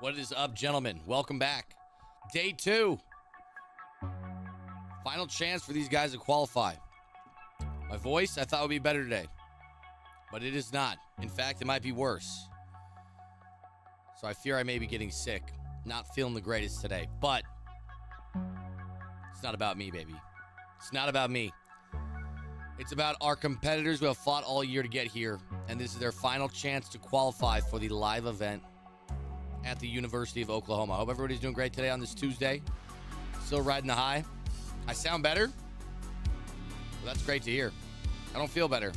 What is up, gentlemen? Welcome back. Day 2. Final chance for these guys to qualify. My voice, I thought would be better today, but it is not. In fact, it might be worse. So I fear I may be getting sick. Not feeling the greatest today, but it's not about me, baby. It's not about me. It's about our competitors who have fought all year to get here, and this is their final chance to qualify for the live event at the University of Oklahoma. I hope everybody's doing great today on this Tuesday. Still riding the high. I sound better? Well, that's great to hear. I don't feel better.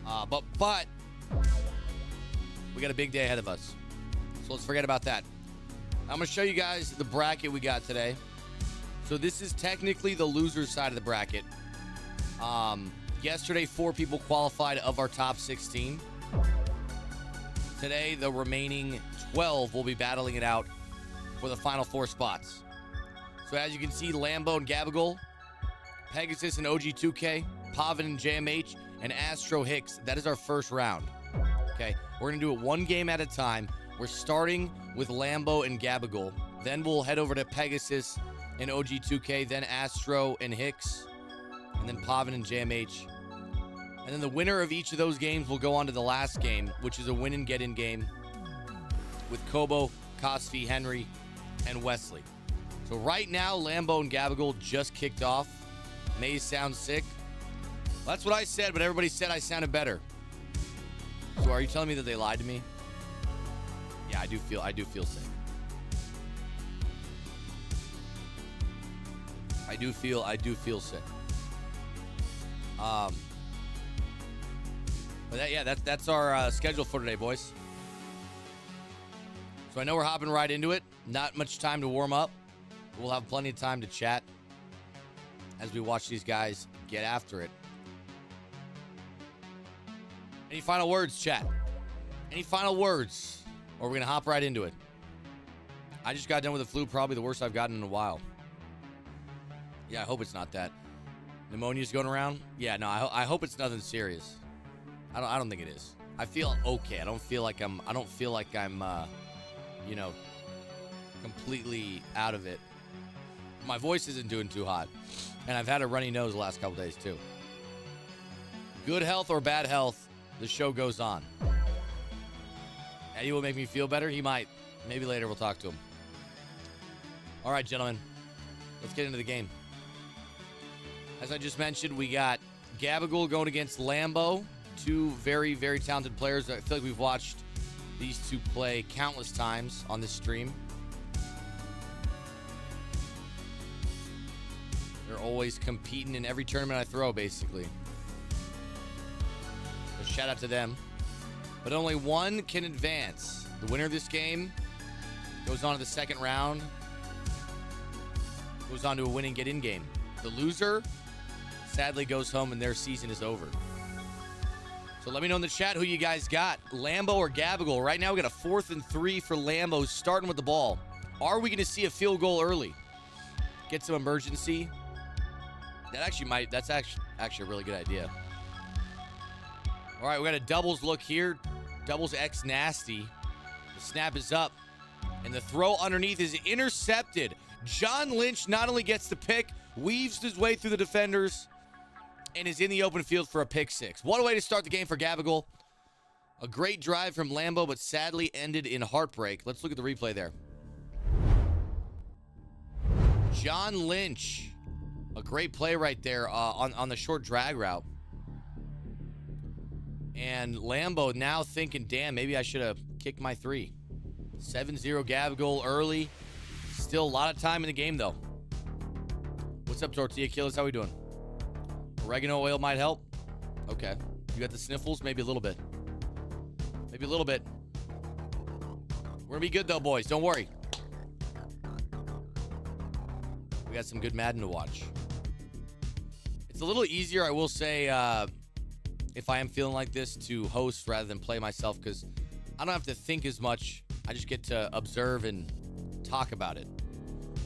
But we got a big day ahead of us. So let's forget about that. I'm going to show you guys the bracket we got today. So this is technically the loser side of the bracket. Yesterday, 4 people qualified of our top 16. Today, the remaining 12 will be battling it out for the final 4 spots. So as you can see, Lambo and Gabagol, Pegasus and OG2K, Pavin and JMH, and Astro Hicks. That is our first round. Okay, we're going to do it one game at a time. We're starting with Lambo and Gabagol. Then we'll head over to Pegasus and OG2K, then Astro and Hicks, and then Pavin and JMH. And then the winner of each of those games will go on to the last game, which is a win and get in game with Kobo, Cosby, Henry, and Wesley. So right now, Lambo and Gabagol just kicked off. Mayz sounds sick. That's what I said, but everybody said I sounded better. So are you telling me that they lied to me? Yeah, I do feel sick. I do feel sick. But that's our schedule for today, boys. So I know we're hopping right into it. Not much time to warm up. We'll have plenty of time to chat as we watch these guys get after it. Any final words, chat? Any final words? Or we're going to hop right into it. I just got done with the flu, probably the worst I've gotten in a while. Yeah, I hope it's not that. Pneumonia's going around? Yeah, no, I hope it's nothing serious. I don't think it is. I feel okay. I don't feel like I'm completely out of it. My voice isn't doing too hot. And I've had a runny nose the last couple days too. Good health or bad health, the show goes on. Eddie will make me feel better. He might. Maybe later we'll talk to him. All right, gentlemen. Let's get into the game. As I just mentioned, we got Gabagol going against Lambo. 2 very, very talented players. I feel like we've watched these 2 play countless times on this stream. They're always competing in every tournament I throw, basically. So shout out to them. But only one can advance. The winner of this game goes on to the second round. Goes on to a win and get in game. The loser sadly goes home and their season is over. So let me know in the chat who you guys got. Lambo or Gabagol. Right now we got a 4th and 3 for Lambo starting with the ball. Are we going to see a field goal early? Get some emergency. That's actually a really good idea. All right, we got a doubles look here. Doubles X nasty. The snap is up. And the throw underneath is intercepted. John Lynch not only gets the pick, weaves his way through the defenders, and is in the open field for a pick 6. What a way to start the game for Gabagol. A great drive from Lambo, but sadly ended in heartbreak. Let's look at the replay there. John Lynch. A great play right there on the short drag route. And Lambo now thinking, damn, maybe I should have kicked my 3. 7-0 Gabagol early. Still a lot of time in the game, though. What's up, Tortilla Killers? How we doing? Oregano oil might help. Okay. You got the sniffles? Maybe a little bit. Maybe a little bit. We're going to be good, though, boys. Don't worry. We got some good Madden to watch. It's a little easier, I will say, if I am feeling like this, to host rather than play myself, because I don't have to think as much. I just get to observe and talk about it.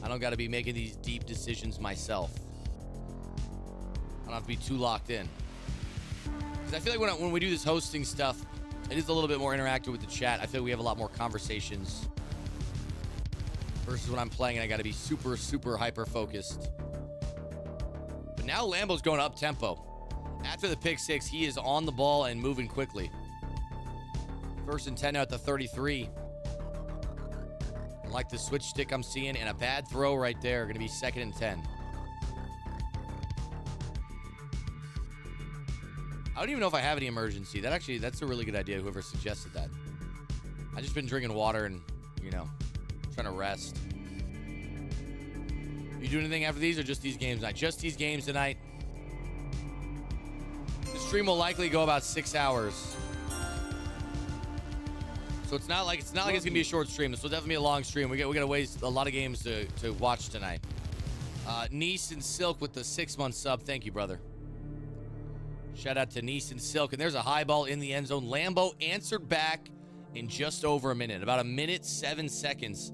I don't got to be making these deep decisions myself. I don't have to be too locked in. Because I feel like when we do this hosting stuff, It is a little bit more interactive with the chat. I feel we have a lot more conversations versus when I'm playing and I got to be super, super hyper focused. But now Lambo's going up tempo. After the pick six, he is on the ball and moving quickly. 1st and 10 now at the 33. I like the switch stick I'm seeing, and a bad throw right there. Going to be 2nd and 10. I don't even know if I have any emergency. That's a really good idea, whoever suggested that. I've just been drinking water and, trying to rest. You do anything after these or just these games tonight? Just these games tonight. The stream will likely go about 6 hours. So it's not like it's gonna be a short stream. This will definitely be a long stream. We gotta waste a lot of games to watch tonight. Nice and Silk with the 6-month sub. Thank you, brother. Shout out to Nice and Silk. And there's a high ball in the end zone. Lambo answered back in just over a minute. About 1minute, 7 seconds.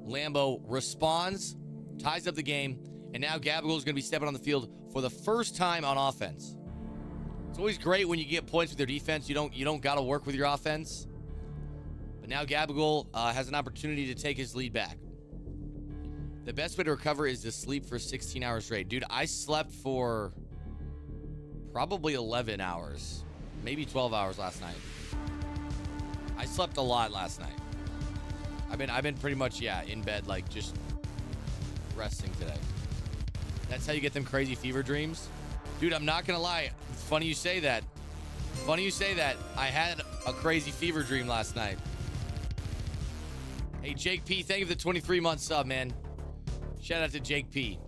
Lambo responds, ties up the game, and now Gabagol is going to be stepping on the field for the first time on offense. It's always great when you get points with your defense. You don't got to work with your offense. But now Gabagol has an opportunity to take his lead back. The best way to recover is to sleep for 16 hours straight. Dude, I slept for probably 11 hours, maybe 12 hours last night. I slept a lot last night. I've been pretty much, in bed, like just resting today. That's how you get them crazy fever dreams. Dude, I'm not gonna lie. It's funny you say that. I had a crazy fever dream last night. Hey, Jake P, thank you for the 23-month sub, man. Shout out to Jake P.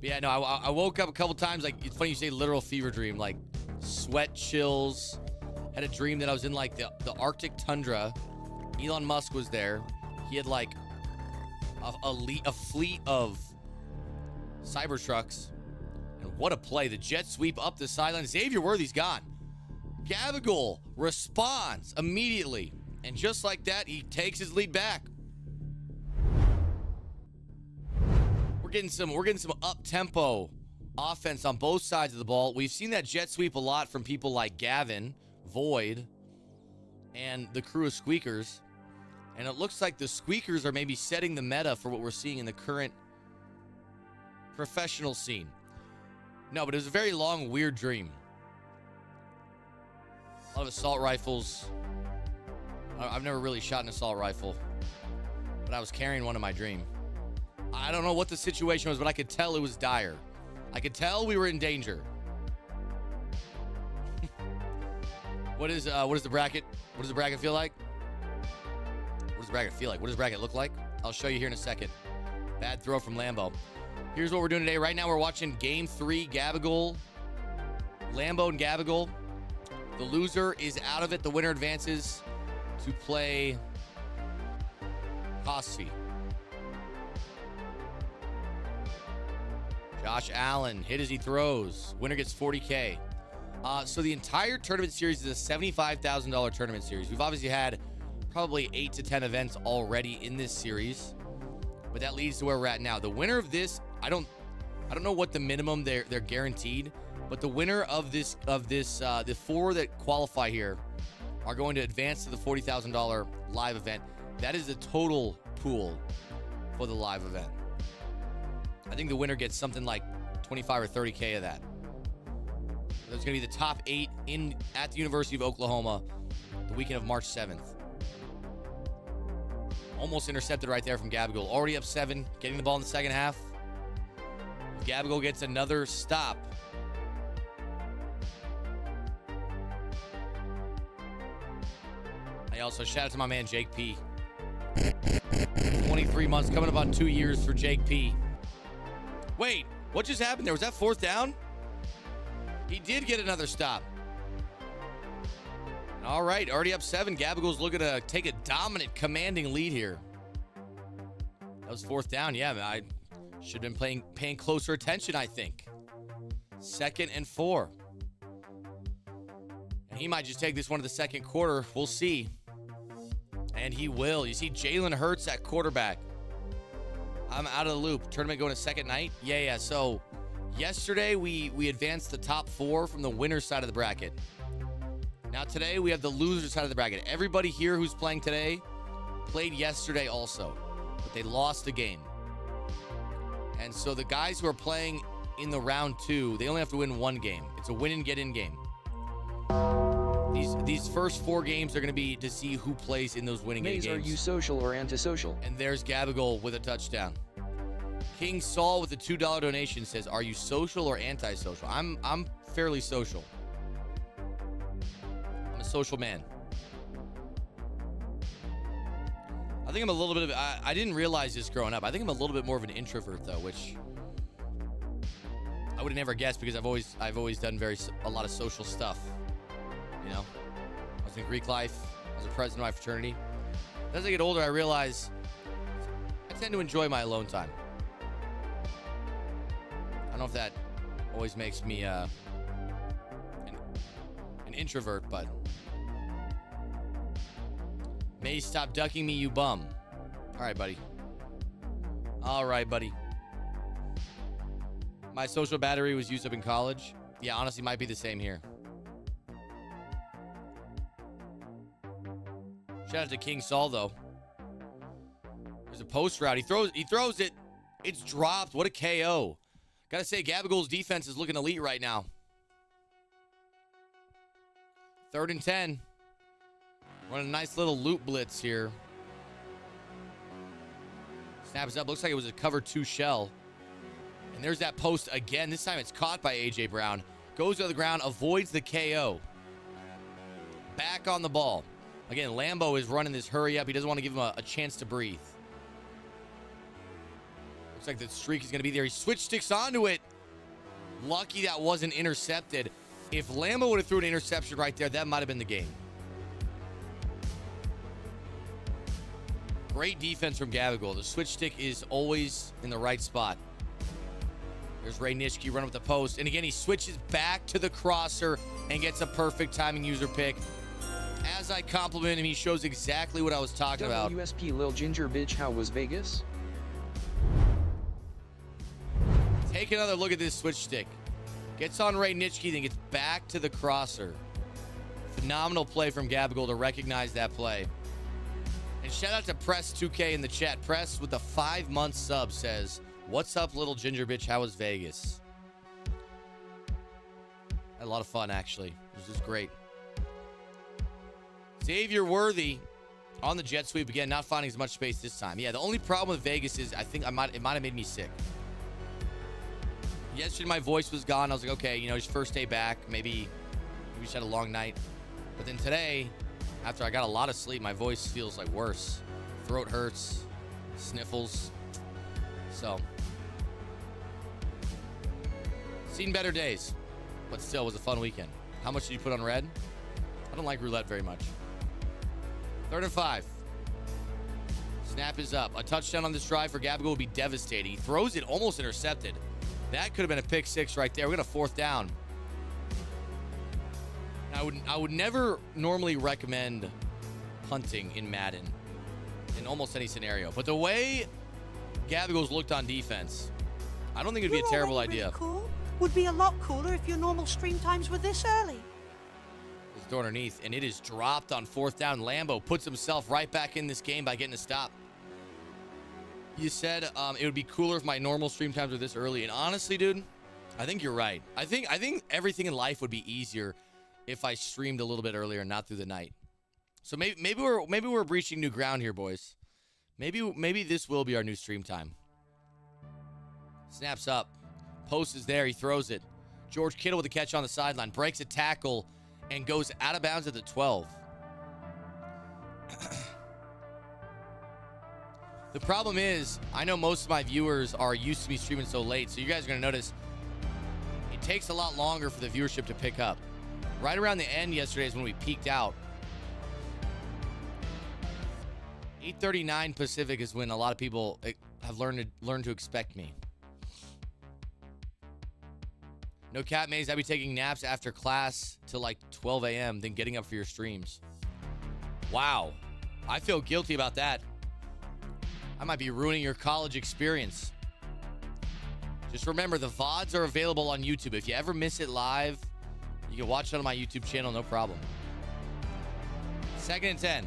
But yeah, no, I woke up a couple times. Like, it's funny you say literal fever dream, like sweat chills. Had a dream that I was in like the Arctic tundra. Elon Musk was there. He had like a fleet of Cybertrucks. And what a play. The jet sweep up the sideline. Xavier Worthy's gone. Gabagol responds immediately. And just like that, he takes his lead back. We're getting some up-tempo offense on both sides of the ball. We've seen that jet sweep a lot from people like Gavin, Void, and the crew of Squeakers. And it looks like the Squeakers are maybe setting the meta for what we're seeing in the current professional scene. No, but it was a very long, weird dream. A lot of assault rifles. I've never really shot an assault rifle, but I was carrying one in my dream. I don't know what the situation was, but I could tell it was dire. I could tell we were in danger. What is the bracket? What does the bracket feel like? What does the bracket feel like? What does the bracket look like? I'll show you here in a second. Bad throw from Lambo. Here's what we're doing today. Right now we're watching Game 3, Gabagol. Lambo and Gabagol. The loser is out of it. The winner advances to play Cosby. Josh Allen, hit as he throws. Winner gets $40K. So the entire tournament series is a $75,000 tournament series. We've obviously had probably 8 to 10 events already in this series, but that leads to where we're at now. The winner of this, I don't know what the minimum they're guaranteed, but the winner of this the 4 that qualify here are going to advance to the $40,000 live event. That is the total pool for the live event. I think the winner gets something like 25 or 30K of that. There's going to be the top 8 at the University of Oklahoma the weekend of March 7th. Almost intercepted right there from Gabagol. Already up 7, getting the ball in the second half. If Gabagol gets another stop. I also shout out to my man Jake P. 23 months, coming up on 2 years for Jake P. Wait, what just happened there? Was that 4th down? He did get another stop. All right, already up 7. Gabagol's looking to take a dominant, commanding lead here. That was 4th down. Yeah, I should have been paying closer attention, I think. 2nd and 4. And he might just take this one to the second quarter. We'll see. And he will. You see Jalen Hurts at quarterback. I'm out of the loop. Tournament going to second night? Yeah. So yesterday we advanced the top 4 from the winner's side of the bracket. Now today we have the loser side of the bracket. Everybody here who's playing today played yesterday also, but they lost the game. And so the guys who are playing in the round 2, they only have to win 1 game. It's a win and get in game. These first 4 games are going to be to see who plays in those winning Mayz, games. are you social or antisocial? And there's Gabagol with a touchdown. King Saul with a $2 donation says, "Are you social or antisocial?" I'm fairly social. I'm a social man. I think I'm a little bit of, I didn't realize this growing up. I think I'm a little bit more of an introvert though, which I would have never guessed because I've always done a lot of social stuff. You know, I was in Greek life. I was a president of my fraternity. As I get older, I realize I tend to enjoy my alone time. I don't know if that always makes me an introvert, but Mayz, stop ducking me, you bum. All right, buddy. All right, buddy. My social battery was used up in college. Yeah, honestly, might be the same here. Shout out to King Saul, though. There's a post route. He throws it. It's dropped. What a KO. Gotta say, Gabagol's defense is looking elite right now. 3rd and 10. Running a nice little loop blitz here. Snaps up. Looks like it was a cover 2 shell. And there's that post again. This time it's caught by A.J. Brown. Goes to the ground. Avoids the KO. Back on the ball. Again, Lambo is running this hurry up. He doesn't want to give him a chance to breathe. Looks like the streak is going to be there. He switch sticks onto it. Lucky that wasn't intercepted. If Lambo would have threw an interception right there, that might have been the game. Great defense from Gabagol. The switch stick is always in the right spot. There's Ray Nitschke running with the post. And again, he switches back to the crosser and gets a perfect timing user pick. As I compliment him, he shows exactly what I was talking about. WSP Lil Ginger Bitch, how was Vegas? Take another look at this switch stick. Gets on Ray Nitschke, then gets back to the crosser. Phenomenal play from Gabagol to recognize that play. And shout out to Press2K in the chat. Press with the 5-month sub says, "What's up, little ginger bitch? How was Vegas?" Had a lot of fun, actually. It was just great. Xavier Worthy on the jet sweep again, not finding as much space this time. Yeah, the only problem with Vegas is I think it might have made me sick. Yesterday my voice was gone. I was like, okay, you know, it's first day back. Maybe we just had a long night. But then today, after I got a lot of sleep, my voice feels like worse. Throat hurts, sniffles. So, seen better days, but still it was a fun weekend. How much did you put on red? I don't like roulette very much. 3rd and 5. Snap is up. A touchdown on this drive for Gabagol would be devastating. He throws it, almost intercepted. That could have been a pick 6 right there. We're going to 4th down. I would never normally recommend punting in Madden in almost any scenario. But the way Gabagol's looked on defense, I don't think it would be a terrible idea. Really cool. Would be a lot cooler if your normal stream times were this early. There's a door underneath, and it is dropped on 4th down. Lambo puts himself right back in this game by getting a stop. You said it would be cooler if my normal stream times were this early. And honestly, dude, I think you're right. I think everything in life would be easier if I streamed a little bit earlier and not through the night. So maybe we're breaching new ground here, boys. Maybe this will be our new stream time. Snaps up. Post is there. He throws it. George Kittle with a catch on the sideline. Breaks a tackle and goes out of bounds at the 12. The problem is, I know most of my viewers are used to me streaming so late, so you guys are going to notice it takes a lot longer for the viewership to pick up. Right around the end yesterday is when we peaked out. 8:39 Pacific is when a lot of people have learned to expect me. No cap, Mayz. I'd be taking naps after class till like 12 a.m., then getting up for your streams. Wow. I feel guilty about that. I might be ruining your college experience. Just remember, the VODs are available on YouTube. If you ever miss it live, you can watch it on my YouTube channel, no problem. 2nd and 10.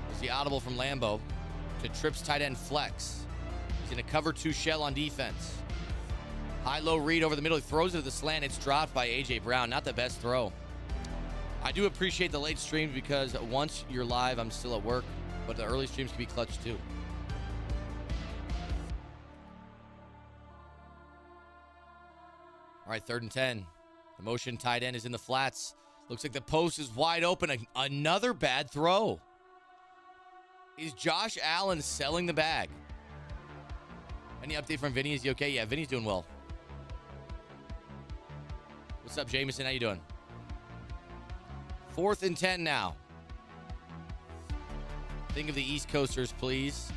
There's the audible from Lambo to trips tight end flex. He's in a cover 2 shell on defense. High-low read over the middle. He throws it to the slant. It's dropped by A.J. Brown. Not the best throw. I do appreciate the late streams because once you're live, I'm still at work. But the early streams can be clutch too. All right, 3rd and 10. The motion tight end is in the flats. Looks like the post is wide open. Another bad throw. Is Josh Allen selling the bag? Any update from Vinny? Is he okay? Yeah, Vinny's doing well. What's up, Jameson? How you doing? 4th and 10 now. Think of the East Coasters, please.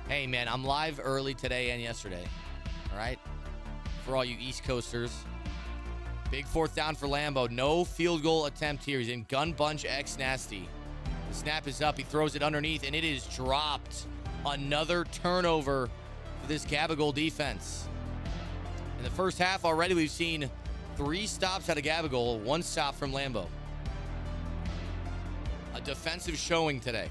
Hey, man, I'm live early today and yesterday. All right? For all you East Coasters. Big 4th down for Lambo. No field goal attempt here. He's in gun bunch X nasty. The snap is up. He throws it underneath, and it is dropped. Another turnover for this Gabagol defense. In the first half already, we've seen 3 stops out of Gabagol, 1 stop from Lambo. A defensive showing today.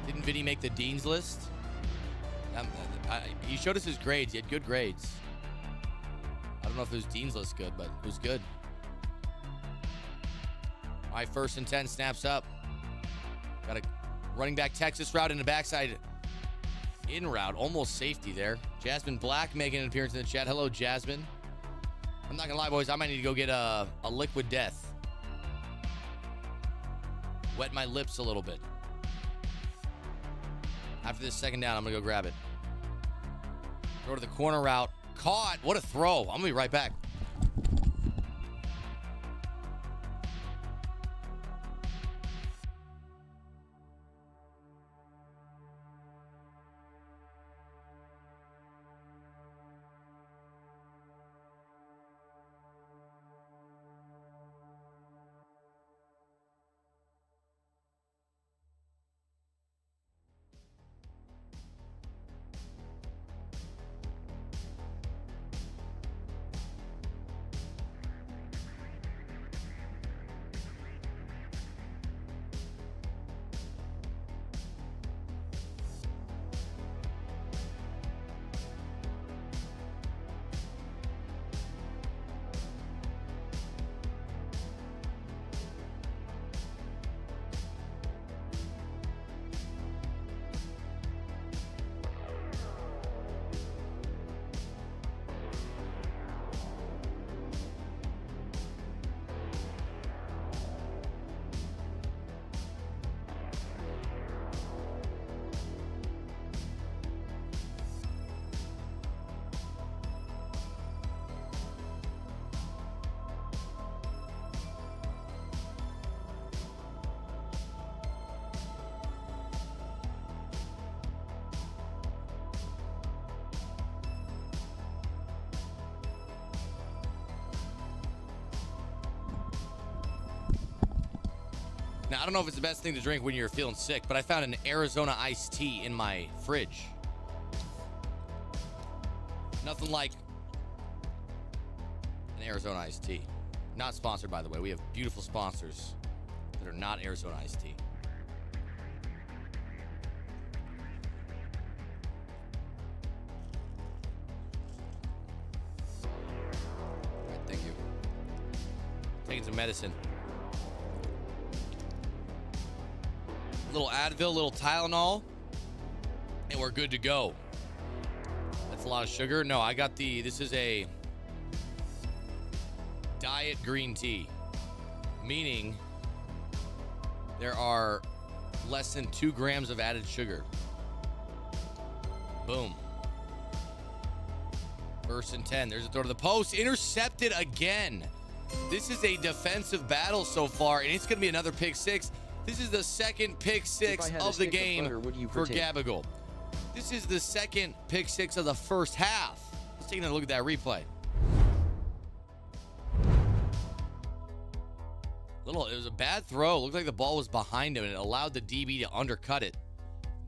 Didn't Vinny make the Dean's list? He showed us his grades. He had good grades. I don't know if his Dean's list good, but it was good. All right, 1st and 10, snaps up. Got a running back Texas route in the backside. In route, almost safety there. Jasmine Black making an appearance in the chat. Hello, Jasmine. I'm not going to lie, boys. I might need to go get a liquid death. Wet my lips a little bit. After this 2nd down, I'm going to go grab it. Throw to the corner route. Caught. What a throw. I'm going to be right back. Now, I don't know if it's the best thing to drink when you're feeling sick, but I found an Arizona iced tea in my fridge. Nothing like an Arizona iced tea. Not sponsored, by the way. We have beautiful sponsors that are not Arizona iced tea. All right, thank you. Taking some medicine. Little Advil, little Tylenol, and we're good to go. That's a lot of sugar. No, I got this is a diet green tea, meaning there are less than 2 grams of added sugar. Boom. 1st and 10. There's a throw to the post. Intercepted again. This is a defensive battle so far, and it's going to be another pick 6. This is the 2nd pick 6 of the game for Gabagol. This is the 2nd pick 6 of the first half. Let's take another look at that replay. It was a bad throw. It looked like the ball was behind him, and it allowed the DB to undercut it.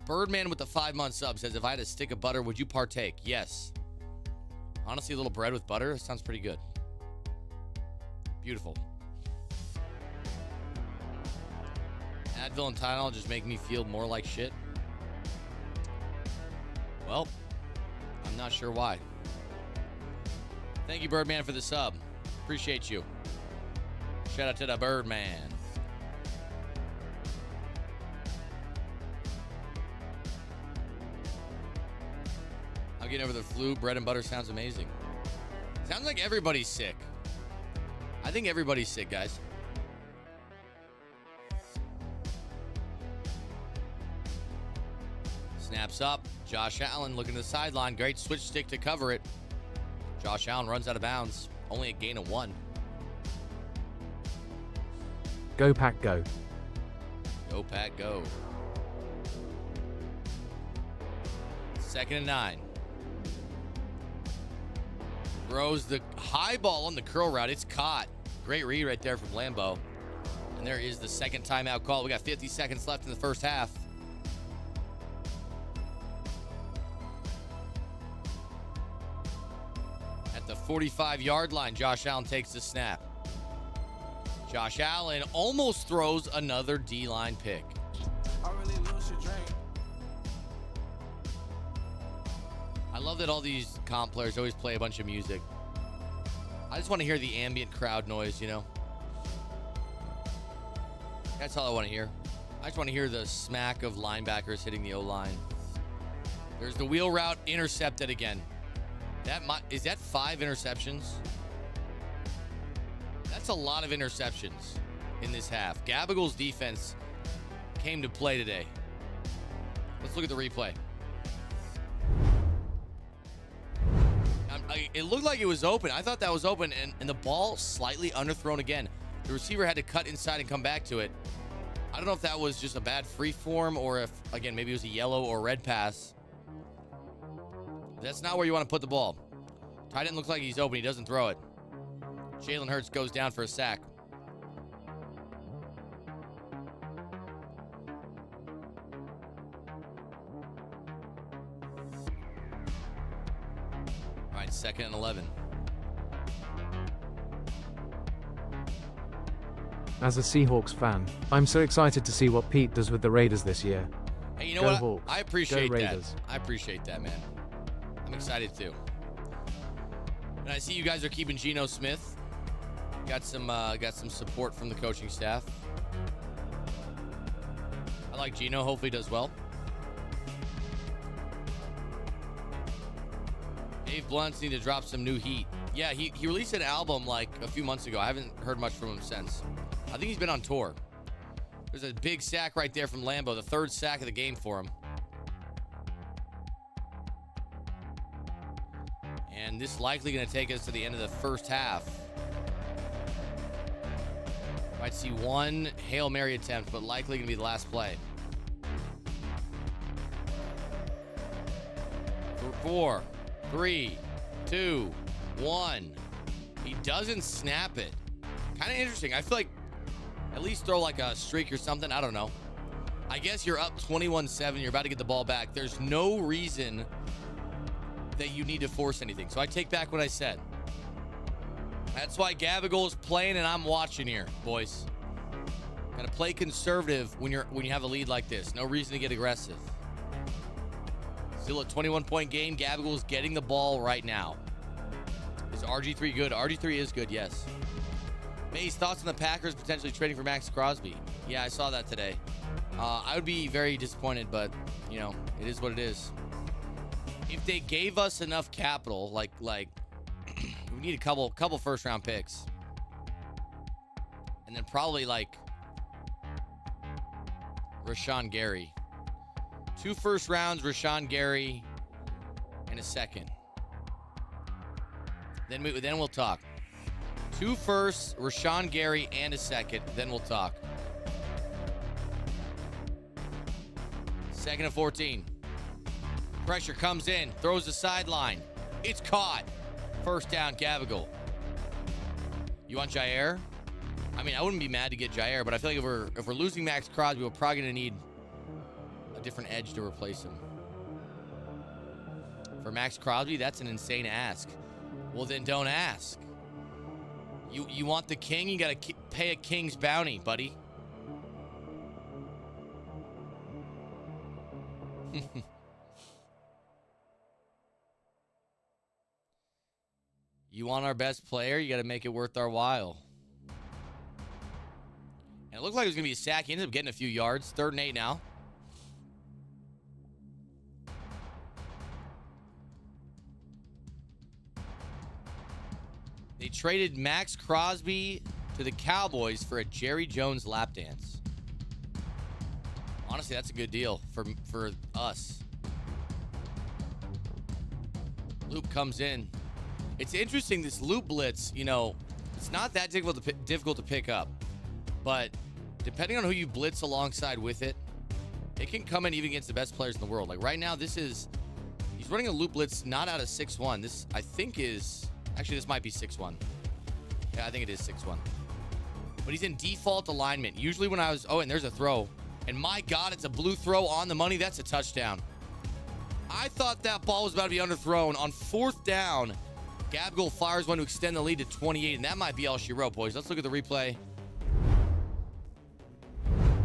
Birdman with the 5-month sub says, if I had a stick of butter, would you partake? Yes. Honestly, a little bread with butter sounds pretty good. Beautiful. Advil and Tylenol just make me feel more like shit. Well, I'm not sure why. Thank you, Birdman, for the sub. Appreciate you. Shout out to the Birdman. I'm getting over the flu. Bread and butter sounds amazing. Sounds like everybody's sick. I think everybody's sick, guys. Snaps up. Josh Allen looking to the sideline. Great switch stick to cover it. Josh Allen runs out of bounds. Only a gain of 1. Go Pack Go. Go Pack Go. 2nd and 9. Throws the high ball on the curl route. It's caught. Great read right there from Lambeau. And there is the second timeout call. We got 50 seconds left in the first half. At the 45-yard line, Josh Allen takes the snap. Josh Allen almost throws another D-line pick. I love that all these comp players always play a bunch of music. I just want to hear the ambient crowd noise, you know? That's all I want to hear. I just want to hear the smack of linebackers hitting the O-line. There's the wheel route intercepted again. Is that 5 interceptions? That's a lot of interceptions in this half. Gabagool's defense came to play today. Let's look at the replay. It looked like it was open. I thought that was open, and the ball slightly underthrown again. The receiver had to cut inside and come back to it. I don't know if that was just a bad free form or if, again, maybe it was a yellow or red pass. That's not where you want to put the ball. Tight end looks like he's open. He doesn't throw it. Jalen Hurts goes down for a sack. All right, 2nd and 11. As a Seahawks fan, I'm so excited to see what Pete does with the Raiders this year. Hey, you know Go what? Hawks. I appreciate Go that. Raiders. I appreciate that, man. I'm excited too. And I see you guys are keeping Geno Smith. Got some support from the coaching staff. I like Geno. Hopefully he does well. Dave Blunt's need to drop some new heat. Yeah, he released an album like a few months ago. I haven't heard much from him since. I think he's been on tour. There's a big sack right there from Lambeau, the 3rd sack of the game for him. And this is likely going to take us to the end of the first half. Might see one Hail Mary attempt, but likely going to be the last play. 4, 3, 2, 1. He doesn't snap it. Kind of interesting. I feel like at least throw like a streak or something. I don't know. I guess you're up 21-7. You're about to get the ball back. There's no reason that you need to force anything. So I take back what I said. That's why Gabagool is playing and I'm watching here, boys. Gotta play conservative when you have a lead like this. No reason to get aggressive. Still a 21-point game. Gabagool's getting the ball right now. Is RG3 good? RG3 is good, yes. Mayz, thoughts on the Packers potentially trading for Max Crosby? Yeah, I saw that today. I would be very disappointed, but, you know, it is what it is. If they gave us enough capital, like we need a couple first-round picks. And then probably, like, Rashawn Gary. 2 first rounds, Rashawn Gary, and a second. Then we'll talk. 2 firsts, Rashawn Gary, and a second. Then we'll talk. 2nd and 14. Pressure comes in, throws the sideline. It's caught. First down, Gabagool. You want Jair? I mean, I wouldn't be mad to get Jair, but I feel like if we're losing Max Crosby, we're probably going to need a different edge to replace him. For Max Crosby, that's an insane ask. Well, then don't ask. You want the king? You got to pay a king's bounty, buddy. You want our best player? You got to make it worth our while. And it looked like it was going to be a sack. He ended up getting a few yards. 3rd and 8 now. They traded Max Crosby to the Cowboys for a Jerry Jones lap dance. Honestly, that's a good deal for us. Loop comes in. It's interesting, this loop blitz, you know, it's not that difficult to pick up. But depending on who you blitz alongside with it, it can come in even against the best players in the world. Like right now, he's running a loop blitz not out of 6-1. This, I think, is... Actually, this might be 6-1. Yeah, I think it is 6-1. But he's in default alignment. Usually when I was... Oh, and there's a throw. And my God, it's a blue throw on the money. That's a touchdown. I thought that ball was about to be underthrown. On 4th down, Gabriel fires one to extend the lead to 28. And that might be all she wrote, boys. Let's look at the replay.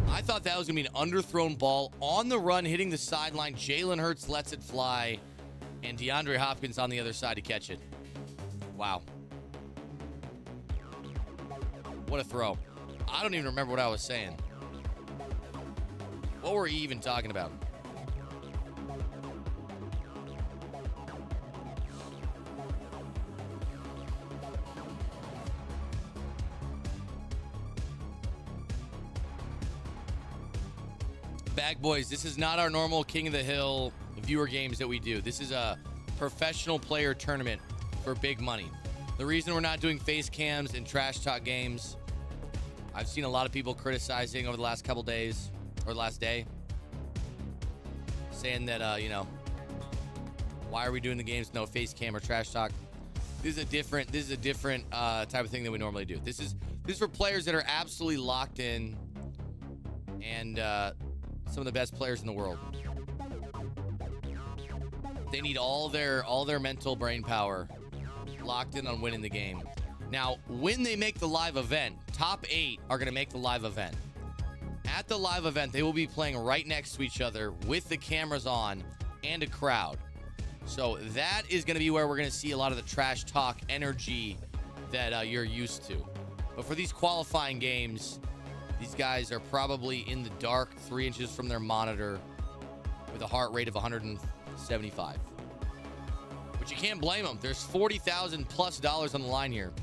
I thought that was going to be an underthrown ball on the run, hitting the sideline. Jalen Hurts lets it fly. And DeAndre Hopkins on the other side to catch it. Wow. What a throw. I don't even remember what I was saying. What were we even talking about? Bag boys, this is not our normal King of the Hill viewer games that we do. This is a professional player tournament for big money. The reason we're not doing face cams and trash talk games, I've seen a lot of people criticizing over the last couple days, or the last day, saying that, you know, why are we doing the games no face cam or trash talk? This is a different type of thing than we normally do. This is for players that are absolutely locked in and some of the best players in the world. They need all their mental brain power locked in on winning the game. Now, when they make the live event, top 8 are going to make the live event. At the live event, they will be playing right next to each other with the cameras on and a crowd. So that is going to be where we're going to see a lot of the trash talk energy that you're used to. But for these qualifying games, these guys are probably in the dark, 3 inches from their monitor with a heart rate of 175. But you can't blame them. There's $40,000+ on the line here.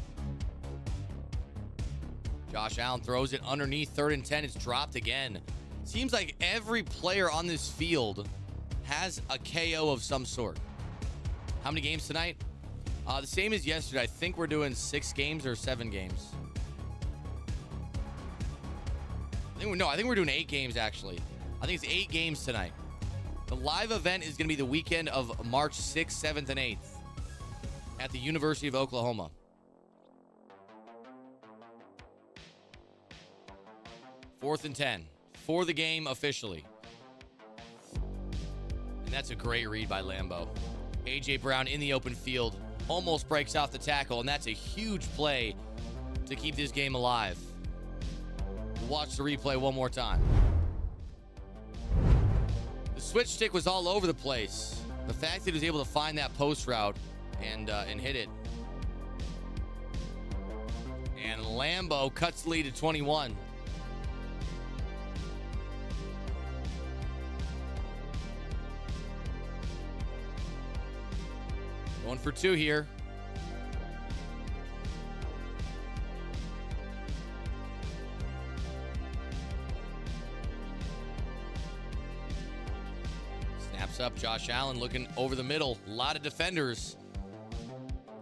Josh Allen throws it underneath, 3rd and 10. It's dropped again. Seems like every player on this field has a KO of some sort. How many games tonight? The same as yesterday. I think we're doing 6 games or 7 games. I think we're doing 8 games, actually. I think it's 8 games tonight. The live event is going to be the weekend of March 6th, 7th, and 8th at the University of Oklahoma. Fourth and 10 for the game officially. And that's a great read by Lambeau. A.J. Brown in the open field almost breaks off the tackle, and that's a huge play to keep this game alive. Watch the replay one more time. The switch stick was all over the place. The fact that he was able to find that post route and hit it. And Lambeau cuts the lead to 21. Going for 2 here. Snaps up. Josh Allen looking over the middle. A lot of defenders.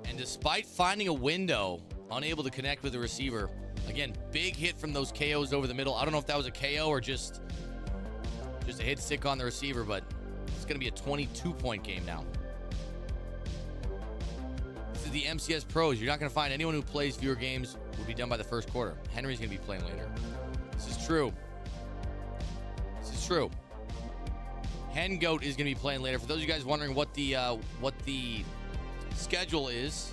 And despite finding a window, unable to connect with the receiver. Again, big hit from those KOs over the middle. I don't know if that was a KO or just a hit stick on the receiver, but it's going to be a 22-point game now. This is the MCS Pros. You're not going to find anyone who plays viewer games will be done by the first quarter. Henry's going to be playing later. This is true. This is true. Hen Goat is going to be playing later. For those of you guys wondering what the schedule is,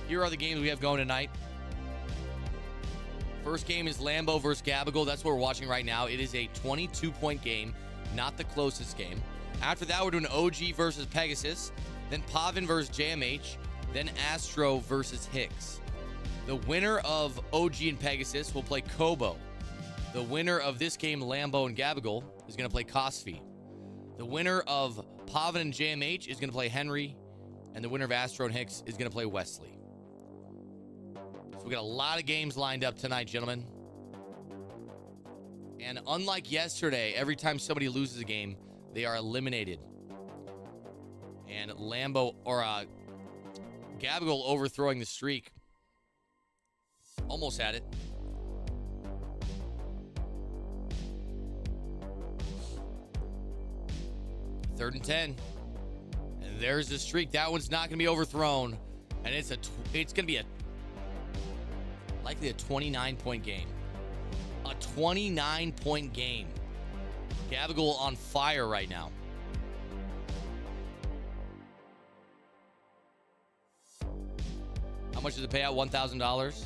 here are the games we have going tonight. First game is Lambeau versus Gabagool. That's what we're watching right now. It is a 22-point game, not the closest game. After that, we're doing OG versus Pegasus, then Pavin versus JMH, then Astro versus Hicks. The winner of OG and Pegasus will play Kobo. The winner of this game, Lambeau and Gabagool, is going to play Kosfi. The winner of Pavin and JMH is going to play Henry, and the winner of Astro and Hicks is going to play Wesley. So we got a lot of games lined up tonight, gentlemen. And unlike yesterday, every time somebody loses a game, they are eliminated. And Lambeau or Gabagool overthrowing the streak. Almost had it. Third and 10. And there's the streak. That one's not going to be overthrown. And it's going to be likely a 29-point game. A 29-point game. Gabagool on fire right now. How much does it pay out? $1,000?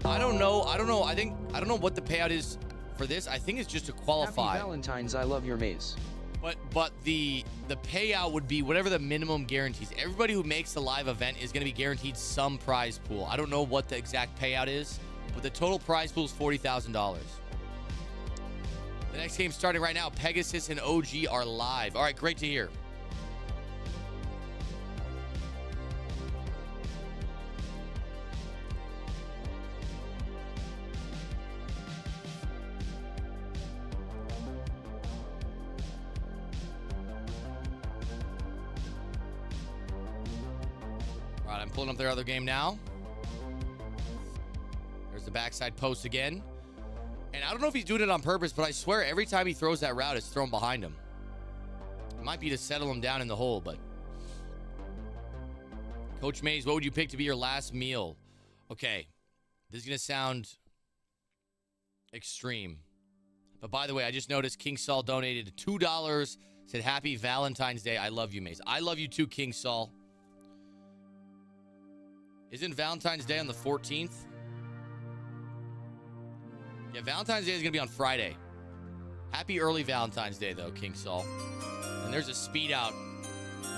I don't know. I don't know what the payout is for this. I think it's just to qualify. Happy Valentine's, I love your Mayz. But the payout would be whatever the minimum guarantees. Everybody who makes the live event is going to be guaranteed some prize pool. I don't know what the exact payout is, but the total prize pool is $40,000. The next game starting right now. Pegasus and OG are live. All right, great to hear. All right, I'm pulling up their other game now. There's the backside post again. And I don't know if he's doing it on purpose, but I swear every time he throws that route, it's thrown behind him. It might be to settle him down in the hole, but... Coach Mayz, what would you pick to be your last meal? Okay, this is going to sound extreme. But by the way, I just noticed King Saul donated $2, said Happy Valentine's Day. I love you, Mayz. I love you too, King Saul. Isn't Valentine's Day on the 14th? Yeah, Valentine's Day is going to be on Friday. Happy early Valentine's Day, though, King Saul. And there's a speed out.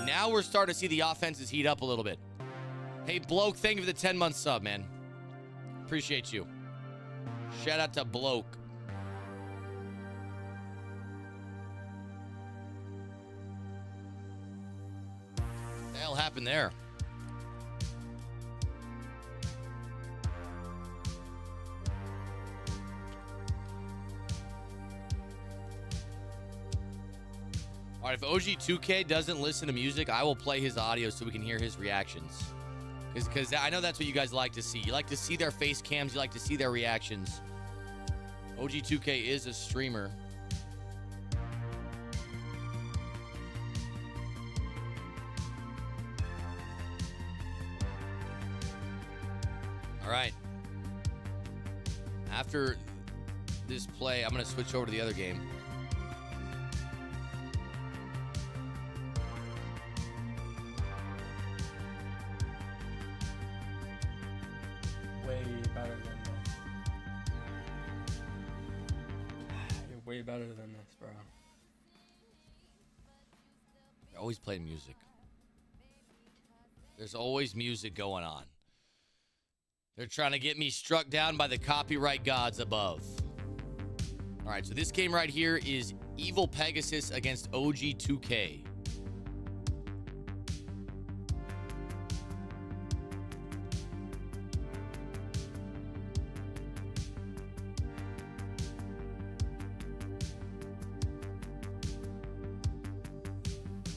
Now we're starting to see the offenses heat up a little bit. Hey, Bloke, thank you for the 10-month sub, man. Appreciate you. Shout out to Bloke. What the hell happened there? All right, if OG2K doesn't listen to music, I will play his audio so we can hear his reactions. Because I know that's what you guys like to see. You like to see their face cams. You like to see their reactions. OG2K is a streamer. All right. After this play, I'm going to switch over to the other game. Way better than this. You're way better than this, bro. They're always playing music. There's always music going on. They're trying to get me struck down by the copyright gods above. All right, so this game right here is Evil Pegasus against OG2K.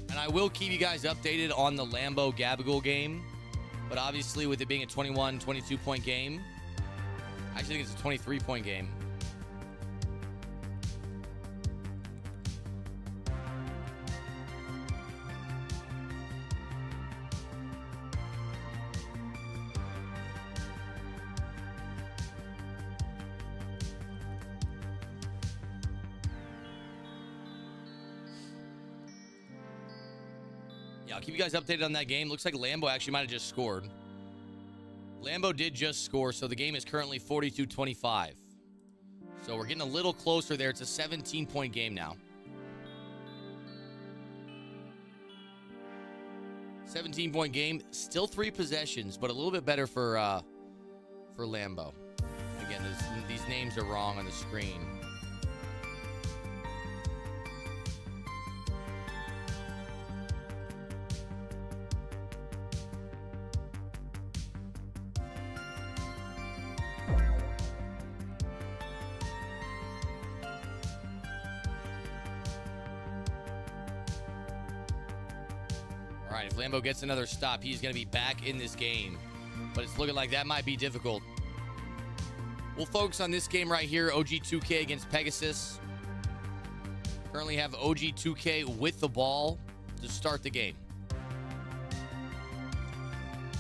And I will keep you guys updated on the Lambeau Gabagool game. But obviously, with it being a 21, 22-point game, I actually think it's a 23-point game. Yeah, I'll keep you guys updated on that game. Looks like Lambeau actually might have just scored. Lambo did just score, so the game is currently 42-25. So we're getting a little closer there. It's a 17-point game now. 17-point game, still 3 possessions, but a little bit better for Lambo. Again, these names are wrong on the screen. All right, if Lambo gets another stop, he's going to be back in this game. But it's looking like that might be difficult. We'll focus on this game right here, OG2K against Pegasus. Currently have OG2K with the ball to start the game.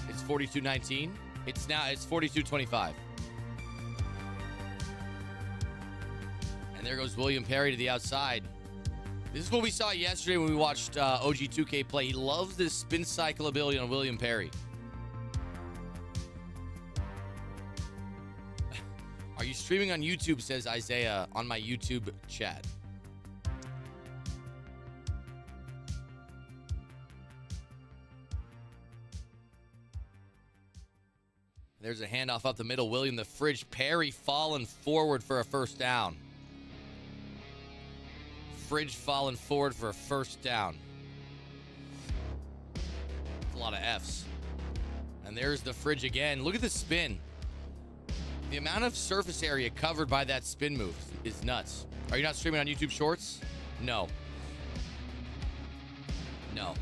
It's 42-19. It's 42-25. And there goes William Perry to the outside. This is what we saw yesterday when we watched OG2K play. He loves this spin cycle ability on William Perry. Are you streaming on YouTube, says Isaiah on my YouTube chat. There's a handoff up the middle. William the Fridge Perry falling forward for a first down. Fridge falling forward for a first down. That's a lot of F's. And there's the Fridge again. Look at the spin. The amount of surface area covered by that spin move is nuts. Are you not streaming on YouTube Shorts? No. No.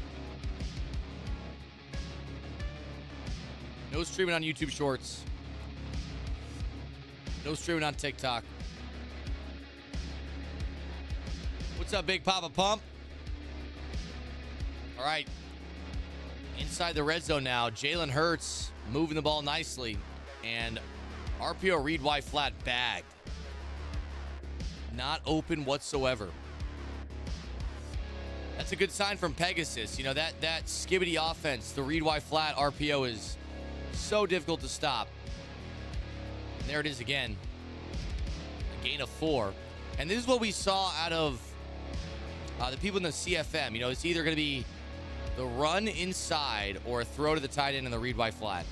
No streaming on YouTube Shorts. No streaming on TikTok. What's up, Big Papa Pump? All right. Inside the red zone now. Jalen Hurts moving the ball nicely. And RPO read Y flat bagged. Not open whatsoever. That's a good sign from Pegasus. You know, that skibbity offense, the read Y flat RPO is so difficult to stop. And there it is again. A gain of 4. And this is what we saw out of the people in the CFM. You know, it's either going to be the run inside or a throw to the tight end and the read Y flat.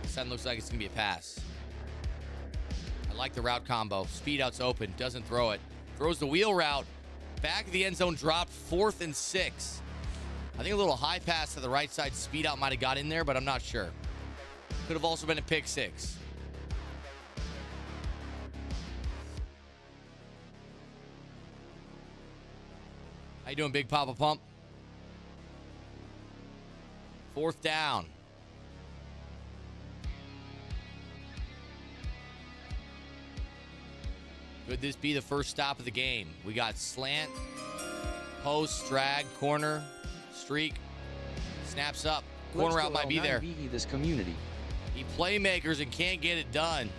This time looks like it's going to be a pass. I like the route combo. Speed out's open. Doesn't throw it. Throws the wheel route. Back of the end zone dropped. 4th and 6. I think a little high pass to the right side. Speed out might have got in there, but I'm not sure. Could have also been a pick 6. How you doing, Big Papa Pump? 4th down. Could this be the first stop of the game? We got slant, post, drag, corner, streak, snaps up. Corner route might be there. This community. He playmakers and can't get it done.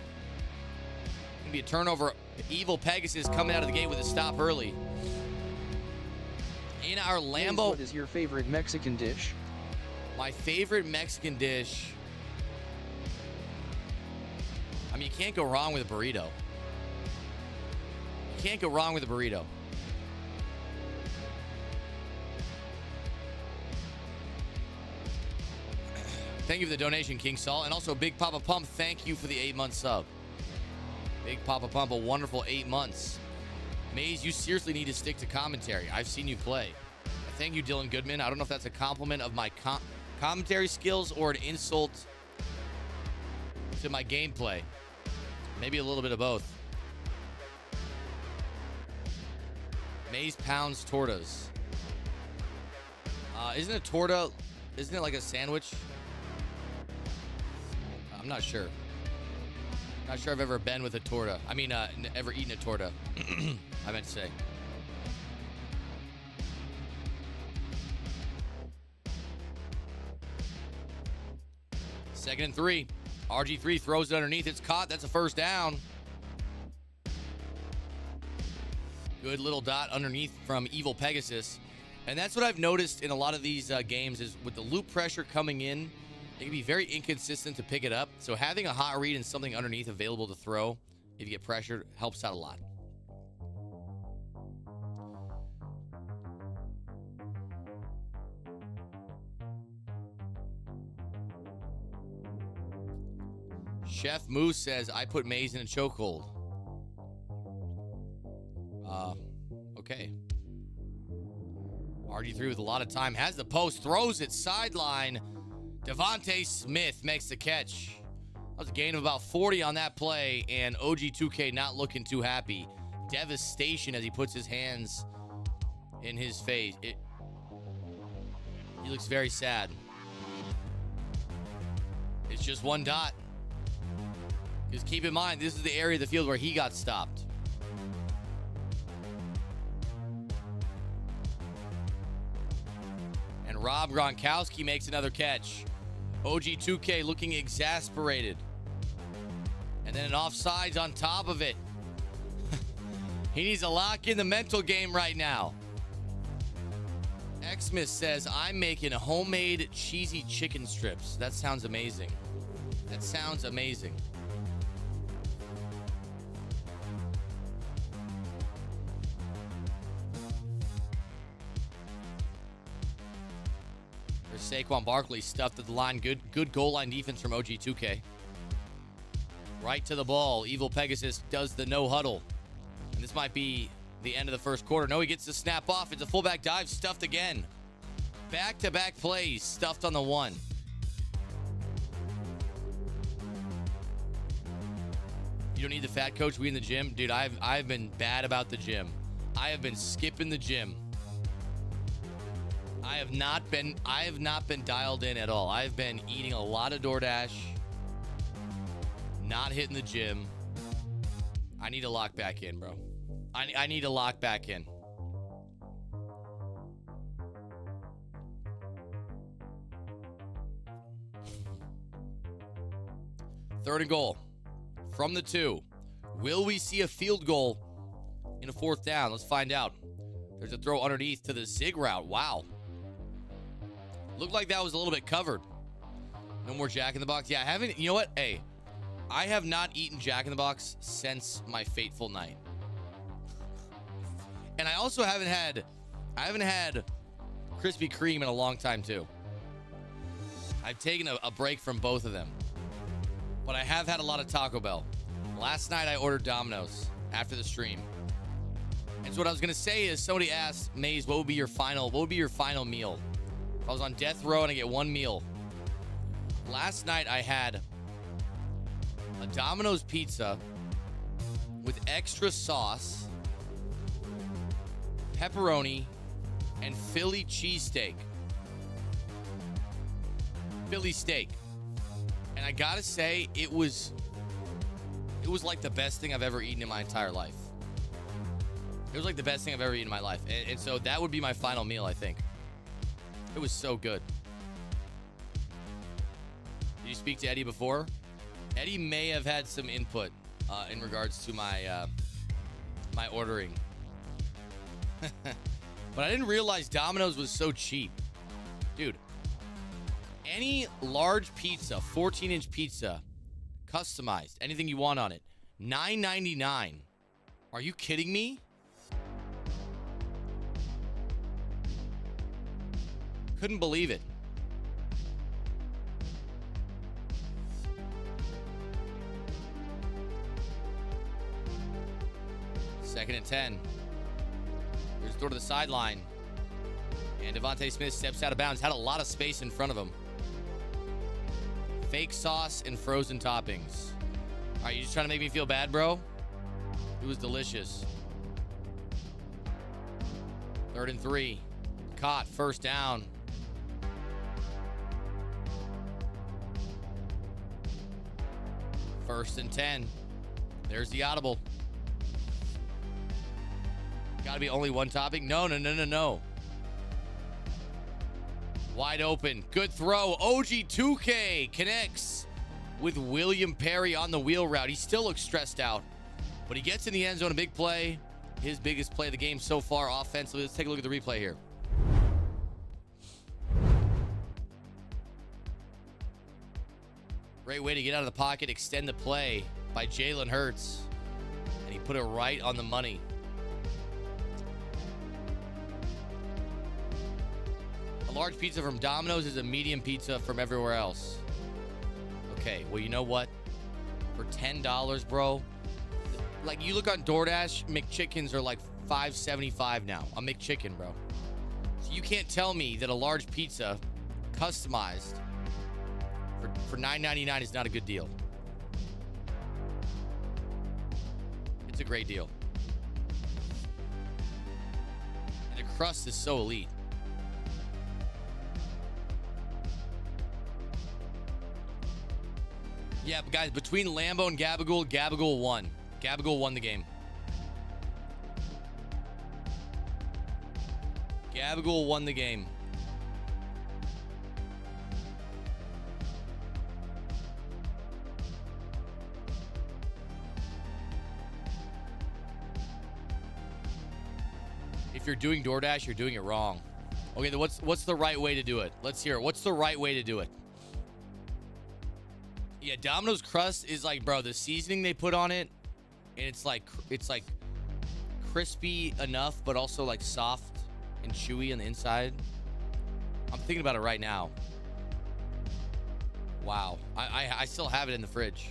Gonna be a turnover. Evil Pegasus coming out of the gate with a stop early. In our Lambo. Mayz, what is your favorite Mexican dish? My favorite Mexican dish. I mean, you can't go wrong with a burrito. You can't go wrong with a burrito. Thank you for the donation, King Saul. And also, Big Papa Pump, thank you for the 8-month sub. Big Papa Pump, a wonderful 8 months. Mayz, you seriously need to stick to commentary. I've seen you play. Thank you, Dylan Goodman. I don't know if that's a compliment of my commentary skills or an insult to my gameplay. Maybe a little bit of both. Mayz pounds tortas. Isn't a torta, isn't it like a sandwich? I'm not sure. Not sure I've ever been with a torta. I mean, ever eaten a torta. I meant to say. Second and 3. RG3 throws it underneath. It's caught. That's a first down. Good little dot underneath from Evil Pegasus. And that's what I've noticed in a lot of these games is with the loop pressure coming in it can be very inconsistent to pick it up. So having a hot read and something underneath available to throw if you get pressured helps out a lot. Chef Moose says, I put Mayz in a chokehold. Okay. RG3 with a lot of time. Has the post. Throws it. Sideline. Devontae Smith makes the catch. That was a gain of about 40 on that play. And OG2K not looking too happy. Devastation as he puts his hands in his face. He looks very sad. It's just one dot. Just keep in mind, this is the area of the field where he got stopped. And Rob Gronkowski makes another catch. OG2K looking exasperated. And then an offsides on top of it. He needs to lock in the mental game right now. Xmas says, I'm making homemade cheesy chicken strips. That sounds amazing. That sounds amazing. Saquon Barkley stuffed at the line. Good goal line defense from OG2K. Right to the ball. Evil Pegasus does the no huddle. And this might be the end of the first quarter. No, he gets the snap off. It's a fullback dive. Stuffed again. Back-to-back plays. Stuffed on the one. You don't need the fat coach. We in the gym. Dude, I've been bad about the gym. I have been skipping the gym. I have not been dialed in at all. I've been eating a lot of DoorDash, not hitting the gym. I need to lock back in, bro. I need to lock back in. Third and goal from the 2. Will we see a field goal in a 4th down? Let's find out. There's a throw underneath to the zig route. Wow. Looked like that was a little bit covered. No more Jack in the Box. Yeah, I haven't. You know what? Hey, I have not eaten Jack in the Box since my fateful night. And I also haven't had Krispy Kreme in a long time too. I've taken a break from both of them. But I have had a lot of Taco Bell. Last night I ordered Domino's after the stream. And so what I was gonna say is, somebody asked Mayz, what would be your final meal? If I was on death row and I get one meal. Last night I had a Domino's pizza with extra sauce, pepperoni, and Philly cheesesteak. Philly steak. And I gotta say, it was like the best thing I've ever eaten in my entire life. It was like the best thing I've ever eaten in my life. And so that would be my final meal, I think. It was so good. Did you speak to Eddie before? Eddie may have had some input in regards to my my ordering. But I didn't realize Domino's was so cheap. Dude, any large pizza, 14-inch pizza, customized, anything you want on it, $9.99. Are you kidding me? Couldn't believe it. Second and 10. Here's the throw to the sideline. And Devontae Smith steps out of bounds. Had a lot of space in front of him. Fake sauce and frozen toppings. All right, you just trying to make me feel bad, bro? It was delicious. 3rd and 3. Caught. First down. First and 10. There's the audible. Got to be only one topping? No. Wide open. Good throw. OG2K connects with William Perry on the wheel route. He still looks stressed out, but he gets in the end zone. A big play. His biggest play of the game so far offensively. Let's take a look at the replay here. Great way to get out of the pocket, extend the play by Jalen Hurts. And he put it right on the money. A large pizza from Domino's is a medium pizza from everywhere else. Okay, well, you know what? For $10, bro. Like, you look on DoorDash, McChickens are like $5.75 now. A McChicken, bro. So you can't tell me that a large pizza, customized, for $9.99 is not a good deal. It's a great deal. And the crust is so elite. Yeah, but guys, between Lambo and Gabagool, Gabagool won. Gabagool won the game. Gabagool won the game. If you're doing DoorDash, you're doing it wrong. Okay, then what's the right way to do it? Let's hear it. What's the right way to do it? Yeah, Domino's crust is like, bro, the seasoning they put on it, and it's like crispy enough, but also like soft and chewy on the inside. I'm thinking about it right now. Wow, I still have it in the fridge.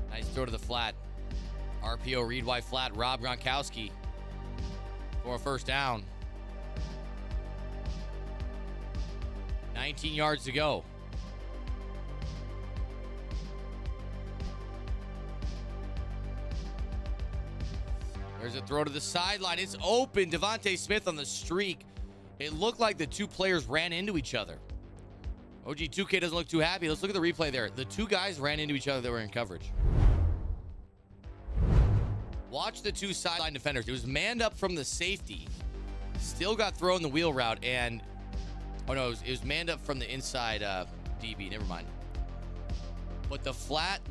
Nice throw to the flat. RPO read wide flat. Rob Gronkowski for a first down. 19 yards to go. There's a throw to the sideline. It's open. Devontae Smith on the streak. It looked like the two players ran into each other. OG2K doesn't look too happy. Let's look at the replay there. The two guys ran into each other that were in coverage. Watch the two sideline defenders. It was manned up from the safety. Still got thrown the wheel route, and oh no, it was manned up from the inside DB. Never mind. But the flat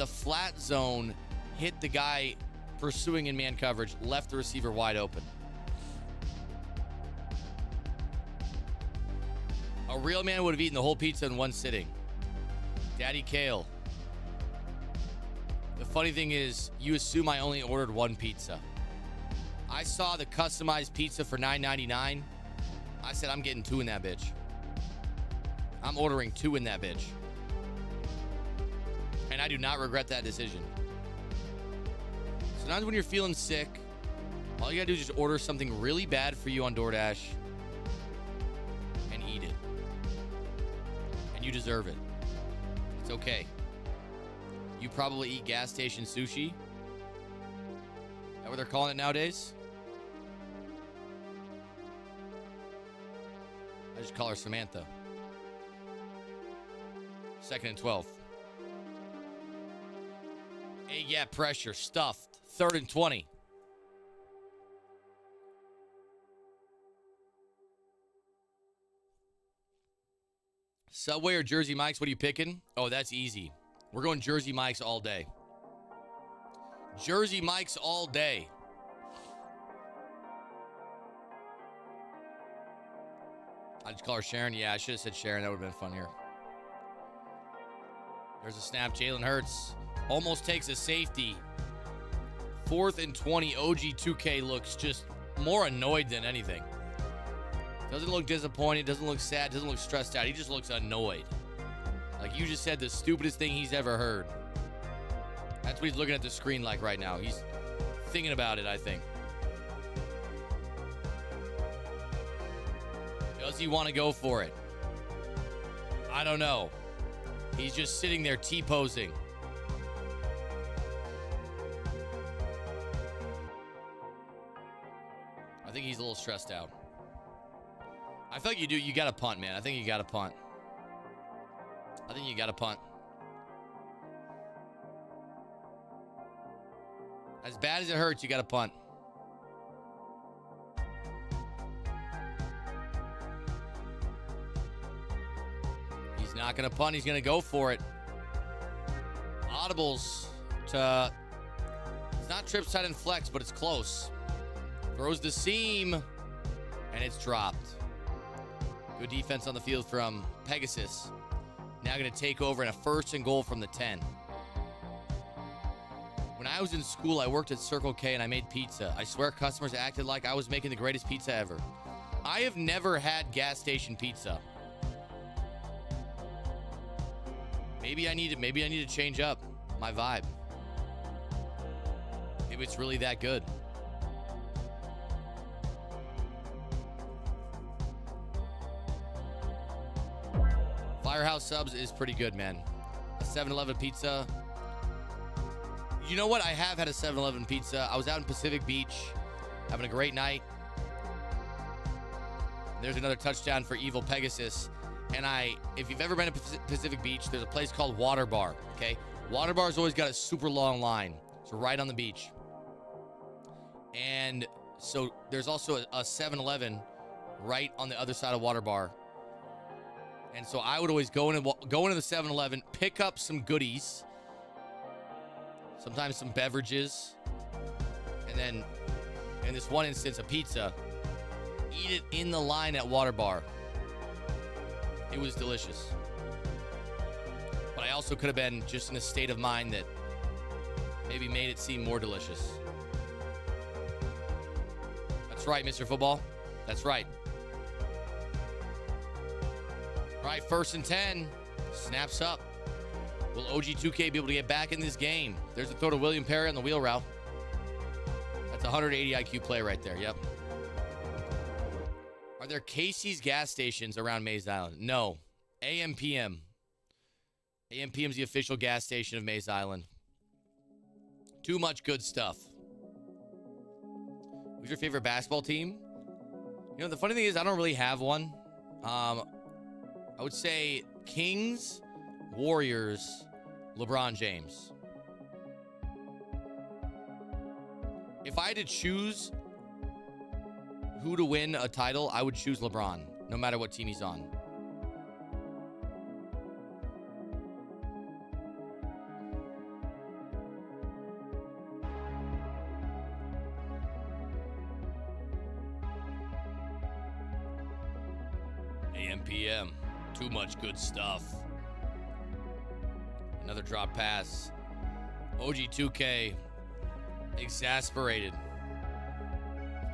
zone hit the guy pursuing in man coverage, left the receiver wide open. A real man would have eaten the whole pizza in one sitting. Daddy Kale. The funny thing is, you assume I only ordered one pizza. I saw the customized pizza for $9.99. I said, I'm getting two in that bitch. I'm ordering two in that bitch. And I do not regret that decision. Sometimes when you're feeling sick, all you gotta do is just order something really bad for you on DoorDash and eat it. And you deserve it. It's okay. You probably eat gas station sushi. Is that what they're calling it nowadays? I just call her Samantha. 2nd and 12. Hey, yeah, pressure. Stuffed. 3rd and 20. Subway or Jersey Mike's? What are you picking? Oh, that's easy. We're going Jersey Mike's all day. Jersey Mike's all day. I just call her Sharon. Yeah, I should have said Sharon. That would have been funnier. There's a snap. Jalen Hurts almost takes a safety. 4th and 20. OG2K looks just more annoyed than anything. Doesn't look disappointed. Doesn't look sad. Doesn't look stressed out. He just looks annoyed. Like you just said the stupidest thing he's ever heard. That's what he's looking at the screen like right now. He's thinking about it, I think. Does he want to go for it? I don't know. He's just sitting there T-posing. I think he's a little stressed out. I feel like you got to punt, man. I think you got to punt. I think you got to punt. As bad as it hurts, you got to punt. He's not going to punt. He's going to go for it. Audibles to... It's not trip, side, and flex, but it's close. Throws the seam, and it's dropped. Good defense on the field from Pegasus. Now going to take over in a 1st and goal from the 10. When I was in school, I worked at Circle K and I made pizza. I swear customers acted like I was making the greatest pizza ever. I have never had gas station pizza. Maybe I need to change up my vibe. Maybe it's really that good. Firehouse Subs is pretty good, man. A 7-Eleven pizza. You know what? I have had a 7-Eleven pizza. I was out in Pacific Beach having a great night. There's another touchdown for Evil Pegasus. And if you've ever been to Pacific Beach, there's a place called Water Bar, okay? Water Bar's always got a super long line. It's right on the beach. And so there's also a 7-Eleven right on the other side of Water Bar. And so I would always go into the 7-Eleven, pick up some goodies, sometimes some beverages, and then, in this one instance, a pizza. Eat it in the line at Water Bar. It was delicious. But I also could have been just in a state of mind that maybe made it seem more delicious. That's right, Mr. Football. That's right. All right, 1st and 10. Snaps up. Will OG2K be able to get back in this game? There's a throw to William Perry on the wheel route. That's a 180 IQ play right there. Yep. Are there Casey's gas stations around Mayz Island? No. AMPM. AMPM is the official gas station of Mayz Island. Too much good stuff. Who's your favorite basketball team? You know, the funny thing is I don't really have one. I would say Kings, Warriors, LeBron James. If I had to choose who to win a title, I would choose LeBron, no matter what team he's on. AMPM. Too much good stuff. Another drop pass. OG2K. Exasperated.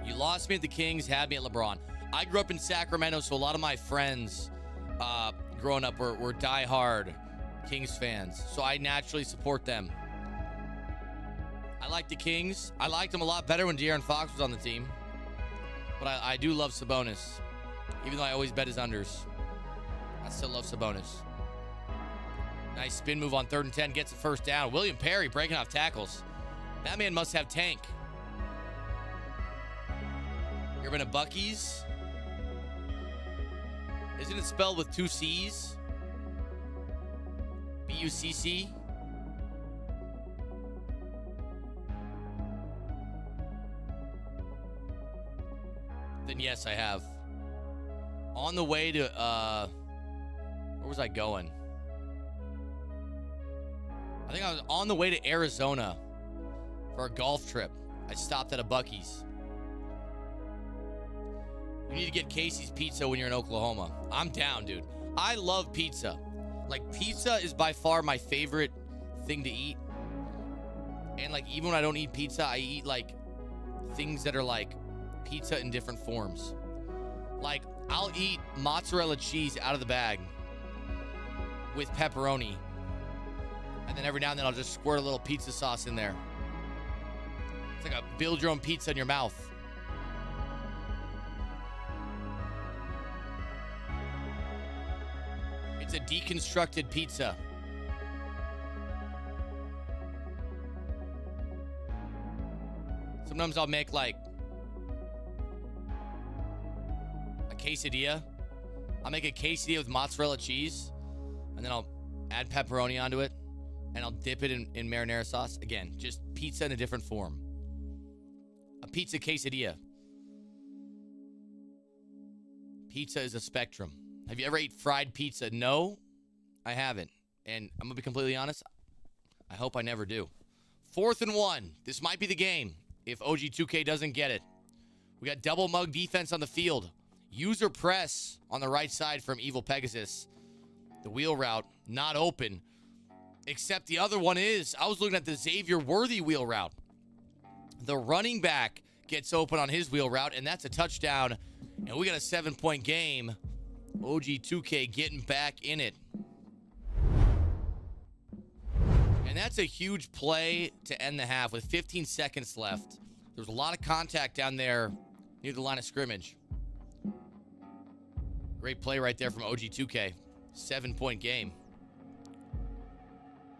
You lost me at the Kings, had me at LeBron. I grew up in Sacramento, so a lot of my friends growing up were diehard Kings fans. So I naturally support them. I like the Kings. I liked them a lot better when De'Aaron Fox was on the team. But I do love Sabonis. Even though I always bet his unders. I still love Sabonis. Nice spin move on 3rd and 10. Gets a 1st down. William Perry breaking off tackles. That man must have tank. You ever been to Buc-ee's? Isn't it spelled with 2 C's? B-U-C-C? Then yes, I have. On the way to, where was I going? I think I was on the way to Arizona for a golf trip. I stopped at a Buc-ee's. You need to get Casey's Pizza when you're in Oklahoma. I'm down, dude. I love pizza. Like, pizza is by far my favorite thing to eat. And, like, even when I don't eat pizza, I eat, like, things that are, like, pizza in different forms. Like, I'll eat mozzarella cheese out of the bag with pepperoni. And then every now and then I'll just squirt a little pizza sauce in there. It's like a build your own pizza in your mouth. It's a deconstructed pizza. Sometimes I'll make like a quesadilla. I'll make a quesadilla with mozzarella cheese, and then I'll add pepperoni onto it, and I'll dip it in marinara sauce. Again, just pizza in a different form. A pizza quesadilla. Pizza is a spectrum. Have you ever ate fried pizza? No, I haven't. And I'm going to be completely honest, I hope I never do. 4th and 1. This might be the game if OG2K doesn't get it. We got double mug defense on the field. User press on the right side from Evil Pegasus. The wheel route not open, except the other one is. I was looking at the Xavier Worthy wheel route. The running back gets open on his wheel route, and that's a touchdown. And we got a 7-point game. OG2K getting back in it. And that's a huge play to end the half with 15 seconds left. There was a lot of contact down there near the line of scrimmage. Great play right there from OG2K. 7-point game.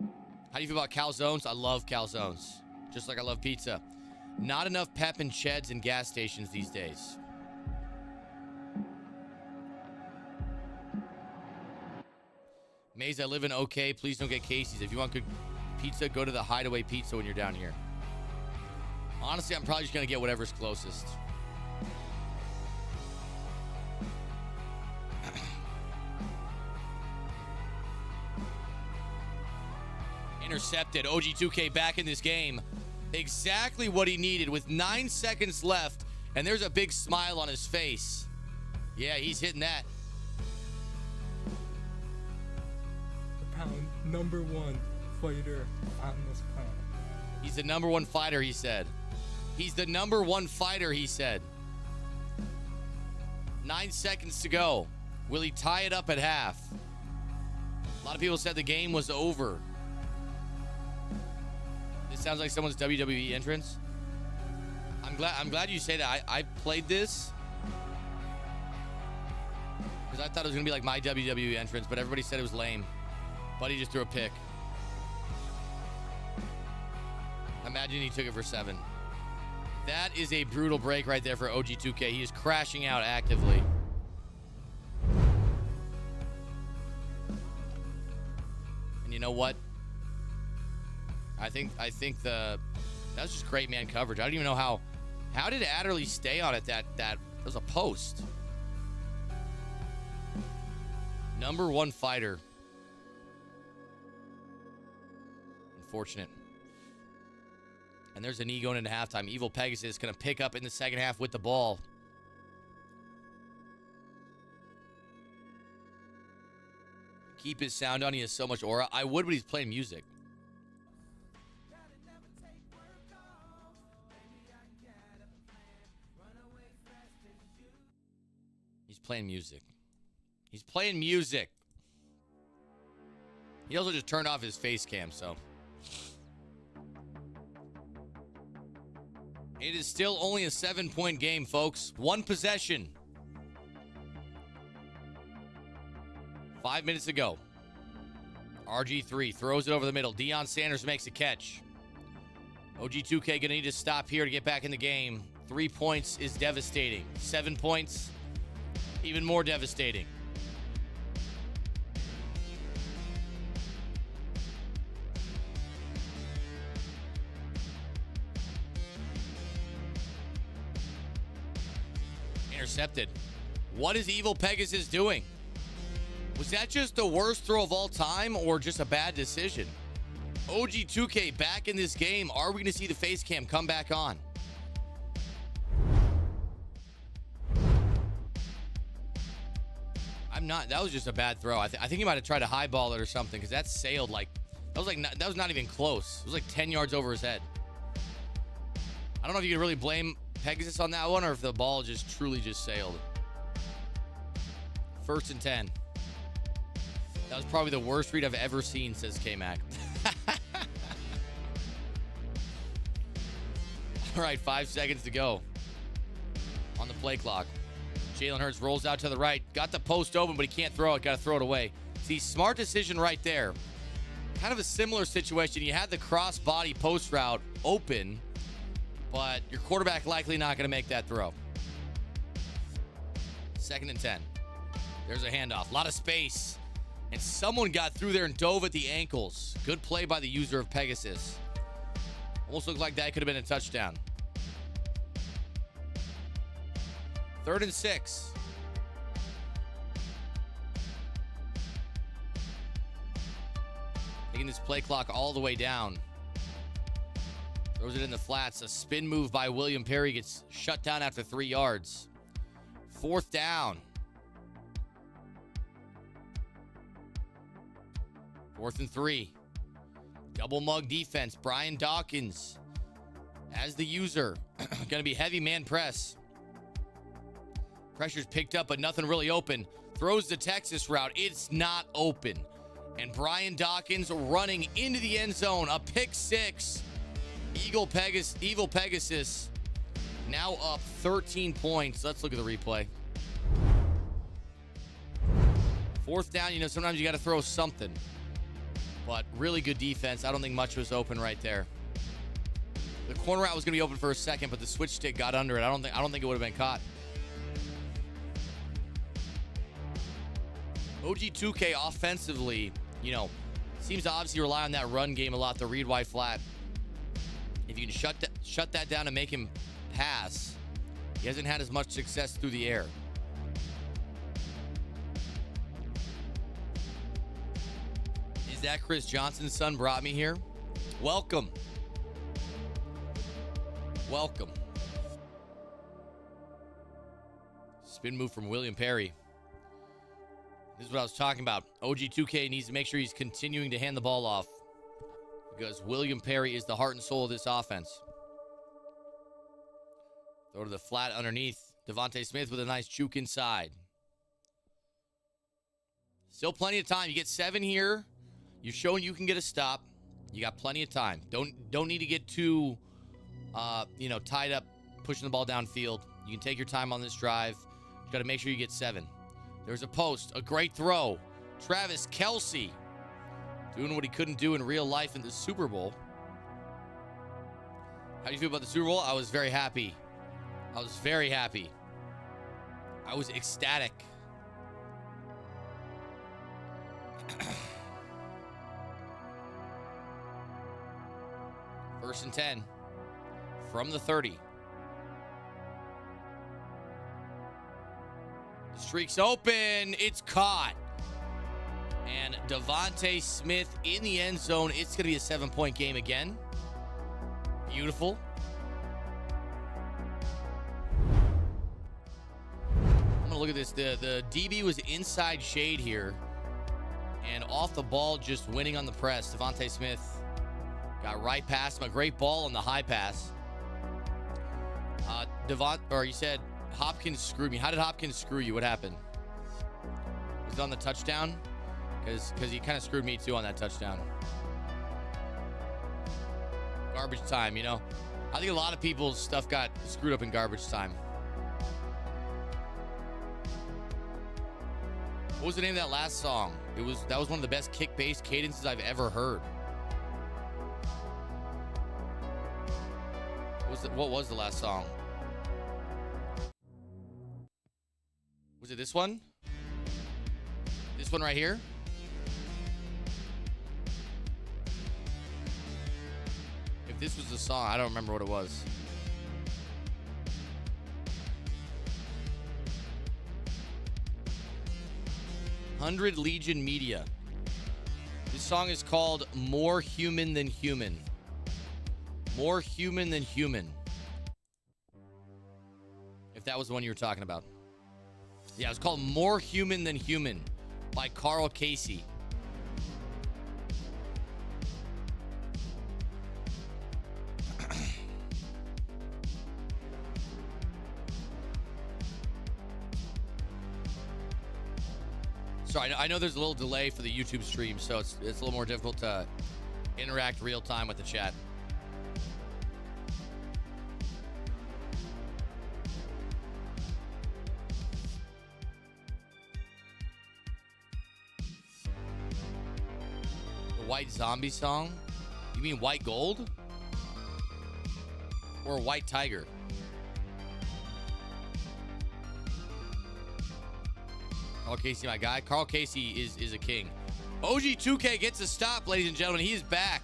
How do you feel about calzones? I love calzones. Just like I love pizza. Not enough pep and cheds in gas stations these days. Mayz, I live in OK. Please don't get Casey's. If you want good pizza, go to the Hideaway Pizza when you're down here. Honestly, I'm probably just going to get whatever's closest. Intercepted. OG2K back in this game. Exactly what he needed with 9 seconds left. And there's a big smile on his face. Yeah, he's hitting that. The pound number one fighter on this planet. He's the number one fighter, he said. He's the number one fighter, he said. 9 seconds to go. Will he tie it up at half? A lot of people said the game was over. This sounds like someone's WWE entrance. I'm glad you say that. I played this because I thought it was gonna be like my WWE entrance, but everybody said it was lame. Buddy just threw a pick. Imagine he took it for 7. That is a brutal break right there for OG2K. He is crashing out actively. And you know what? I think that was just great man coverage. I don't even know how did Adderley stay on it? That was a post. Number one fighter. Unfortunate. And there's a knee going into halftime. Evil Pegasus going to pick up in the second half with the ball. Keep his sound on. He has so much aura. I would, but he's playing music. He's playing music. He's playing music. He also just turned off his face cam, so. It is still only a 7-point game, folks. 1 possession. 5 minutes to go. RG3 throws it over the middle. Deion Sanders makes a catch. OG2K going to need to stop here to get back in the game. 3 points is devastating. 7 points, even more devastating. Intercepted. What is Evil Pegasus doing? Was that just the worst throw of all time or just a bad decision? OG2K back in this game. Are we going to see the face cam come back on? I'm not. That was just a bad throw. I think he might have tried to highball it or something because that sailed like that was not even close. It was like 10 yards over his head. I don't know if you could really blame Pegasus on that one or if the ball just truly just sailed. 1st and 10. That was probably the worst read I've ever seen, says K-Mac. All right, 5 seconds to go on the play clock. Jalen Hurts rolls out to the right. Got the post open, but he can't throw it. Got to throw it away. See, smart decision right there. Kind of a similar situation. You had the cross-body post route open, but your quarterback likely not going to make that throw. 2nd and 10. There's a handoff. A lot of space. And someone got through there and dove at the ankles. Good play by the user of Pegasus. Almost looked like that could have been a touchdown. 3rd and 6. Taking this play clock all the way down. Throws it in the flats. A spin move by William Perry gets shut down after 3 yards. 4th down. 4th and 3. Double mug defense. Brian Dawkins as the user. Going to be heavy man press. Pressure's picked up, but nothing really open. Throws the Texas route. It's not open. And Brian Dawkins running into the end zone. A pick 6. Evil Pegasus now up 13 points. Let's look at the replay. 4th down, you know, sometimes you got to throw something. But really good defense. I don't think much was open right there. The corner route was going to be open for a second, but the switch stick got under it. I don't think it would have been caught. OG2K offensively, you know, seems to obviously rely on that run game a lot, the read wide flat. If you can shut that down and make him pass, he hasn't had as much success through the air. Is that Chris Johnson's son brought me here? Welcome. Welcome. Spin move from William Perry. This is what I was talking about. OG2K needs to make sure he's continuing to hand the ball off, because William Perry is the heart and soul of this offense. Throw to the flat underneath. Devontae Smith with a nice juke inside. Still plenty of time. You get 7 here. You've shown you can get a stop. You got plenty of time. Don't need to get too, tied up pushing the ball downfield. You can take your time on this drive. You got to make sure you get 7. There's a post, a great throw. Travis Kelce doing what he couldn't do in real life in the Super Bowl. How do you feel about the Super Bowl? I was very happy. I was very happy. I was ecstatic. First and 10 from the 30. The streak's open. It's caught. And Devontae Smith in the end zone. It's going to be a 7-point game again. Beautiful. I'm going to look at this. The DB was inside shade here. And off the ball, just winning on the press. Devontae Smith got right past him. A great ball on the high pass. You said Hopkins screwed me. How did Hopkins screw you? What happened? Was it on the touchdown? Because he kind of screwed me too on that touchdown. Garbage time, you know. I think a lot of people's stuff got screwed up in garbage time. What was the name of that last song? That was one of the best kick-based cadences I've ever heard. What was the last song? Was it this one? This one right here? If this was the song, I don't remember what it was. Hundred Legion Media. This song is called More Human Than Human. More Human Than Human. If that was the one you were talking about. Yeah, it's called More Human Than Human by Carl Casey. Sorry, I know there's a little delay for the YouTube stream, so it's a little more difficult to interact real time with the chat. The White Zombie song? You mean White Gold? Or White Tiger? Carl Casey, my guy. Carl Casey is a king. OG2K gets a stop, ladies and gentlemen. He is back.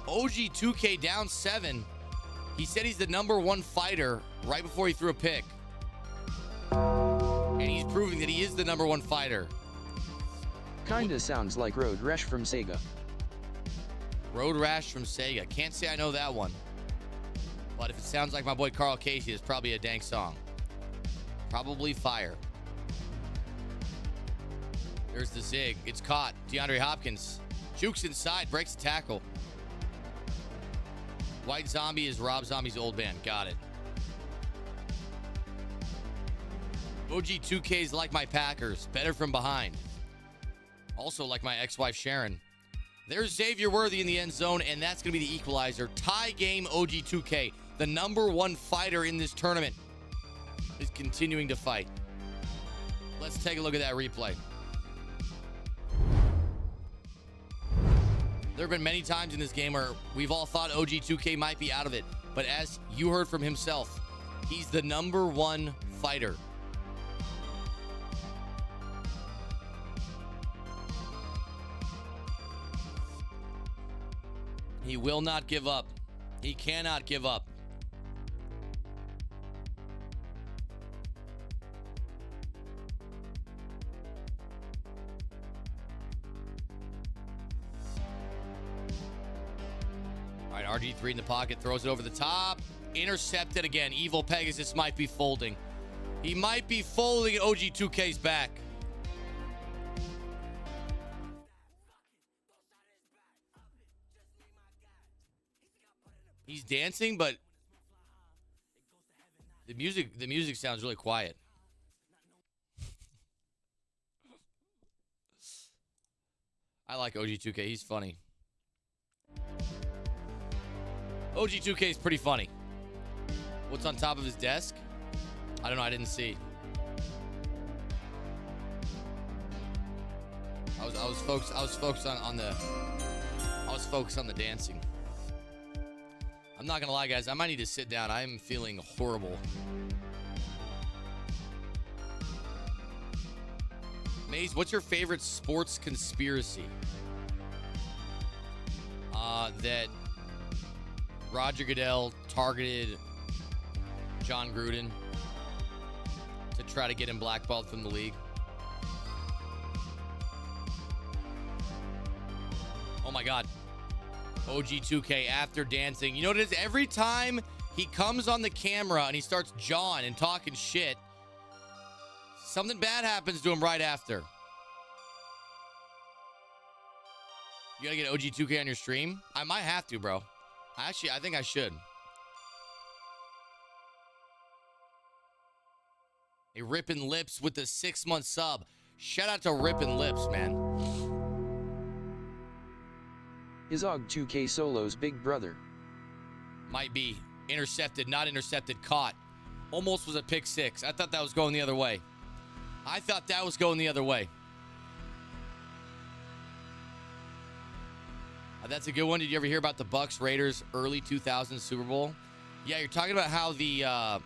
OG2K down 7. He said he's the #1 fighter right before he threw a pick. And he's proving that he is the #1 fighter. Kinda sounds like Road Rash from Sega. Road Rash from Sega. Can't say I know that one. But if it sounds like my boy Carl Casey, it's probably a dank song. Probably fire. There's the zig. It's caught. DeAndre Hopkins jukes inside, breaks the tackle. White Zombie is Rob Zombie's old band. Got it. OG2K's like my Packers. Better from behind. Also like my ex-wife Sharon. There's Xavier Worthy in the end zone, and that's going to be the equalizer. Tie game OG2K. The number one fighter in this tournament is continuing to fight. Let's take a look at that replay. There have been many times in this game where we've all thought OG2K might be out of it. But as you heard from himself, he's the number one fighter. He will not give up. He cannot give up. All right, RG3 in the pocket, throws it over the top. Intercepted again. Evil Pegasus might be folding. He might be folding at OG2K's back. He's dancing, but the music sounds really quiet. I like OG2K. He's funny. OG2K is pretty funny. What's on top of his desk? I don't know. I didn't see. I was focused on the dancing. I'm not gonna lie, guys. I might need to sit down. I'm feeling horrible. Mayz, what's your favorite sports conspiracy? That Roger Goodell targeted John Gruden to try to get him blackballed from the league. Oh my God. OG2K after dancing. You know what it is? Every time he comes on the camera and he starts jawing and talking shit, something bad happens to him right after. You gotta get OG2K on your stream? I might have to, bro. Actually, I think I should. A Rippin' Lips with the 6-month sub. Shout out to Rippin' Lips, man. Is OG2K Solo's big brother? Might be. Intercepted, not intercepted, caught. Almost was a pick six. I thought that was going the other way. That's a good one. Did you ever hear about the Bucks Raiders early 2000s Super Bowl? Yeah, you're talking about how the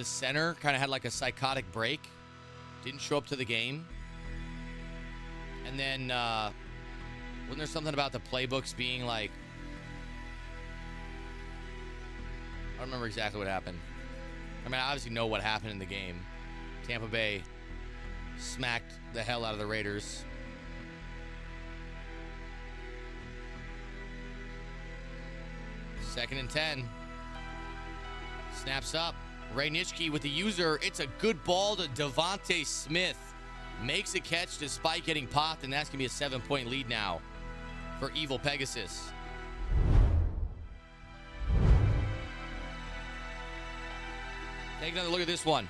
center kind of had like a psychotic break. Didn't show up to the game. And then wasn't there something about the playbooks being like, I don't remember exactly what happened. I mean, I obviously know what happened in the game. Tampa Bay smacked the hell out of the Raiders. Second and 10. Snaps up. Ray Nitschke with the user. It's a good ball to Devontae Smith. Makes a catch despite getting popped, and that's going to be a 7-point lead now for Evil Pegasus. Take another look at this one.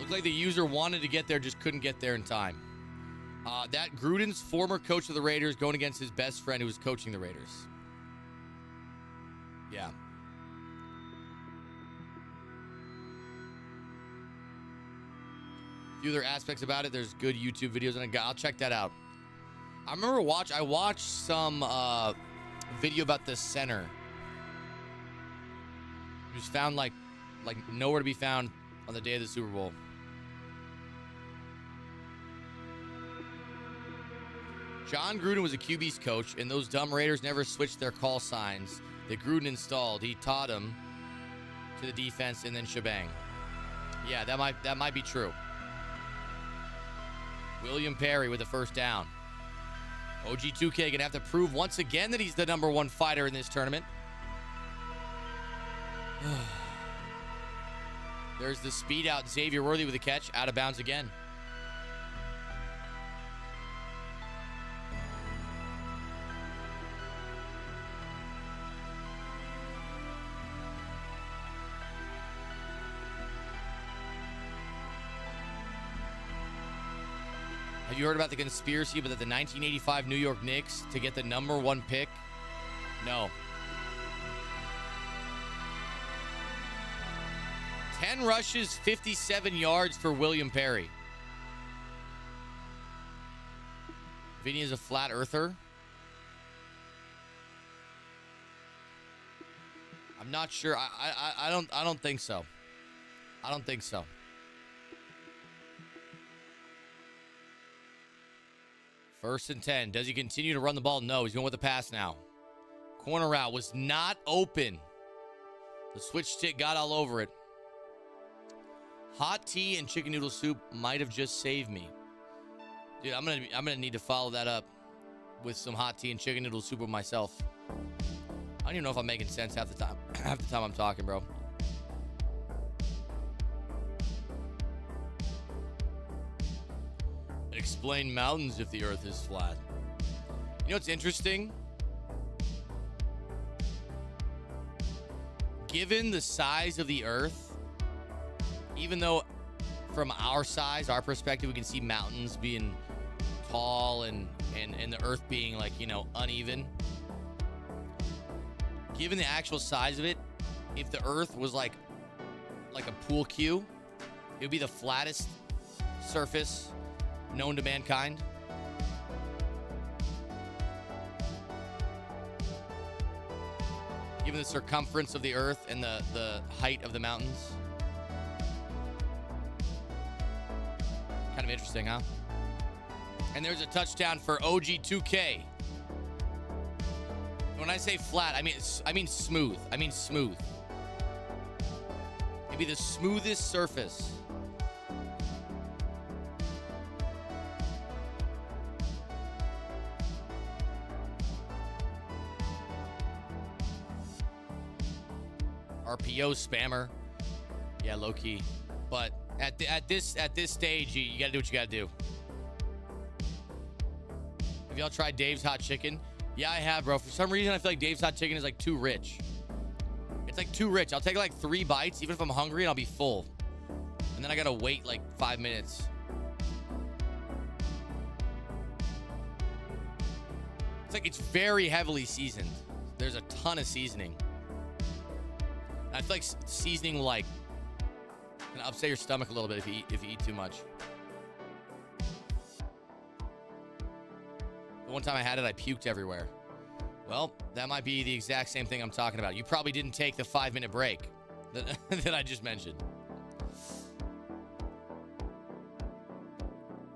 Looked like the user wanted to get there, just couldn't get there in time. That Gruden's former coach of the Raiders going against his best friend who was coaching the Raiders. Yeah. A few other aspects about it. There's good YouTube videos, and I'll check that out. I remember I watched some video about the center. It was found like nowhere to be found on the day of the Super Bowl. John Gruden was a QB's coach, and those dumb Raiders never switched their call signs that Gruden installed. He taught them to the defense and then shebang. Yeah, that might be true. William Perry with the first down. OG2K gonna have to prove once again that he's the #1 fighter in this tournament. There's the speed out. Xavier Worthy with a catch. Out of bounds again. Have you heard about the conspiracy about the 1985 New York Knicks to get the #1 pick? No. 10 rushes, 57 yards for William Perry. Vinny is a flat earther. I'm not sure. I don't think so. I don't think so. First and 10. Does he continue to run the ball? No, he's going with the pass now. Corner route was not open. The switch stick got all over it. Hot tea and chicken noodle soup might have just saved me. Dude, I'm gonna need to follow that up with some hot tea and chicken noodle soup with myself. I don't even know if I'm making sense half the time. Half the time I'm talking, bro. Explain mountains if the earth is flat. You know what's interesting? Given the size of the earth, even though from our size, our perspective, we can see mountains being tall and the earth being like, you know, uneven. Given the actual size of it, if the earth was like a pool cue, it would be the flattest surface known to mankind. Given the circumference of the earth and the height of the mountains. Kind of interesting, huh? And there's a touchdown for OG2K. When I say flat, I mean smooth. I mean smooth. It'd be the smoothest surface. RPO spammer. Yeah, low key. But at this stage, you gotta do what you gotta do. Have y'all tried Dave's Hot Chicken? Yeah, I have, bro. For some reason, I feel like Dave's Hot Chicken is like too rich. It's like too rich. I'll take like 3 bites, even if I'm hungry, and I'll be full. And then I gotta wait like 5 minutes. It's like it's very heavily seasoned. There's a ton of seasoning. I feel like seasoning will like kind of upset your stomach a little bit if you eat too much. The one time I had it, I puked everywhere. Well, that might be the exact same thing I'm talking about. You probably didn't take the 5-minute break that I just mentioned.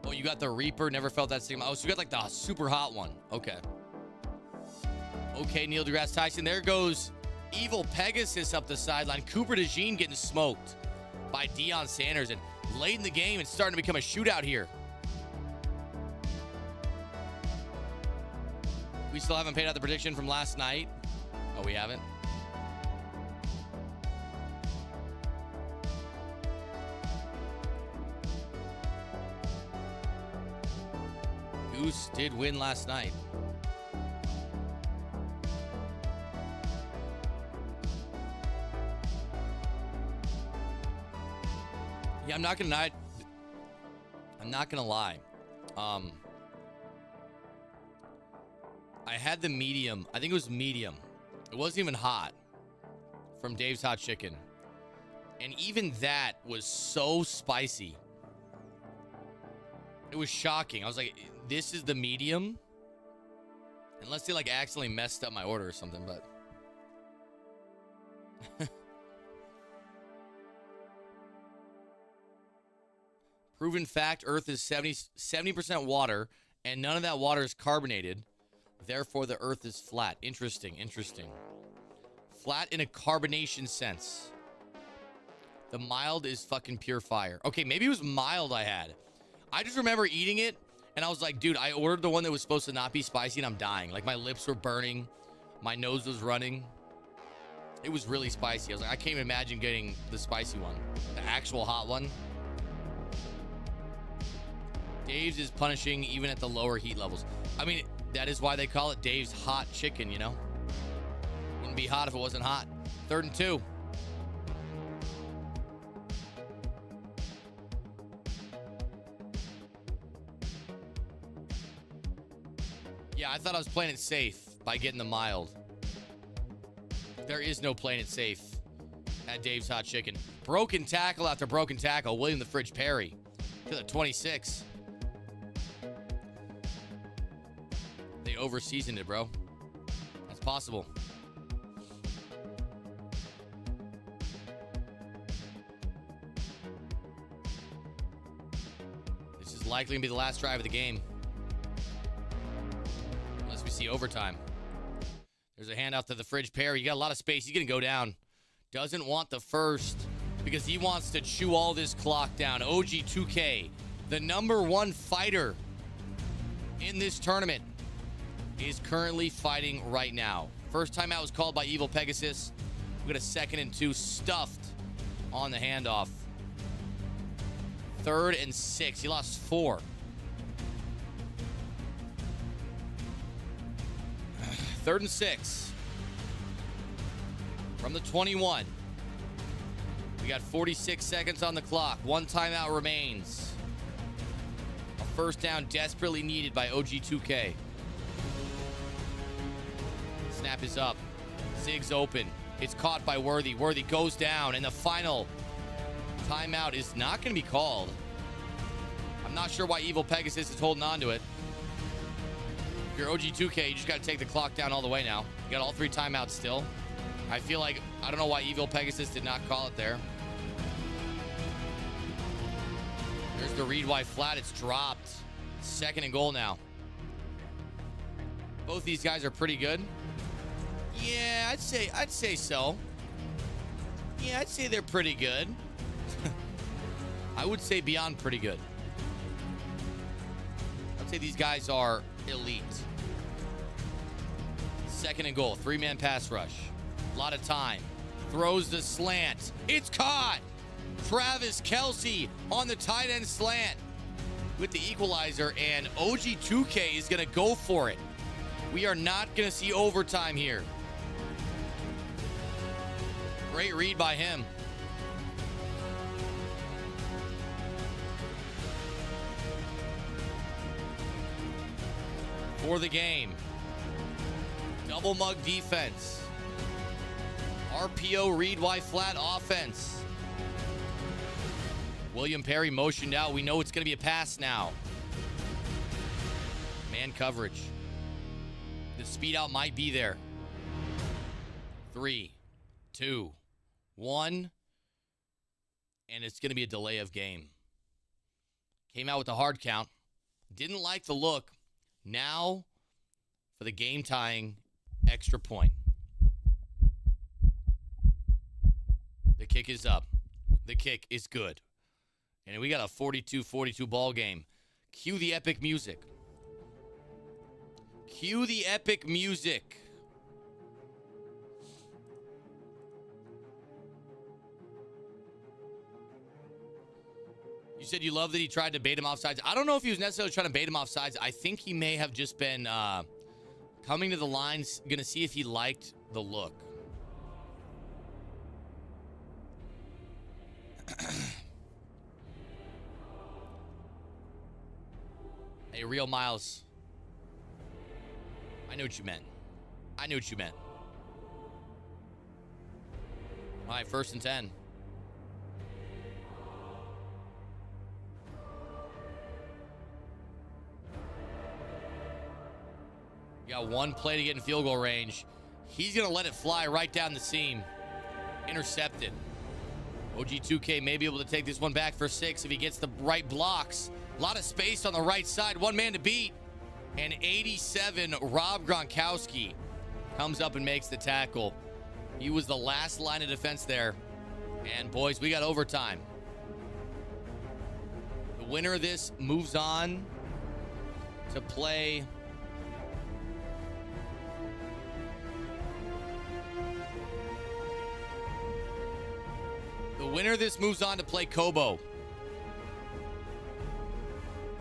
Oh, you got the Reaper, never felt that stigma. Oh, so you got like the super hot one. Okay. Okay, Neil deGrasse Tyson. There goes Evil Pegasus up the sideline. Cooper DeJean getting smoked by Deion Sanders. And late in the game, it's starting to become a shootout here. We still haven't paid out the prediction from last night. Oh, we haven't? Goose did win last night. Yeah, I'm not gonna lie. I had the medium. I think it was medium. It wasn't even hot from Dave's Hot Chicken. And even that was so spicy. It was shocking. I was like, this is the medium? Unless they like accidentally messed up my order or something, but... Proven fact, Earth is 70% water, and none of that water is carbonated. Therefore, the Earth is flat. Interesting, interesting. Flat in a carbonation sense. The mild is fucking pure fire. Okay, maybe it was mild I had. I just remember eating it, and I was like, dude, I ordered the one that was supposed to not be spicy, and I'm dying. Like, my lips were burning. My nose was running. It was really spicy. I was like, I can't even imagine getting the spicy one. The actual hot one. Dave's is punishing even at the lower heat levels. I mean, that is why they call it Dave's hot chicken, you know? Wouldn't be hot if it wasn't hot. 3rd and 2. Yeah, I thought I was playing it safe by getting the mild. There is no playing it safe at Dave's Hot Chicken. Broken tackle after broken tackle. William the Fridge Perry to the 26. They overseasoned it, bro. That's possible. This is likely going to be the last drive of the game. Unless we see overtime. There's a handoff to the Fridge Perry. You got a lot of space. He's going to go down. Doesn't want the first because he wants to chew all this clock down. OG2K, the #1 fighter in this tournament, is currently fighting right now. First timeout was called by Evil Pegasus. We got a 2nd and 2 stuffed on the handoff. 3rd and 6. He lost 4. 3rd and 6. From the 21. We got 46 seconds on the clock. 1 timeout remains. A first down desperately needed by OG2K. Snap is up. Zig's open. It's caught by Worthy. Worthy goes down, and the final timeout is not going to be called. I'm not sure why Evil Pegasus is holding on to it. If you're OG2K, you just got to take the clock down all the way now. You got all 3 timeouts still. I feel like, I don't know why Evil Pegasus did not call it there. There's the read wide flat. It's dropped. 2nd and goal now. Both these guys are pretty good. Yeah, I'd say so. Yeah, I'd say they're pretty good. I would say beyond pretty good. I'd say these guys are elite. 2nd and goal. 3-man pass rush. A lot of time. Throws the slant. It's caught. Travis Kelce on the tight end slant with the equalizer, and OG2K is going to go for it. We are not going to see overtime here. Great read by him. For the game. Double mug defense. RPO read wide flat offense. William Perry motioned out. We know it's going to be a pass now. Man coverage. The speed out might be there. 3, 2, 1. And it's going to be a delay of game. Came out with a hard count. Didn't like the look. Now for the game tying extra point. The kick is up. The kick is good. And we got a 42-42 ball game. Cue the epic music. Cue the epic music. You said you love that he tried to bait him off sides. I don't know if he was necessarily trying to bait him off sides. I think he may have just been coming to the lines, going to see if he liked the look. Hey, Real Miles. I knew what you meant. I knew what you meant. All right, 1st and 10. You got 1 play to get in field goal range. He's going to let it fly right down the seam. Intercepted. OG2K may be able to take this one back for 6 if he gets the right blocks. A lot of space on the right side. 1 man to beat. And 87, Rob Gronkowski comes up and makes the tackle. He was the last line of defense there. And boys, we got overtime. The winner of this moves on to play winner of this moves on to play Kobo.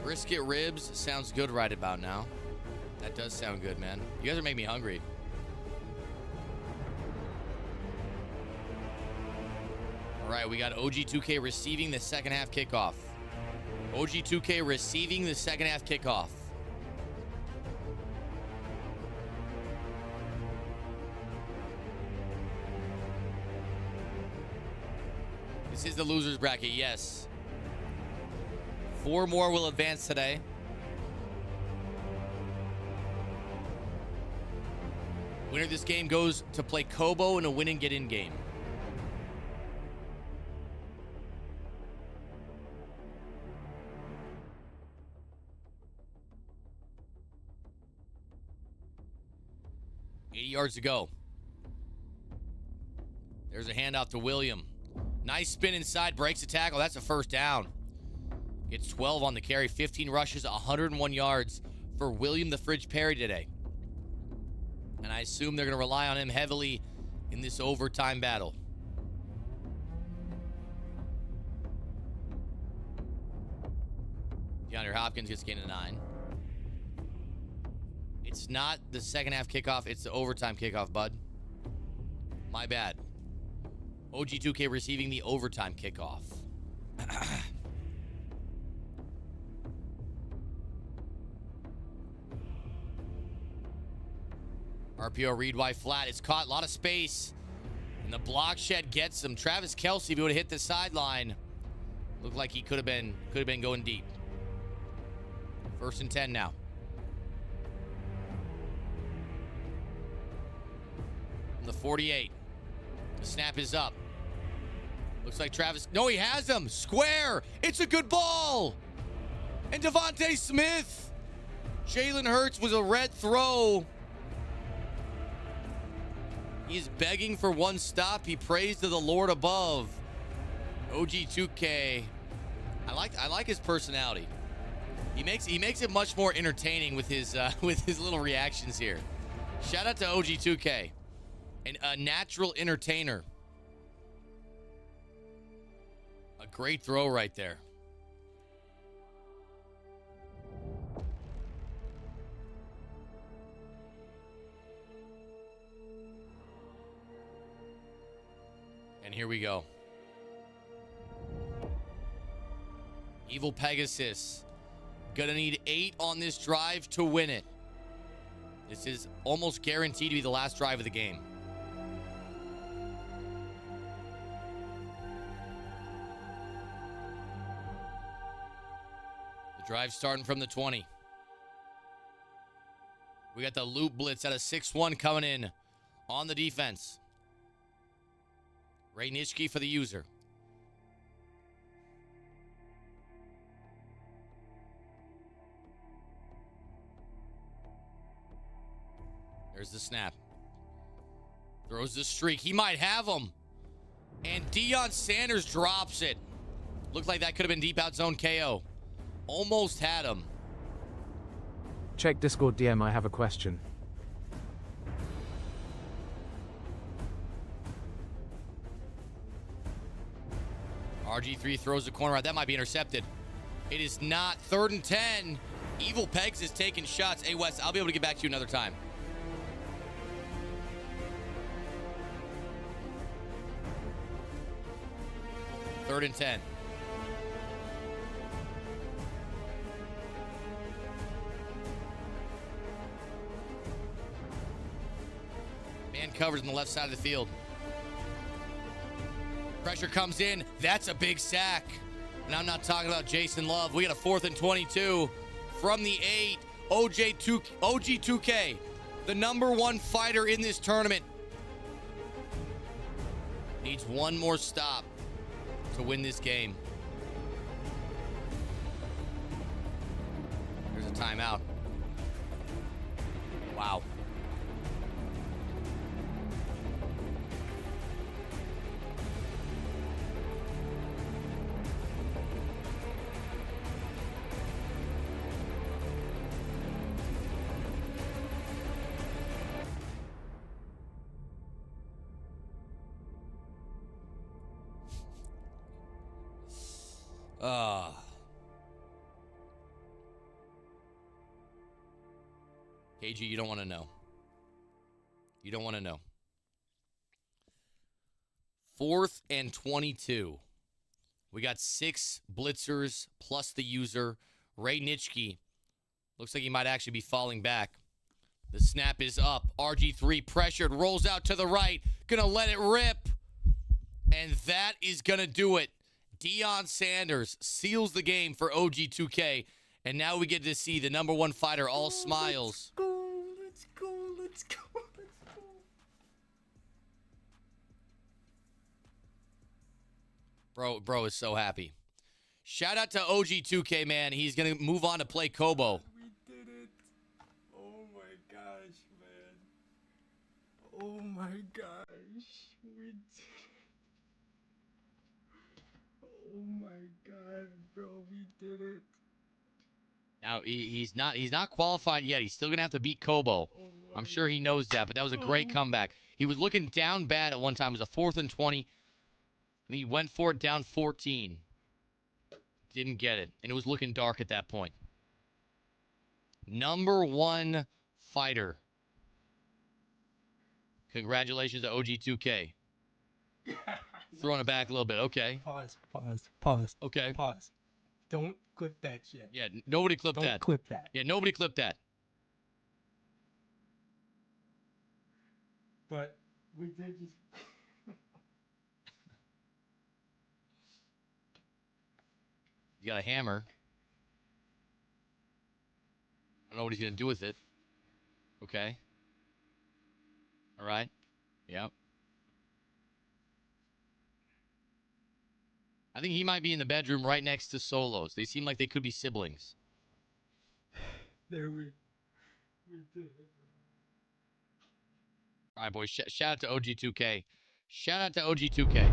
Brisket ribs sounds good right about now. That does sound good, man. You guys are making me hungry. All right, we got OG2K receiving the second half kickoff. OG2K receiving the second half kickoff. This is the losers bracket, yes. 4 more will advance today. Winner of this game goes to play Kobo in a win and get in game. Yards to go. There's a handoff to William. Nice spin inside, breaks the tackle. That's a first down. Gets 12 on the carry, 15 rushes, 101 yards for William the Fridge Perry today. And I assume they're going to rely on him heavily in this overtime battle. DeAndre Hopkins gets gained to 9. It's not the second half kickoff, it's the overtime kickoff, bud. My bad. OG2K receiving the overtime kickoff. RPO read wide flat. It's caught, a lot of space. And the block shed gets him. Travis Kelce, if he would have hit the sideline, looked like he could have been going deep. 1st and 10 now. From the 48. The snap is up. Looks like Travis. No, he has him. Square. It's a good ball. And Devontae Smith. Jalen Hurts was a red throw. He's begging for one stop. He prays to the Lord above. OG2K. I like his personality. He makes it much more entertaining with his little reactions here. Shout out to OG2K. And a natural entertainer. A great throw right there. And here we go. Evil Pegasus. Gonna need 8 on this drive to win it. This is almost guaranteed to be the last drive of the game. The drive starting from the 20. We got the loop blitz at a 6-1 coming in on the defense. Ray Nitschke for the user. There's the snap. Throws the streak. He might have him. And Deion Sanders drops it. Looked like that could have been deep out zone KO. Almost had him. Check Discord DM, I have a question. RG3 throws the corner out. That might be intercepted. It is not. 3rd and 10. Evil Pegs is taking shots. Hey, Wes, I'll be able to get back to you another time. Third and 10. Man covers on the left side of the field. Pressure comes in. That's a big sack. And I'm not talking about Jason Love. We got a 4th and 22 from the 8. OG2K, the #1 fighter in this tournament, needs one more stop to win this game. There's a timeout. Wow. Uh, KG, you don't want to know. You don't want to know. 4th and 22. We got 6 blitzers plus the user. Ray Nitschke looks like he might actually be falling back. The snap is up. RG3 pressured, rolls out to the right. Gonna let it rip. And that is gonna do it. Deion Sanders seals the game for OG2K. And now we get to see the number 1 fighter all smiles. Let's go. Bro is so happy. Shout out to OG2K, man. He's going to move on to play Kobo. We did it. Oh my gosh, man. Oh my gosh. We did it. Oh my god, bro. We did it. Now, he's not qualified yet. He's still going to have to beat Kobo. I'm sure he knows that, but that was a great comeback. He was looking down bad at one time. It was a 4th and 20. And he went for it down 14. Didn't get it. And it was looking dark at that point. Number 1 fighter. Congratulations to OG2K. Throwing it back a little bit. Okay. Pause. Okay. Pause. Don't clip that shit. Yeah, nobody clipped that. Don't clip that. Yeah, nobody clipped that. But we did just... You got a hammer. I don't know what he's going to do with it. Okay. All right. Yep. I think he might be in the bedroom right next to Solos. They seem like they could be siblings. There we did it. All right, boys. Shout out to OG2K. Shout out to OG2K.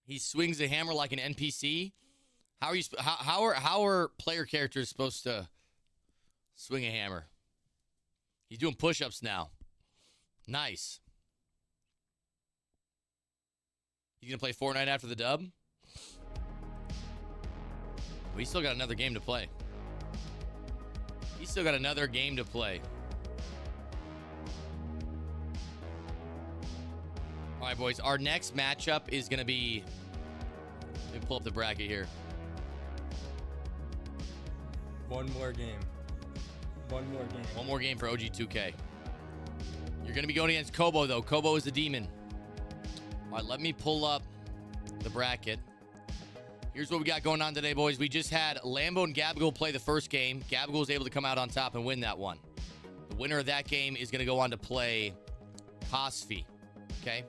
He swings the hammer like an NPC. How are player characters supposed to swing a hammer? He's doing push-ups now. Nice. He's gonna play Fortnite after the dub. We still got another game to play. He's still got another game to play. All right, boys. Our next matchup is going to be... Let me pull up the bracket here. One more game. One more game for OG2K. You're going to be going against Kobo, though. Kobo is the demon. All right, let me pull up the bracket. Here's what we got going on today, boys. We just had Lambo and Gabagool play the first game. Gabagool was able to come out on top and win that one. The winner of that game is going to go on to play Cosfi. Okay?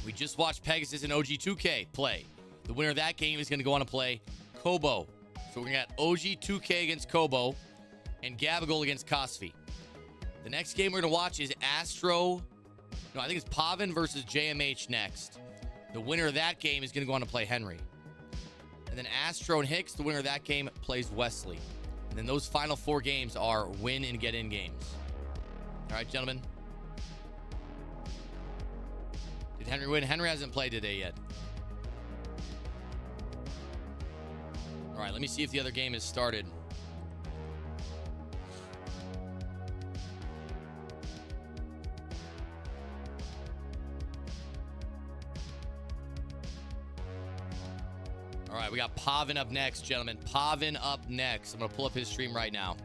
We just watched Pegasus and OG2K play. The winner of that game is going to go on to play Kobo. So we're going to get OG2K against Kobo and Gabagool against Cosfi. The next game we're going to watch is Astro. No, I think it's Pavin versus JMH next. The winner of that game is going to go on to play Henry. And then Astro and Hicks, the winner of that game, plays Wesley. And then those final 4 games are win and get in games. All right, gentlemen. Did Henry win? Henry hasn't played today yet. All right, let me see if the other game has started. All right, we got Pavin up next, gentlemen. Pavin up next. I'm going to pull up his stream right now.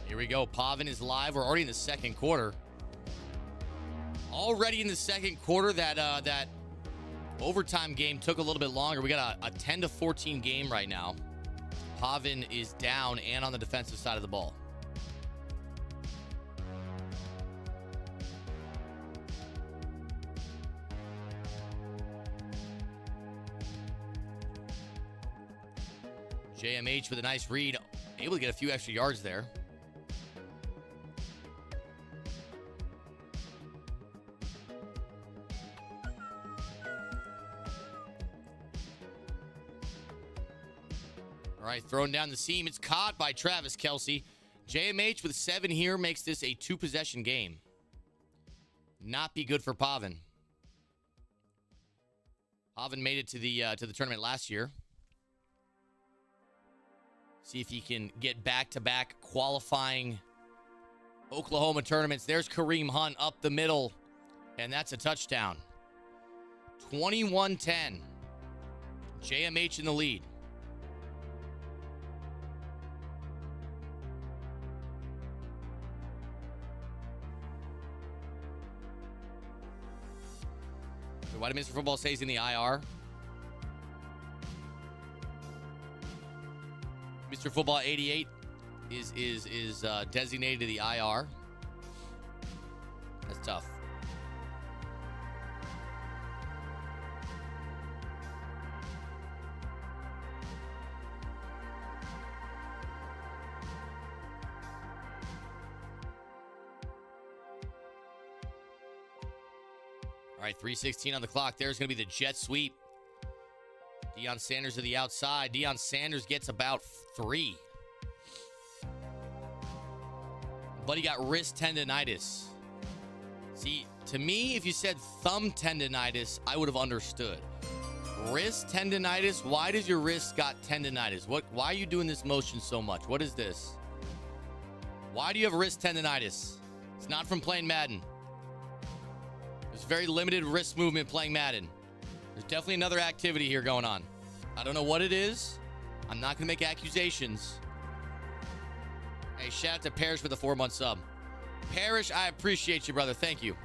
Here we go. Pavin is live. We're already in the second quarter. Already in the second quarter, that overtime game took a little bit longer. We got a 10-14 game right now. Pavin is down and on the defensive side of the ball. JMH with a nice read. Able to get a few extra yards there. All right, thrown down the seam. It's caught by Travis Kelce. JMH with 7 here makes this a 2-possession game. Not be good for Pavin. Pavin made it to the tournament last year. See if he can get back-to-back qualifying Oklahoma tournaments. There's Kareem Hunt up the middle, and that's a touchdown. 21-10. JMH in the lead. Why did Mr. Football say he's in the IR? Mr. Football 88 is designated to the IR. That's tough. All right, 3:16 on the clock. There's going to be the jet sweep. Deion Sanders to the outside. Deion Sanders gets about 3. But he got wrist tendonitis. See, to me, if you said thumb tendonitis, I would have understood. Wrist tendonitis? Why does your wrist got tendonitis? Why are you doing this motion so much? What is this? Why do you have wrist tendonitis? It's not from playing Madden. There's very limited wrist movement playing Madden. There's definitely another activity here going on. I don't know what it is. I'm not going to make accusations. Hey, shout out to Parrish for the 4-month sub. Parrish, I appreciate you, brother. Thank you.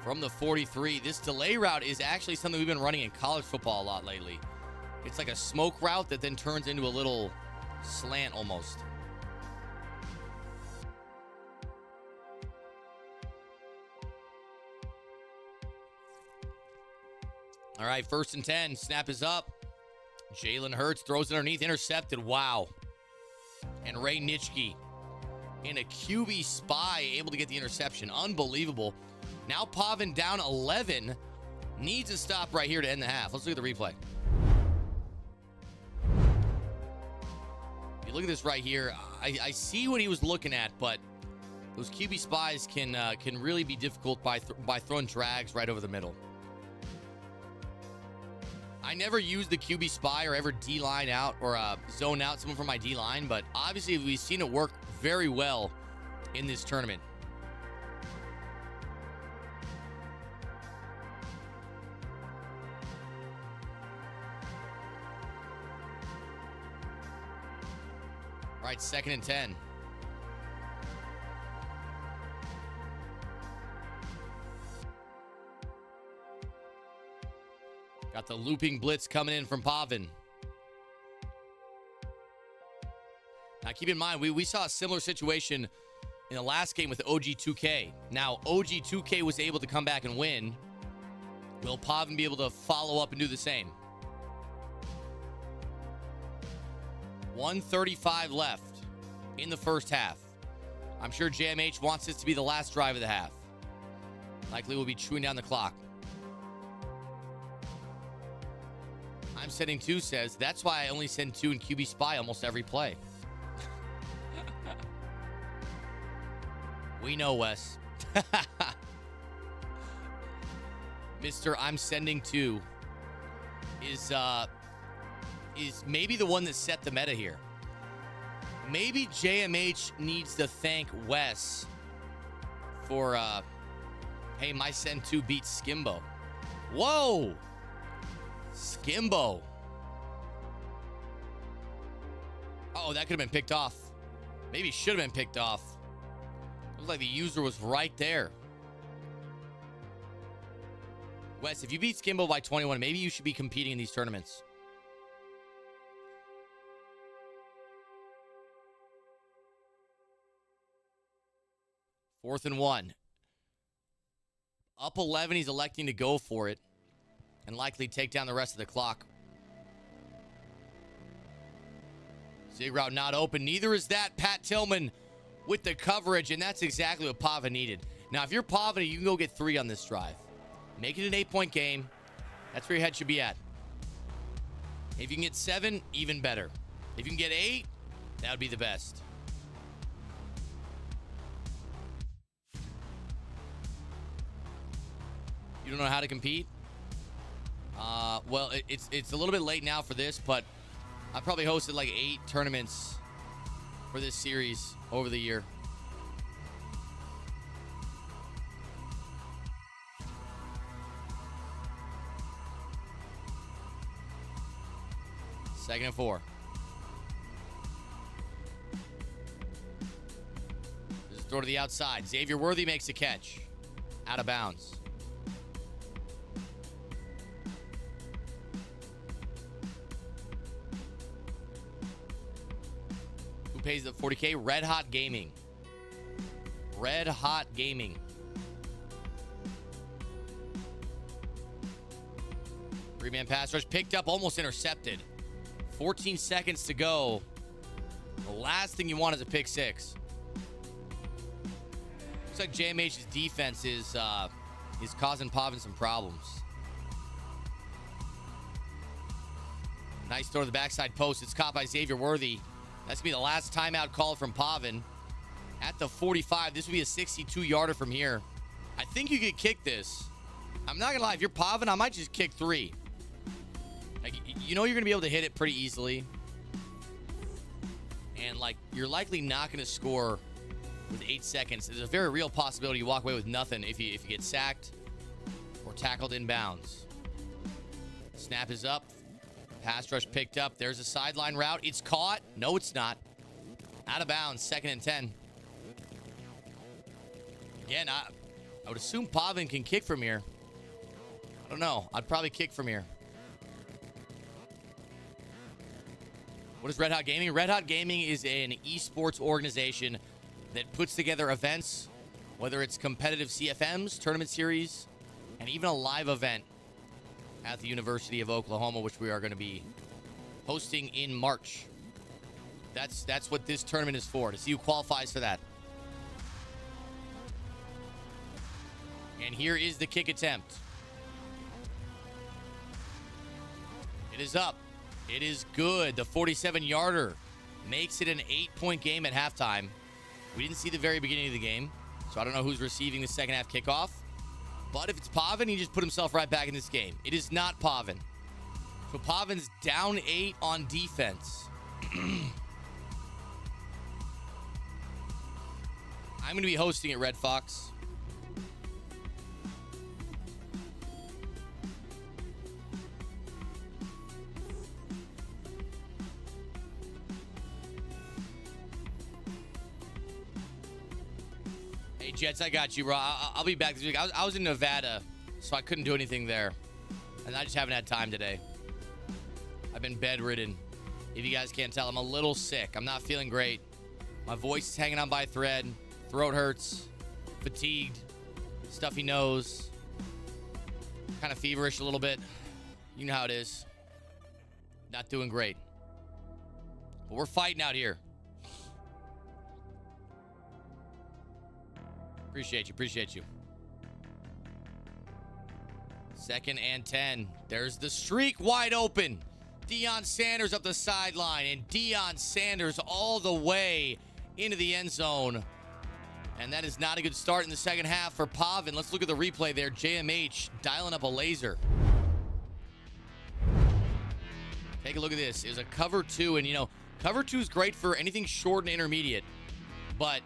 From the 43, this delay route is actually something we've been running in college football a lot lately. It's like a smoke route that then turns into a little slant almost. All right, 1st and 10. Snap is up. Jalen Hurts throws it underneath. Intercepted. Wow. And Ray Nitschke in a QB spy able to get the interception. Unbelievable. Now Pavin down 11. Needs a stop right here to end the half. Let's look at the replay. If you look at this right here, I see what he was looking at, but those QB spies can really be difficult by throwing drags right over the middle. I never use the QB spy or ever D-line out or zone out someone from my D-line, but obviously we've seen it work very well in this tournament. All right, 2nd and 10. Got the looping blitz coming in from Pavin. Now, keep in mind, we saw a similar situation in the last game with OG2K. Now, OG2K was able to come back and win. Will Pavin be able to follow up and do the same? 1:35 left in the first half. I'm sure JMH wants this to be the last drive of the half. Likely will be chewing down the clock. I'm Setting 2 says, that's why I only send 2 in QB Spy almost every play. We know, Wes. Mr. I'm Sending 2 is maybe the one that set the meta here. Maybe JMH needs to thank Wes for, hey, my Send 2 beats Skimbo. Whoa! Skimbo. Oh, that could have been picked off. Maybe should have been picked off. Looks like the user was right there. Wes, if you beat Skimbo by 21, maybe you should be competing in these tournaments. Fourth and 1. Up 11, he's electing to go for it and likely take down the rest of the clock. Zig route not open. Neither is that. Pat Tillman with the coverage, and that's exactly what Pavin needed. Now, if you're Pavin, you can go get 3 on this drive. Make it an 8-point game. That's where your head should be at. If you can get 7, even better. If you can get 8, that would be the best. You don't know how to compete? Well, it's a little bit late now for this, but I've probably hosted like 8 tournaments for this series over the year. Second and 4. There's a throw to the outside. Xavier Worthy makes a catch. Out of bounds. Who pays the 40K? Red Hot Gaming. Red Hot Gaming. Three-man pass rush picked up, almost intercepted. 14 seconds to go. The last thing you want is a pick 6. Looks like JMH's defense is causing Pavin some problems. Nice throw to the backside post. It's caught by Xavier Worthy. That's going to be the last timeout call from Pavin. At the 45, this would be a 62-yarder from here. I think you could kick this. I'm not going to lie. If you're Pavin, I might just kick 3. Like, you know you're going to be able to hit it pretty easily. And, like, you're likely not going to score with 8 seconds. There's a very real possibility you walk away with nothing if you get sacked or tackled inbounds. Snap is up. Pass rush picked up. There's a sideline route. It's caught. No, it's not. Out of bounds. 2nd and 10. Again, I would assume Pavin can kick from here. I don't know. I'd probably kick from here. What is Red Hot Gaming? Red Hot Gaming is an esports organization that puts together events, whether it's competitive CFMs, tournament series, and even a live event at the University of Oklahoma, which we are going to be hosting in March. That's what this tournament is for, to see who qualifies for that. And here is the kick attempt. It is up. It is good. The 47-yarder makes it an 8-point game at halftime. We didn't see the very beginning of the game, so I don't know who's receiving the second half kickoff. But if it's Pavin, he just put himself right back in this game. It is not Pavin. So Pavin's down 8 on defense. I'm going to be hosting it, Red Fox. Hey, Jets, I got you, bro. I'll be back this week. I was in Nevada, so I couldn't do anything there. And I just haven't had time today. I've been bedridden. If you guys can't tell, I'm a little sick. I'm not feeling great. My voice is hanging on by a thread. Throat hurts. Fatigued. Stuffy nose. Kind of feverish a little bit. You know how it is. Not doing great. But we're fighting out here. Appreciate you. 2nd and 10. There's the streak wide open. Deion Sanders up the sideline. And Deion Sanders all the way into the end zone. And that is not a good start in the second half for Pavin. Let's look at the replay there. JMH dialing up a laser. Take a look at this. It was a cover 2. And, you know, cover 2 is great for anything short and intermediate. But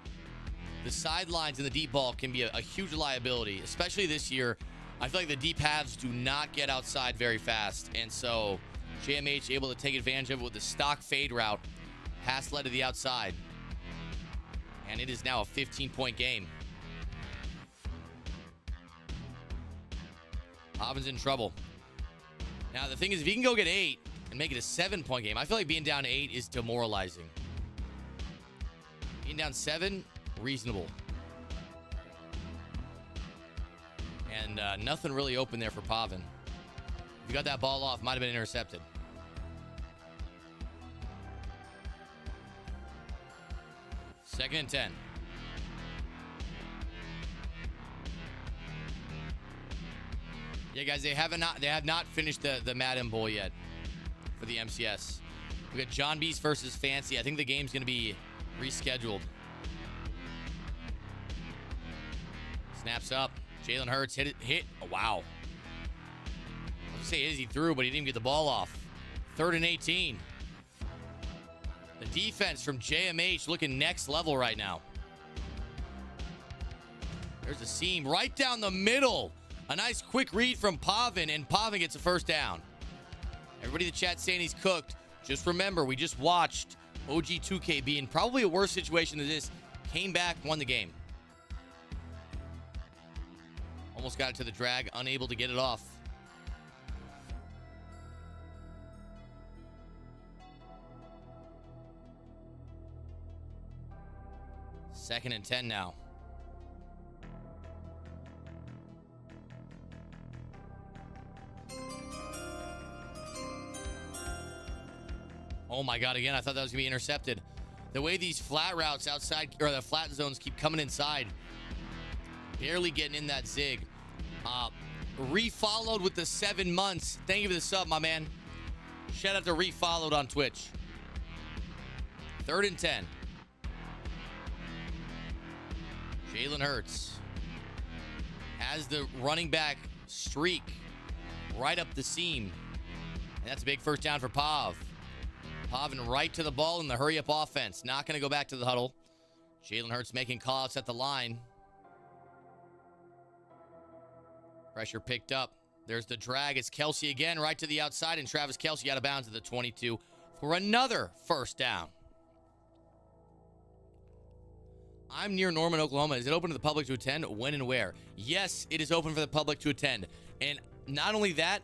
the sidelines and the deep ball can be a huge liability, especially this year. I feel like the deep halves do not get outside very fast. And so JMH able to take advantage of it with the stock fade route. Pass led to the outside. And it is now a 15-point game. Pavin's in trouble. Now, the thing is, if he can go get 8 and make it a 7-point game, I feel like being down 8 is demoralizing. Being down 7, reasonable. And nothing really open there for Pavin. If you got that ball off, might have been intercepted. Second and 10. Yeah, guys, they have not finished the Madden Bowl yet for the MCS. We got John Beast versus Fancy. I think the game's gonna be rescheduled. Snaps up. Jalen Hurts hit. Oh, wow. I was gonna say he threw, but he didn't get the ball off. 3rd and 18. The defense from JMH looking next level right now. There's a seam right down the middle. A nice quick read from Pavin, and Pavin gets a first down. Everybody in the chat saying he's cooked. Just remember, we just watched OG2K be in probably a worse situation than this. Came back, won the game. Almost got it to the drag, unable to get it off. Second and 10 now. Oh my God, again, I thought that was gonna be intercepted. The way these flat routes outside, or the flat zones keep coming inside. Barely getting in that zig. Refollowed with the 7 months. Thank you for the sub, my man. Shout out to Refollowed on Twitch. 3rd and 10. Jalen Hurts has the running back streak right up the seam. And that's a big first down for Pav. Pavin right to the ball in the hurry-up offense. Not going to go back to the huddle. Jalen Hurts making call-outs at the line. Pressure picked up. There's the drag. It's Kelsey again, right to the outside, and Travis Kelsey out of bounds at the 22 for another first down. I'm near Norman, Oklahoma. Is it open to the public to attend? When and where? Yes, it is open for the public to attend. And not only that,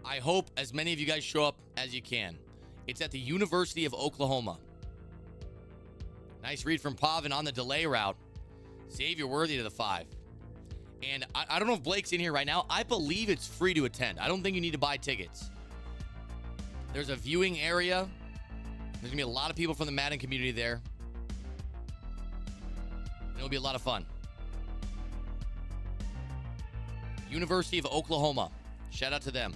I hope as many of you guys show up as you can. It's at the University of Oklahoma. Nice read from Pavin on the delay route. Xavier Worthy to the 5. And I don't know if Blake's in here right now. I believe it's free to attend. I don't think you need to buy tickets. There's a viewing area. There's going to be a lot of people from the Madden community there. And it'll be a lot of fun. University of Oklahoma. Shout out to them.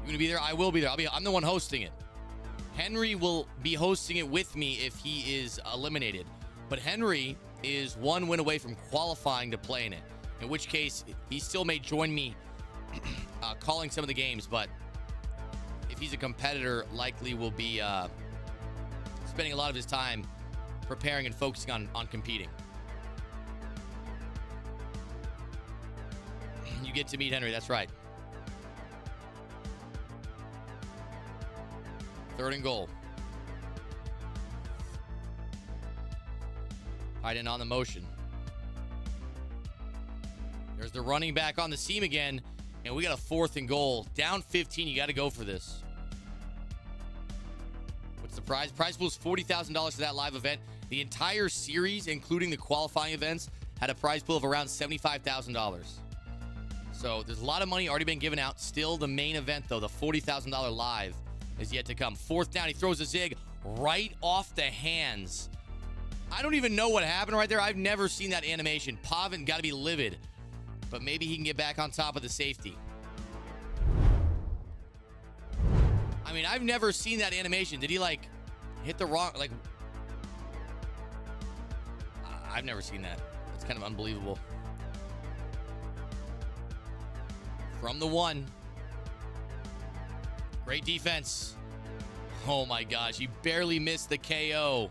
You gonna be there? I will be there. I'm the one hosting it. Henry will be hosting it with me if he is eliminated. But Henry is 1 win away from qualifying to play in it. In which case, he still may join me calling some of the games. But if he's a competitor, likely will be spending a lot of his time preparing and focusing on competing. You get to meet Henry. That's right. 3rd and goal. Tight end on the motion. There's the running back on the seam again. And we got a 4th and goal. Down 15. You got to go for this. What's the prize? Prize pool is $40,000 for that live event. The entire series, including the qualifying events, had a prize pool of around $75,000. So there's a lot of money already been given out. Still the main event, though, the $40,000 live, is yet to come. 4th down. He throws a zig right off the hands. I don't even know what happened right there. I've never seen that animation. Pavin got to be livid. But maybe he can get back on top of the safety. I mean, I've never seen that animation. Did he, like, hit the wrong... Like, I've never seen that. It's kind of unbelievable. From the 1. Great defense. Oh my gosh, he barely missed the KO.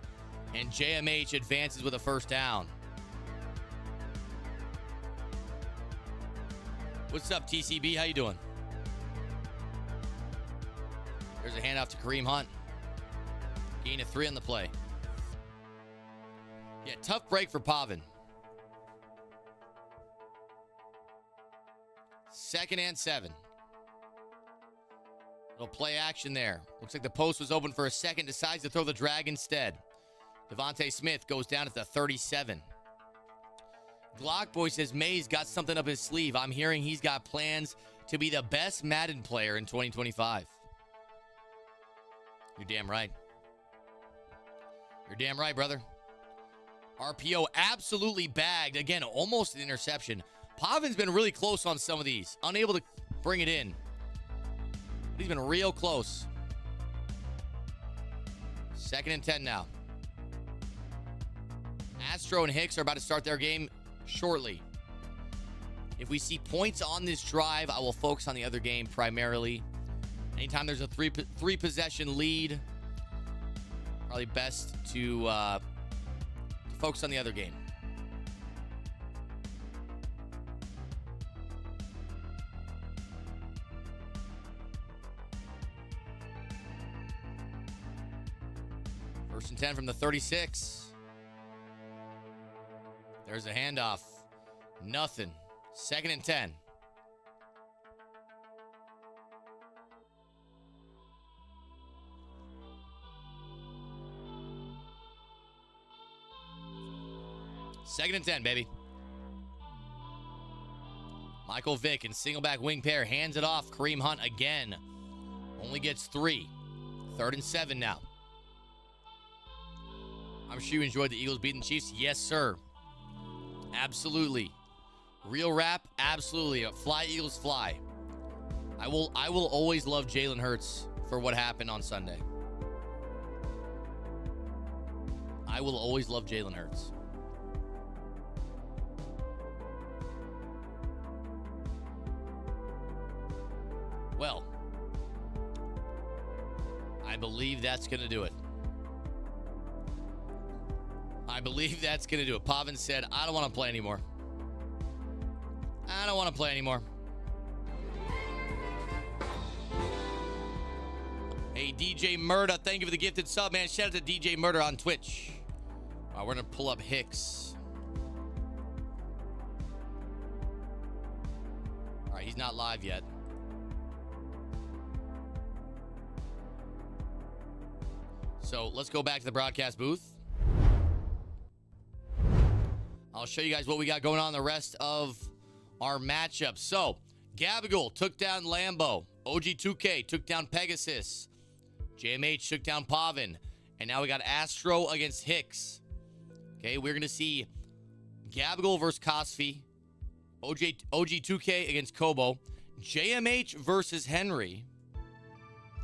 And JMH advances with a first down. What's up, TCB? How you doing? There's a handoff to Kareem Hunt. Gain of 3 on the play. Yeah, tough break for Pavin. 2nd and 7. Little play action there. Looks like the post was open for a second. Decides to throw the drag instead. Devontae Smith goes down at the 37. Glock Boy says Mayz got something up his sleeve. I'm hearing he's got plans to be the best Madden player in 2025. You're damn right. You're damn right, brother. RPO absolutely bagged. Again, almost an interception. Pavin's been really close on some of these. Unable to bring it in. He's been real close. 2nd and 10 now. Astro and Hicks are about to start their game shortly. If we see points on this drive, I will focus on the other game primarily. Anytime there's a three possession lead, probably best to focus on the other game. First and 10 from the 36. There's a handoff. Nothing. 2nd and 10. Second and 10, baby. Michael Vick and single back wing pair hands it off. Kareem Hunt again. Only gets 3. 3rd and 7 now. I'm sure you enjoyed the Eagles beating the Chiefs. Yes, sir. Absolutely. Real rap? Absolutely. Fly, Eagles, fly. I will always love Jalen Hurts for what happened on Sunday. I will always love Jalen Hurts. Well, I believe that's going to do it. I believe that's going to do it. Pavin said, I don't want to play anymore. I don't want to play anymore. Hey, DJ Murda, thank you for the gifted sub, man. Shout out to DJ Murda on Twitch. All right, we're going to pull up Hicks. All right, he's not live yet. So let's go back to the broadcast booth. I'll show you guys what we got going on the rest of our matchup. So, Gabagool took down Lambo. OG2K took down Pegasus. JMH took down Pavin. And now we got Astro against Hicks. Okay, we're going to see Gabagool versus Cosfi. OG2K against Kobo. JMH versus Henry.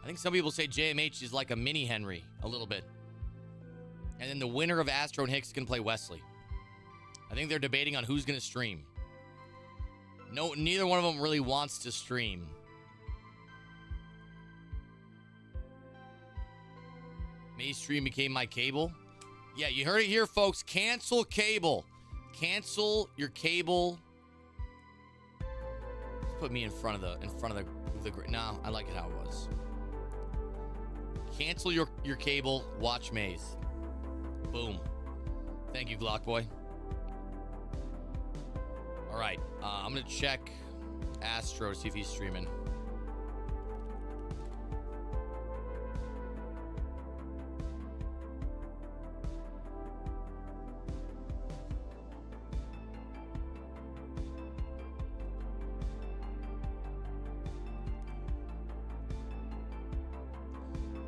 I think some people say JMH is like a mini Henry, a little bit. And then the winner of Astro and Hicks is going to play Wesley. I think they're debating on who's going to stream. No, neither one of them really wants to stream. Mayz stream became my cable. Yeah, you heard it here, folks. Cancel cable. Cancel your cable. Just put me in front of the no, I like it how it was. Cancel your cable. Watch Mayz. Boom. Thank you, Glock Boy. All right, I'm going to check Astro, see if he's streaming.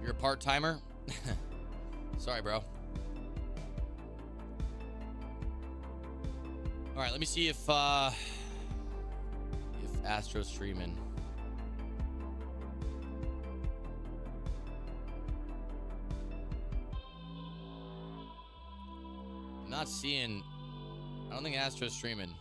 You're a part-timer? Sorry, bro. All right, let me see if Astro's streaming. I'm not seeing. I don't think Astro's streaming.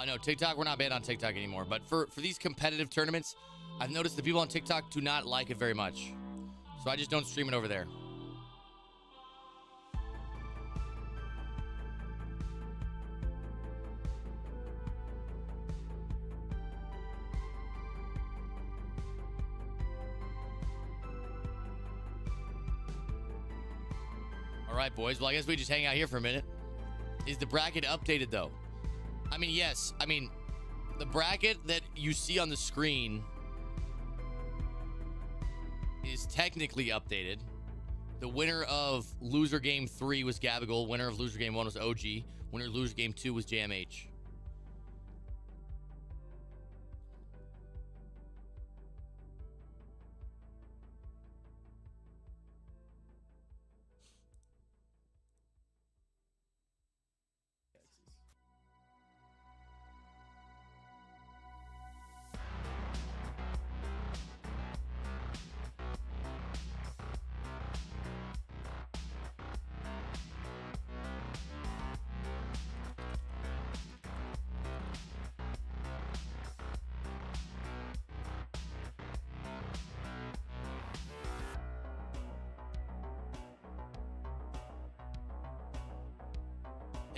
No, TikTok, we're not banned on TikTok anymore. But for these competitive tournaments, I've noticed the people on TikTok do not like it very much. So I just don't stream it over there. All right, boys. Well, I guess we just hang out here for a minute. Is the bracket updated, though? I mean, yes. I mean, the bracket that you see on the screen is technically updated. The winner of loser game 3 was Gabagool. Winner of loser game 1 was OG. Winner of loser game 2 was JMH.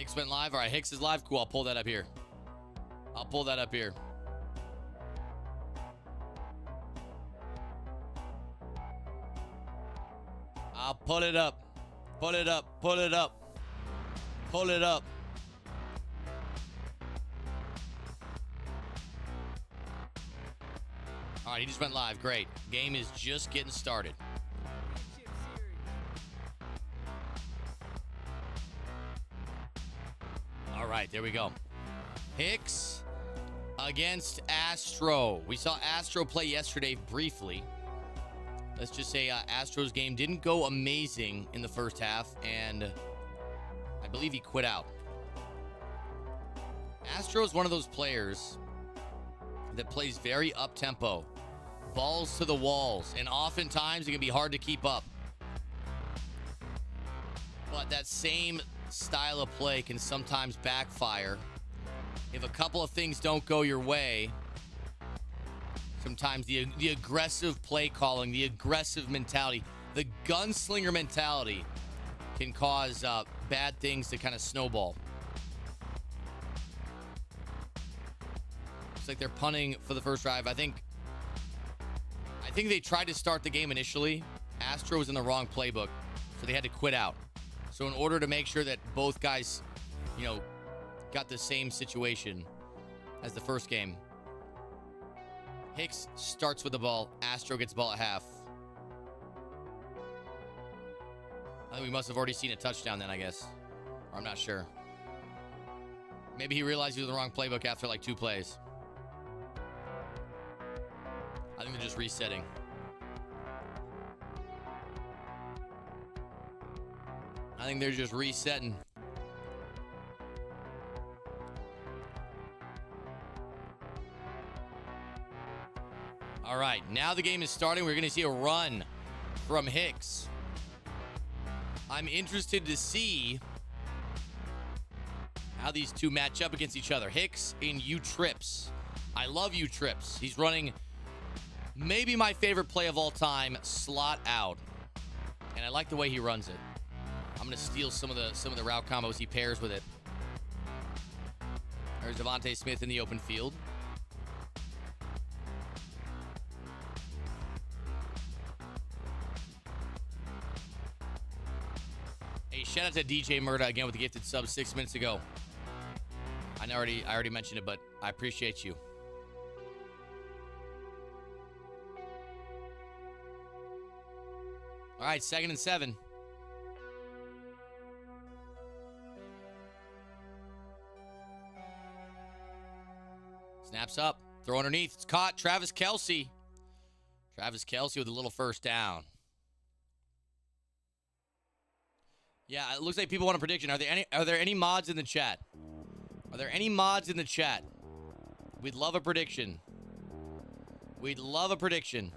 Hicks went live. All right, Hicks is live. Cool. I'll pull that up here. I'll pull that up here. I'll pull it up. Pull it up. Pull it up. Pull it up. All right, he just went live. Great. Game is just getting started. All right, there we go. Hicks against Astro. We saw Astro play yesterday briefly. Let's just say Astro's game didn't go amazing in the first half, and I believe he quit out. Astro's one of those players that plays very up-tempo, balls to the walls, and oftentimes it can be hard to keep up. But that same style of play can sometimes backfire. If a couple of things don't go your way, sometimes the aggressive play calling, the aggressive mentality, the gunslinger mentality can cause bad things to kind of snowball. Looks like they're punting for the first drive. I think they tried to start the game initially. Astro was in the wrong playbook, so they had to quit out. So in order to make sure that both guys, got the same situation as the first game, Hicks starts with the ball. Astro gets the ball at half. I think we must have already seen a touchdown then, I guess. Or I'm not sure. Maybe he realized he was in the wrong playbook after like 2 plays. I think they're just resetting. I think they're just resetting. All right, now the game is starting. We're going to see a run from Hicks. I'm interested to see how these two match up against each other. Hicks in U-Trips. I love U-Trips. He's running maybe my favorite play of all time, slot out. And I like the way he runs it. I'm going to steal some of the route combos he pairs with it. There's Devontae Smith in the open field. Hey, shout out to DJ Murda again with the gifted sub 6 minutes ago. I already mentioned it, but I appreciate you. All right, 2nd and 7. Snaps up. Throw underneath. It's caught. Travis Kelce. Travis Kelce with a little first down. Yeah, it looks like people want a prediction. Are there any mods in the chat? Are there any mods in the chat? We'd love a prediction. We'd love a prediction.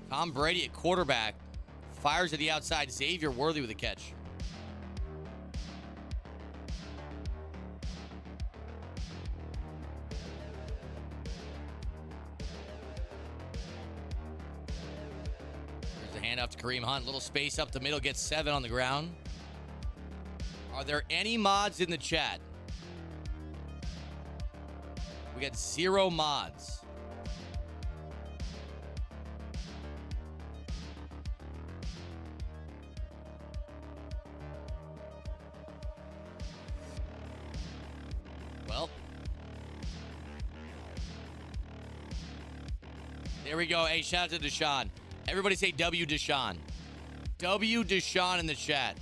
Tom Brady at quarterback. Fires to the outside. Xavier Worthy with a catch. There's a handoff to Kareem Hunt. Little space up the middle. Gets 7 on the ground. Are there any mods in the chat? We got 0 mods. Well, there we go. Hey, shout out to Deshaun. Everybody say W Deshaun. W Deshaun in the chat.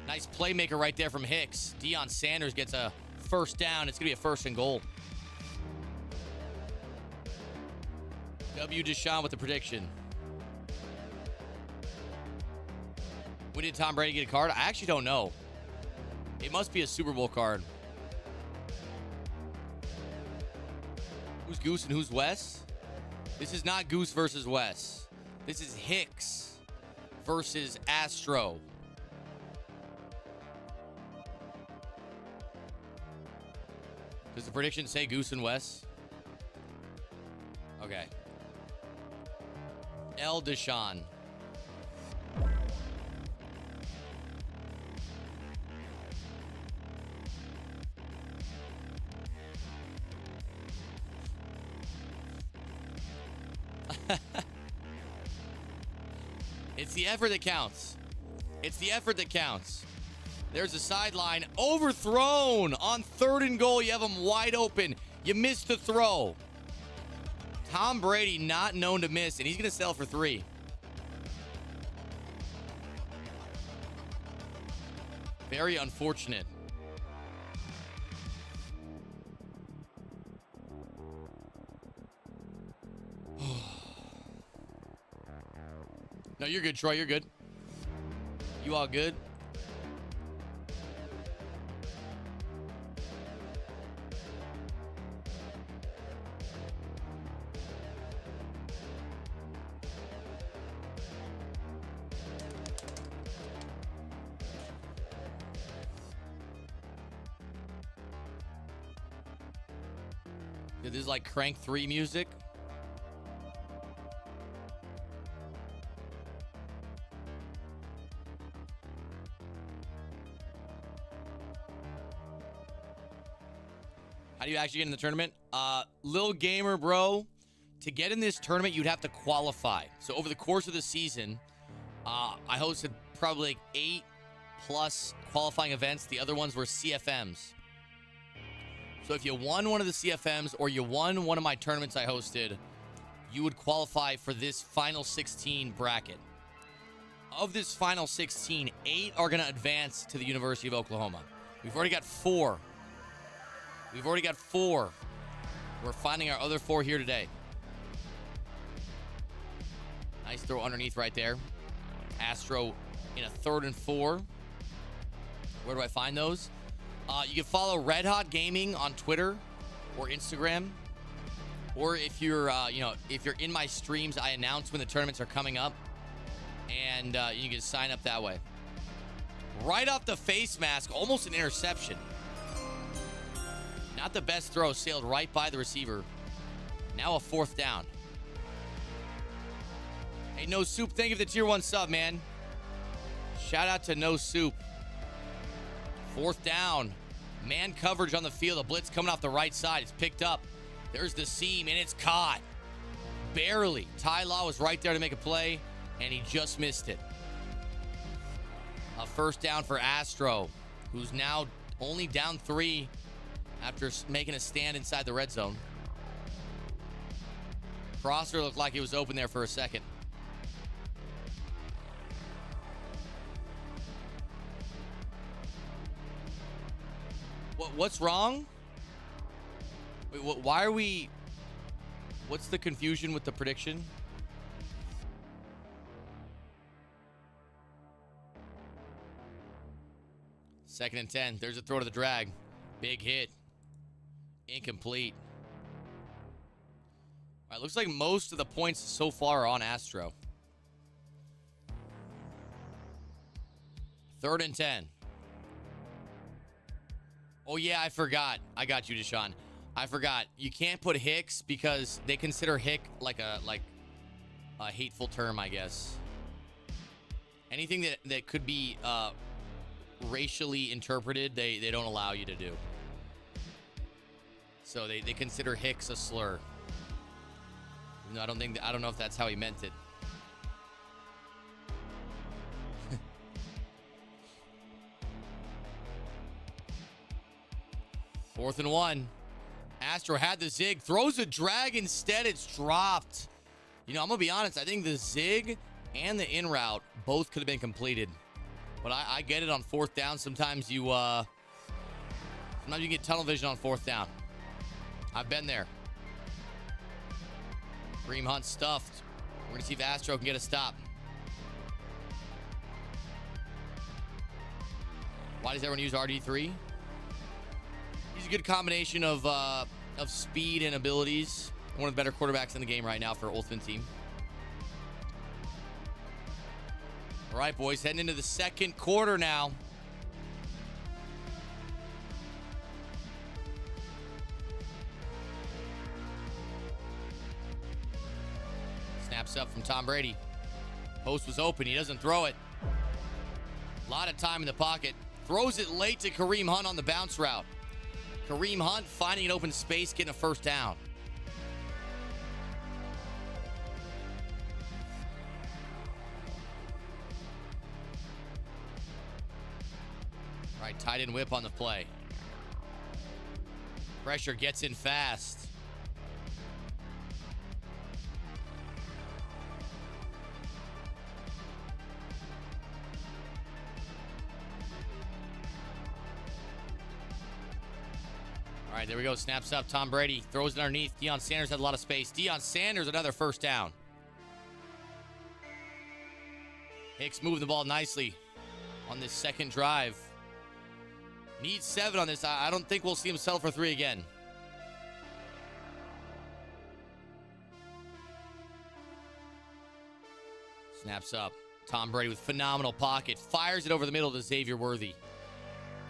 Nice playmaker right there from Hicks. Deion Sanders gets a first down. It's going to be a 1st and goal. W Deshaun with the prediction. When did Tom Brady get a card? I actually don't know. It must be a Super Bowl card. Who's Goose and who's Wes? This is not Goose versus Wes. This is Hicks versus Astro. Does the prediction say Goose and Wes? Okay. L. Deshaun. It's the effort that counts. It's the effort that counts. There's a sideline. Overthrown on 3rd and goal. You have him wide open. You missed the throw. Tom Brady not known to miss, and he's going to settle for 3. Very unfortunate. No, you're good, Troy. You're good. You all good? Dude, this is like Crank 3 music. How do you actually get in the tournament? Lil Gamer, bro. To get in this tournament, you'd have to qualify. So over the course of the season, I hosted probably like 8 plus qualifying events. The other ones were CFMs. So if you won one of the CFMs or you won one of my tournaments I hosted, you would qualify for this final 16 bracket. Of this final 16, 8 are going to advance to the University of Oklahoma. We've already got 4. We're finding our other 4 here today. Nice throw underneath right there. Astro in a 3rd and 4. Where do I find those? You can follow Red Hot Gaming on Twitter or Instagram. Or if you're, if you're in my streams, I announce when the tournaments are coming up. And you can sign up that way. Right off the face mask, almost an interception. Not the best throw, sailed right by the receiver. Now a 4th down. Hey, No Soup, thank you for the tier 1 sub, man. Shout out to No Soup. 4th down. Man coverage on the field. A blitz coming off the right side. It's picked up. There's the seam, and it's caught. Barely. Ty Law was right there to make a play, and he just missed it. A 1st down for Astro, who's now only down 3 after making a stand inside the red zone. Crosser looked like he was open there for a second. What's wrong? Wait, why are we... What's the confusion with the prediction? Second and 10. There's a throw to the drag. Big hit. Incomplete. All right, looks like most of the points so far are on Astro. 3rd and 10. Oh, yeah, I forgot. I got you, Deshaun. I forgot. You can't put Hicks because they consider Hick like a hateful term, I guess. Anything that could be racially interpreted, they don't allow you to do. So they consider Hicks a slur. No, I don't know if that's how he meant it. Fourth and 1. Astro had the zig, throws a drag instead. It's dropped. You know, I'm gonna be honest. I think the zig and the in route both could have been completed, but I get it on 4th down. Sometimes you get tunnel vision on 4th down. I've been there. Kareem Hunt stuffed. We're gonna see if Astro can get a stop. Why does everyone use RD3? He's a good combination of speed and abilities. One of the better quarterbacks in the game right now for Ultimate Team. All right, boys, heading into the 2nd quarter now. Snaps up from Tom Brady. Post was open. He doesn't throw it. A lot of time in the pocket. Throws it late to Kareem Hunt on the bounce route. Kareem Hunt finding an open space, getting a 1st down. Right, tight end whip on the play. Pressure gets in fast. All right, there we go. Snaps up. Tom Brady throws it underneath. Deion Sanders had a lot of space. Deion Sanders, another first down. Hicks moving the ball nicely on this second drive. Needs 7 on this. I don't think we'll see him settle for 3 again. Snaps up. Tom Brady with phenomenal pocket. Fires it over the middle to Xavier Worthy.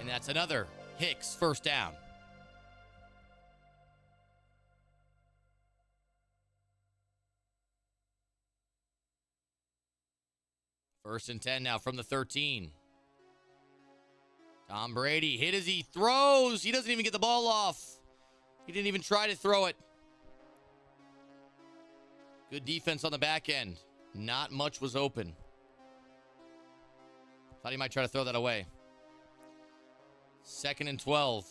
And that's another Hicks first down. First and 10 now from the 13. Tom Brady hit as he throws. He doesn't even get the ball off. He didn't even try to throw it. Good defense on the back end. Not much was open. Thought he might try to throw that away. 2nd and 12.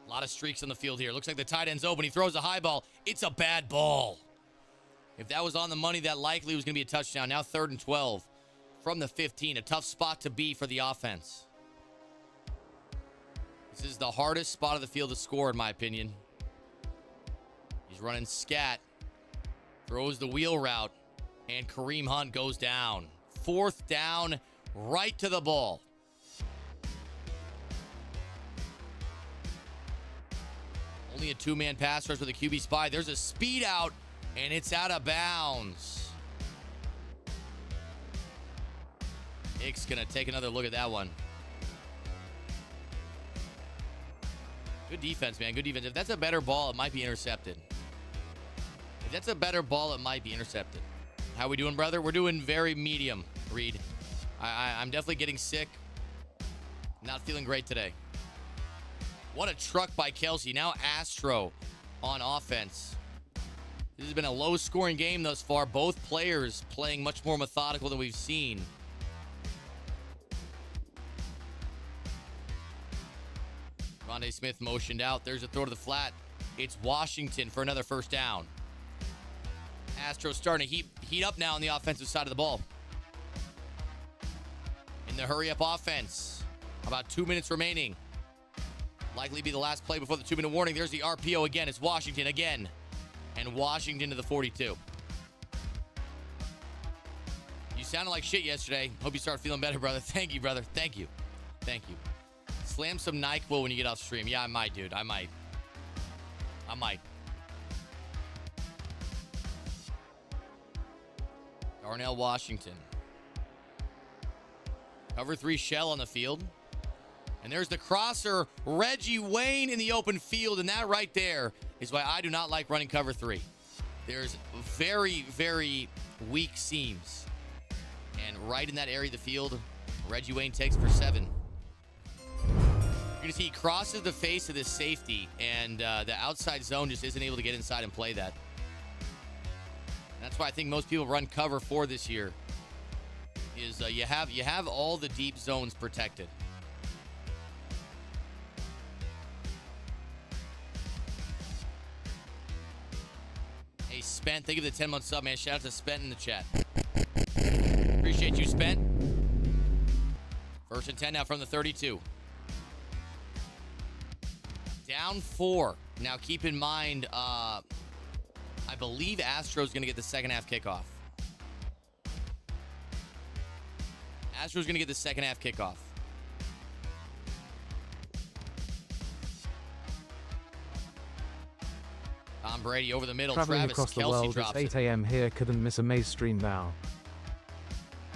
A lot of streaks on the field here. Looks like the tight end's open. He throws a high ball. It's a bad ball. If that was on the money, that likely was going to be a touchdown. Now 3rd and 12 from the 15. A tough spot to be for the offense. This is the hardest spot of the field to score, in my opinion. He's running scat. Throws the wheel route. And Kareem Hunt goes down. 4th down, right to the ball. Only a 2-man pass rush with a QB spy. There's a speed out. And it's out of bounds. Hicks going to take another look at that one. Good defense, man. Good defense. If that's a better ball, it might be intercepted. If that's a better ball, it might be intercepted. How we doing, brother? We're doing very medium, Reed. I'm definitely getting sick. Not feeling great today. What a truck by Kelsey. Now Astro on offense. This has been a low-scoring game thus far. Both players playing much more methodical than we've seen. Rondé Smith motioned out. There's a throw to the flat. It's Washington for another first down. Astros starting to heat up now on the offensive side of the ball. In the hurry-up offense. About 2 minutes remaining. Likely be the last play before the 2-minute warning. There's the RPO again. It's Washington again. And Washington to the 42. You sounded like shit yesterday. Hope you start feeling better, brother. Thank you, brother. Thank you. Thank you. Slam some NyQuil when you get off stream. Yeah, I might, dude. I might. Darnell Washington. Cover 3 shell on the field. And there's the crosser, Reggie Wayne in the open field. And that right there is why I do not like running cover 3. There's very, very weak seams. And right in that area of the field, Reggie Wayne takes for 7. You're going to see he crosses the face of this safety, and the outside zone just isn't able to get inside and play that. And that's why I think most people run cover 4 this year, is you have all the deep zones protected. Hey, Spent, thank you for the 10-month sub, man. Shout out to Spent in the chat. Appreciate you, Spent. 1st and 10 now from the 32. Down 4. Now, keep in mind, I believe Astro's going to get the second half kickoff. Astro's going to get the second half kickoff. Tom Brady over the middle. Traveling Travis across the Kelce world, it's drops 8 it. a.m. here. Couldn't miss a Mayz stream now.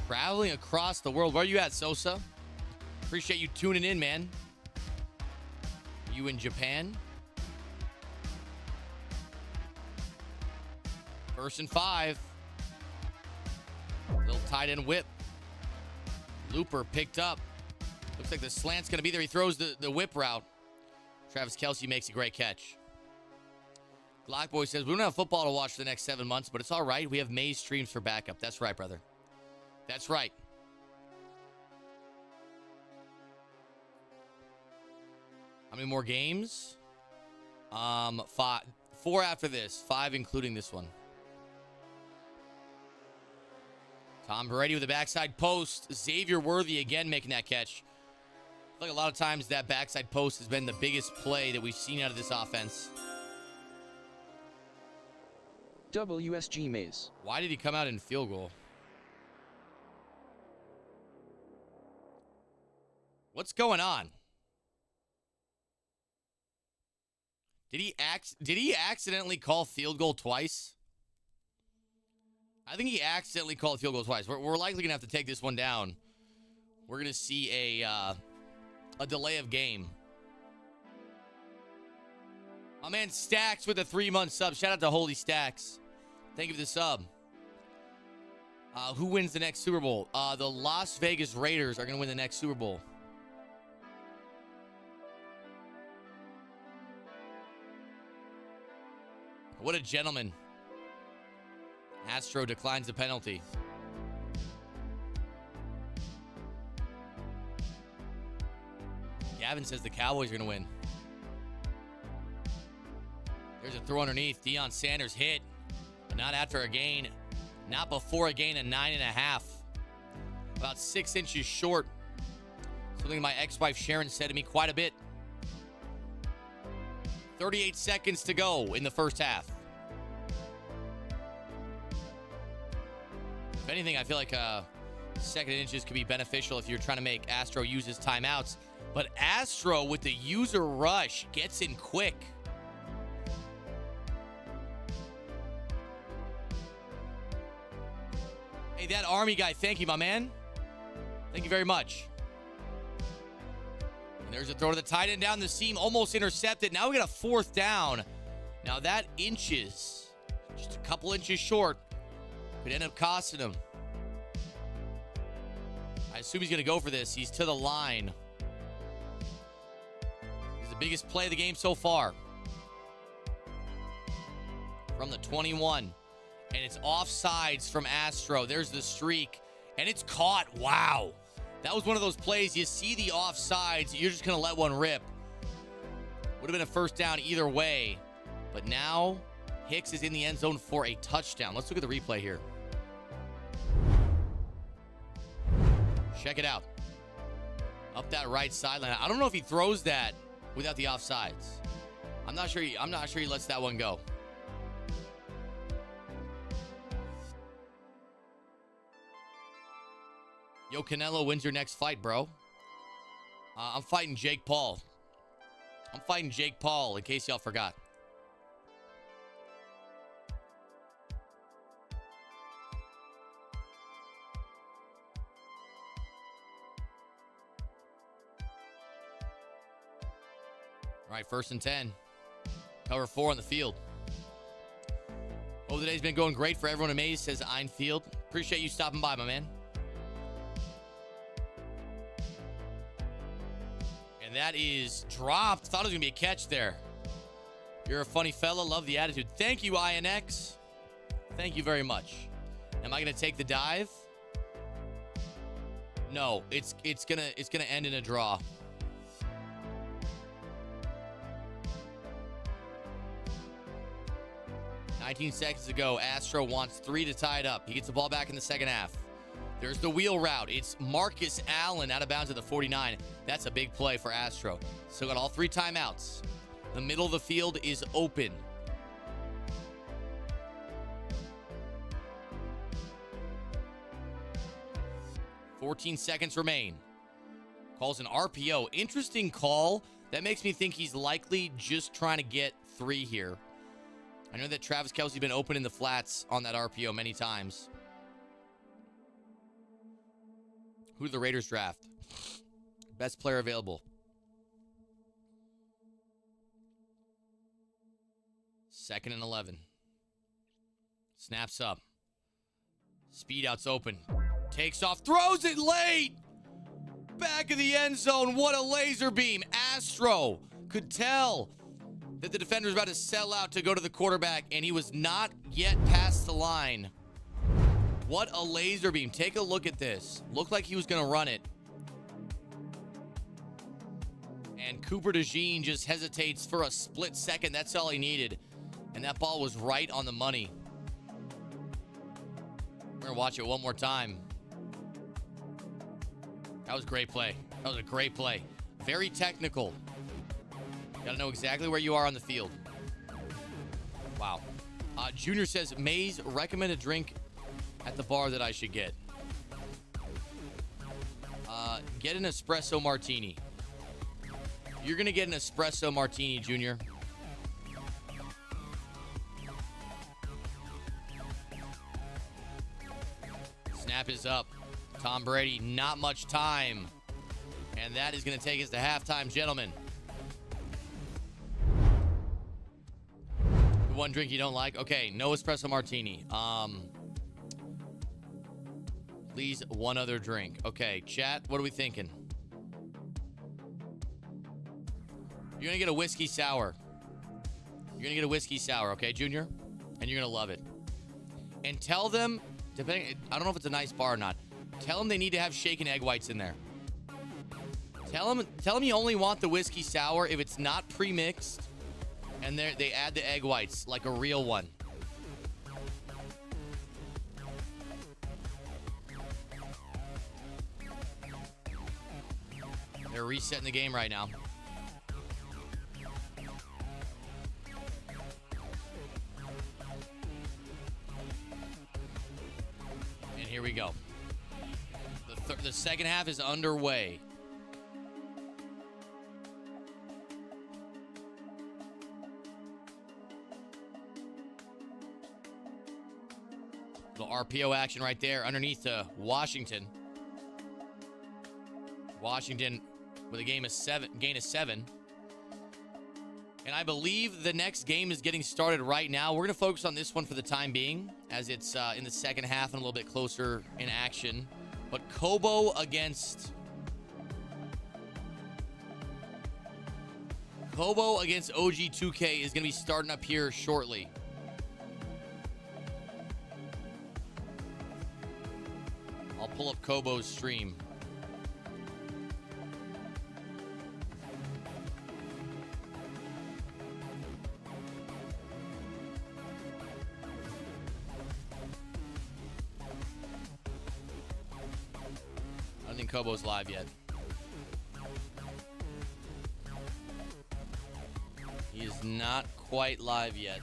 Traveling across the world. Where are you at, Sosa? Appreciate you tuning in, man. You in Japan? 1st and 5. Little tight end whip. Looper picked up. Looks like the slant's going to be there. He throws the whip route. Travis Kelce makes a great catch. Glockboy says, we don't have football to watch for the next 7 months, but it's all right. We have Mayz streams for backup. That's right, brother. That's right. many more games? 5. 4 after this. 5 including this one. Tom Brady with the backside post. Xavier Worthy again making that catch. I feel like a lot of times that backside post has been the biggest play that we've seen out of this offense. WSG Mayz. Why did he come out in field goal? What's going on? Did he accidentally call field goal twice? I think he accidentally called field goal twice. We're likely gonna have to take this one down. We're gonna see a delay of game. My man Stacks with a 3-month sub. Shout out to Holy Stacks. Thank you for the sub. Who wins the next Super Bowl? The Las Vegas Raiders are gonna win the next Super Bowl. What a gentleman. Astro declines the penalty. Gavin says the Cowboys are going to win. There's a throw underneath. Deion Sanders hit. But not after a gain. Not before a gain of 9.5. About 6 inches short. Something my ex-wife Sharon said to me quite a bit. 38 seconds to go in the first half. If anything, I feel like second inches could be beneficial if you're trying to make Astro use his timeouts. But Astro, with the user rush, gets in quick. Hey, that Army guy, thank you, my man. Thank you very much. And there's a throw to the tight end down the seam, almost intercepted. Now we got a 4th down. Now that inches, just a couple inches short, could end up costing him. I assume he's going to go for this. He's to the line. He's the biggest play of the game so far. From the 21. And it's offsides from Astro. There's the streak. And it's caught. Wow. That was one of those plays. You see the offsides. You're just going to let one rip. Would have been a first down either way. But now Hicks is in the end zone for a touchdown. Let's look at the replay here. Check it out. Up that right sideline. I don't know if he throws that without the offsides. I'm not sure he lets that one go. Yo, Canelo wins your next fight, bro. I'm fighting Jake Paul. I'm fighting Jake Paul, in case y'all forgot. All right, 1st and 10. Cover 4 on the field. Oh, the day's been going great for everyone at Mayz, says Einfield. Appreciate you stopping by, my man. And that is dropped. Thought it was going to be a catch there. You're a funny fella. Love the attitude. Thank you, INX. Thank you very much. Am I going to take the dive? No, it's gonna end in a draw. $19 seconds to go. Astro wants 3 to tie it up. He gets the ball back in the second half. There's the wheel route. It's Marcus Allen out of bounds at the 49. That's a big play for Astro. Still got all 3 timeouts. The middle of the field is open. $14 seconds remain. Calls an RPO. Interesting call. That makes me think he's likely just trying to get 3 here. I know that Travis Kelce's been open in the flats on that RPO many times. Who do the Raiders draft? Best player available. 2nd and 11. Snaps up. Speed out's open. Takes off. Throws it late. Back of the end zone. What a laser beam. Astro could tell that the defender was about to sell out to go to the quarterback, and he was not yet past the line. What a laser beam. Take a look at this. Looked like he was going to run it. And Cooper DeJean just hesitates for a split second. That's all he needed. And that ball was right on the money. We're going to watch it one more time. That was a great play. That was a great play. Very technical. Got to know exactly where you are on the field. Wow. Junior says, Mayz, recommend a drink at the bar that I should get. Get an espresso martini. You're going to get an espresso martini, Junior. Snap is up. Tom Brady, not much time. And that is going to take us to halftime, gentlemen. One drink you don't like? Okay, no espresso martini. Please, one other drink. Okay, chat, what are we thinking? You're going to get a whiskey sour. You're going to get a whiskey sour, okay, Junior? And you're going to love it. And tell them, depending, I don't know if it's a nice bar or not, tell them they need to have shaken egg whites in there. Tell them you only want the whiskey sour if it's not pre-mixed and they add the egg whites like a real one. They're resetting the game right now. And here we go. The second half is underway. Little RPO action right there underneath Washington. Washington with a gain of 7. And I believe the next game is getting started right now. We're going to focus on this one for the time being, as it's in the second half and a little bit closer in action. But Kobo against OG2K is going to be starting up here shortly. I'll pull up Kobo's stream. I don't think Kobo's live yet. He is not quite live yet.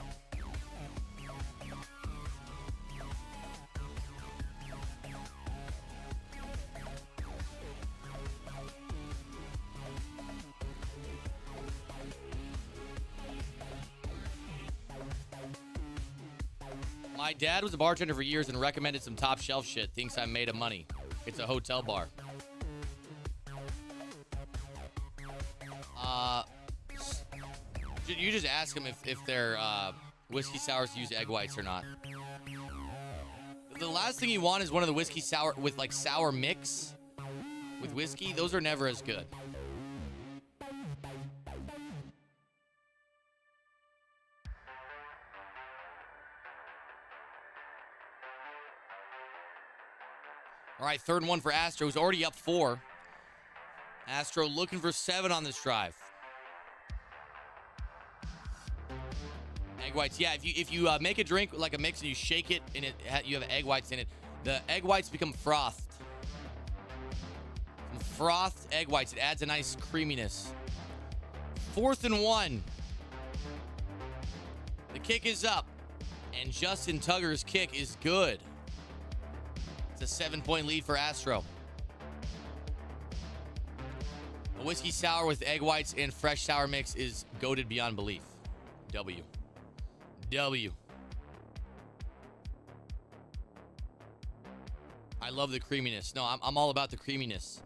My dad was a bartender for years and recommended some top shelf shit. Thinks I'm made of money. It's a hotel bar. You just ask them if their whiskey sours use egg whites or not. The last thing you want is one of the whiskey sour with like sour mix with whiskey. Those are never as good. All right, 3rd and 1 for Astro, who's already up 4. Astro looking for 7 on this drive. Egg whites, yeah. If you make a drink like a mix and you shake it and you have egg whites in it, the egg whites become frothed. Some frothed egg whites. It adds a nice creaminess. 4th and 1. The kick is up, and Justin Tugger's kick is good. It's a 7-point lead for Astro. A whiskey sour with egg whites and fresh sour mix is goated beyond belief. W. I love the creaminess. No, I'm all about the creaminess.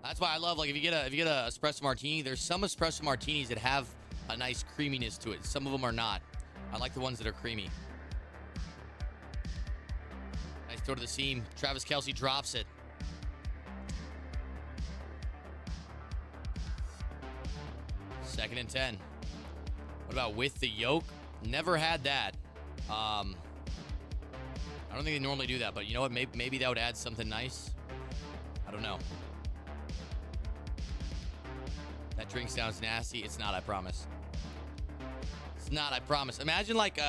That's why I love, like, if you get a espresso martini, there's some espresso martinis that have a nice creaminess to it. Some of them are not. I like the ones that are creamy. Nice throw to the seam. Travis Kelce drops it. Second and 10. What about with the yoke? Never had that. I don't think they normally do that, but you know what? Maybe that would add something nice. I don't know. That drink sounds nasty. It's not, I promise. It's not, I promise. Imagine like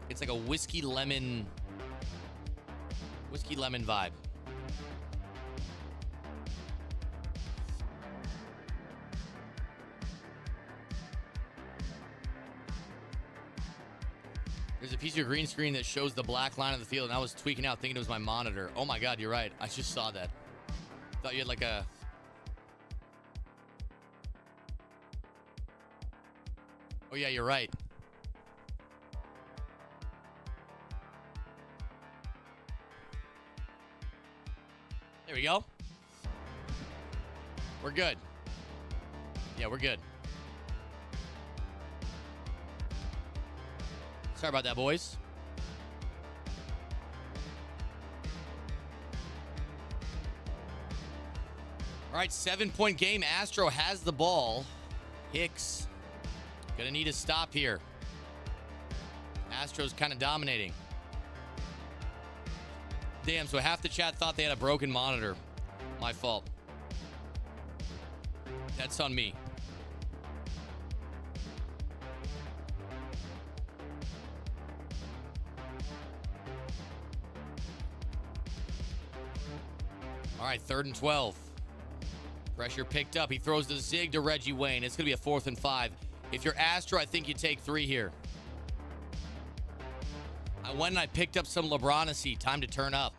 it's like a whiskey lemon vibe. There's a piece of your green screen that shows the black line of the field, and I was tweaking out thinking it was my monitor. Oh my god, you're right. I just saw that. Thought you had like a... Oh yeah, you're right. There we go. We're good. Yeah, we're good. Sorry about that, boys. All right, 7-point game. Astro has the ball. Hicks gonna need a stop here. Astro's kind of dominating. Damn, so half the chat thought they had a broken monitor. My fault. That's on me. All right, 3rd and 12. Pressure picked up. He throws the zig to Reggie Wayne. It's going to be a 4th and 5. If you're Astro, I think you take 3 here. I went and I picked up some LeBronacy. Time to turn up.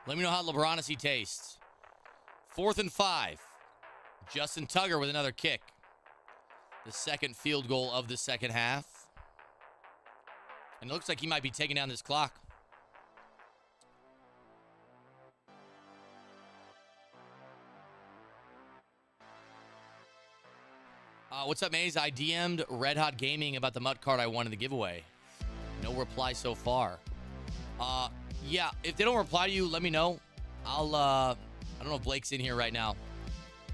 Let me know how LeBronacy tastes. 4th and 5. Justin Tugger with another kick. The second field goal of the second half. And it looks like he might be taking down this clock. What's up, Mayz? I DM'd Red Hot Gaming about the MUT card I won in the giveaway. No reply so far. Yeah, if they don't reply to you, let me know. I don't know if Blake's in here right now.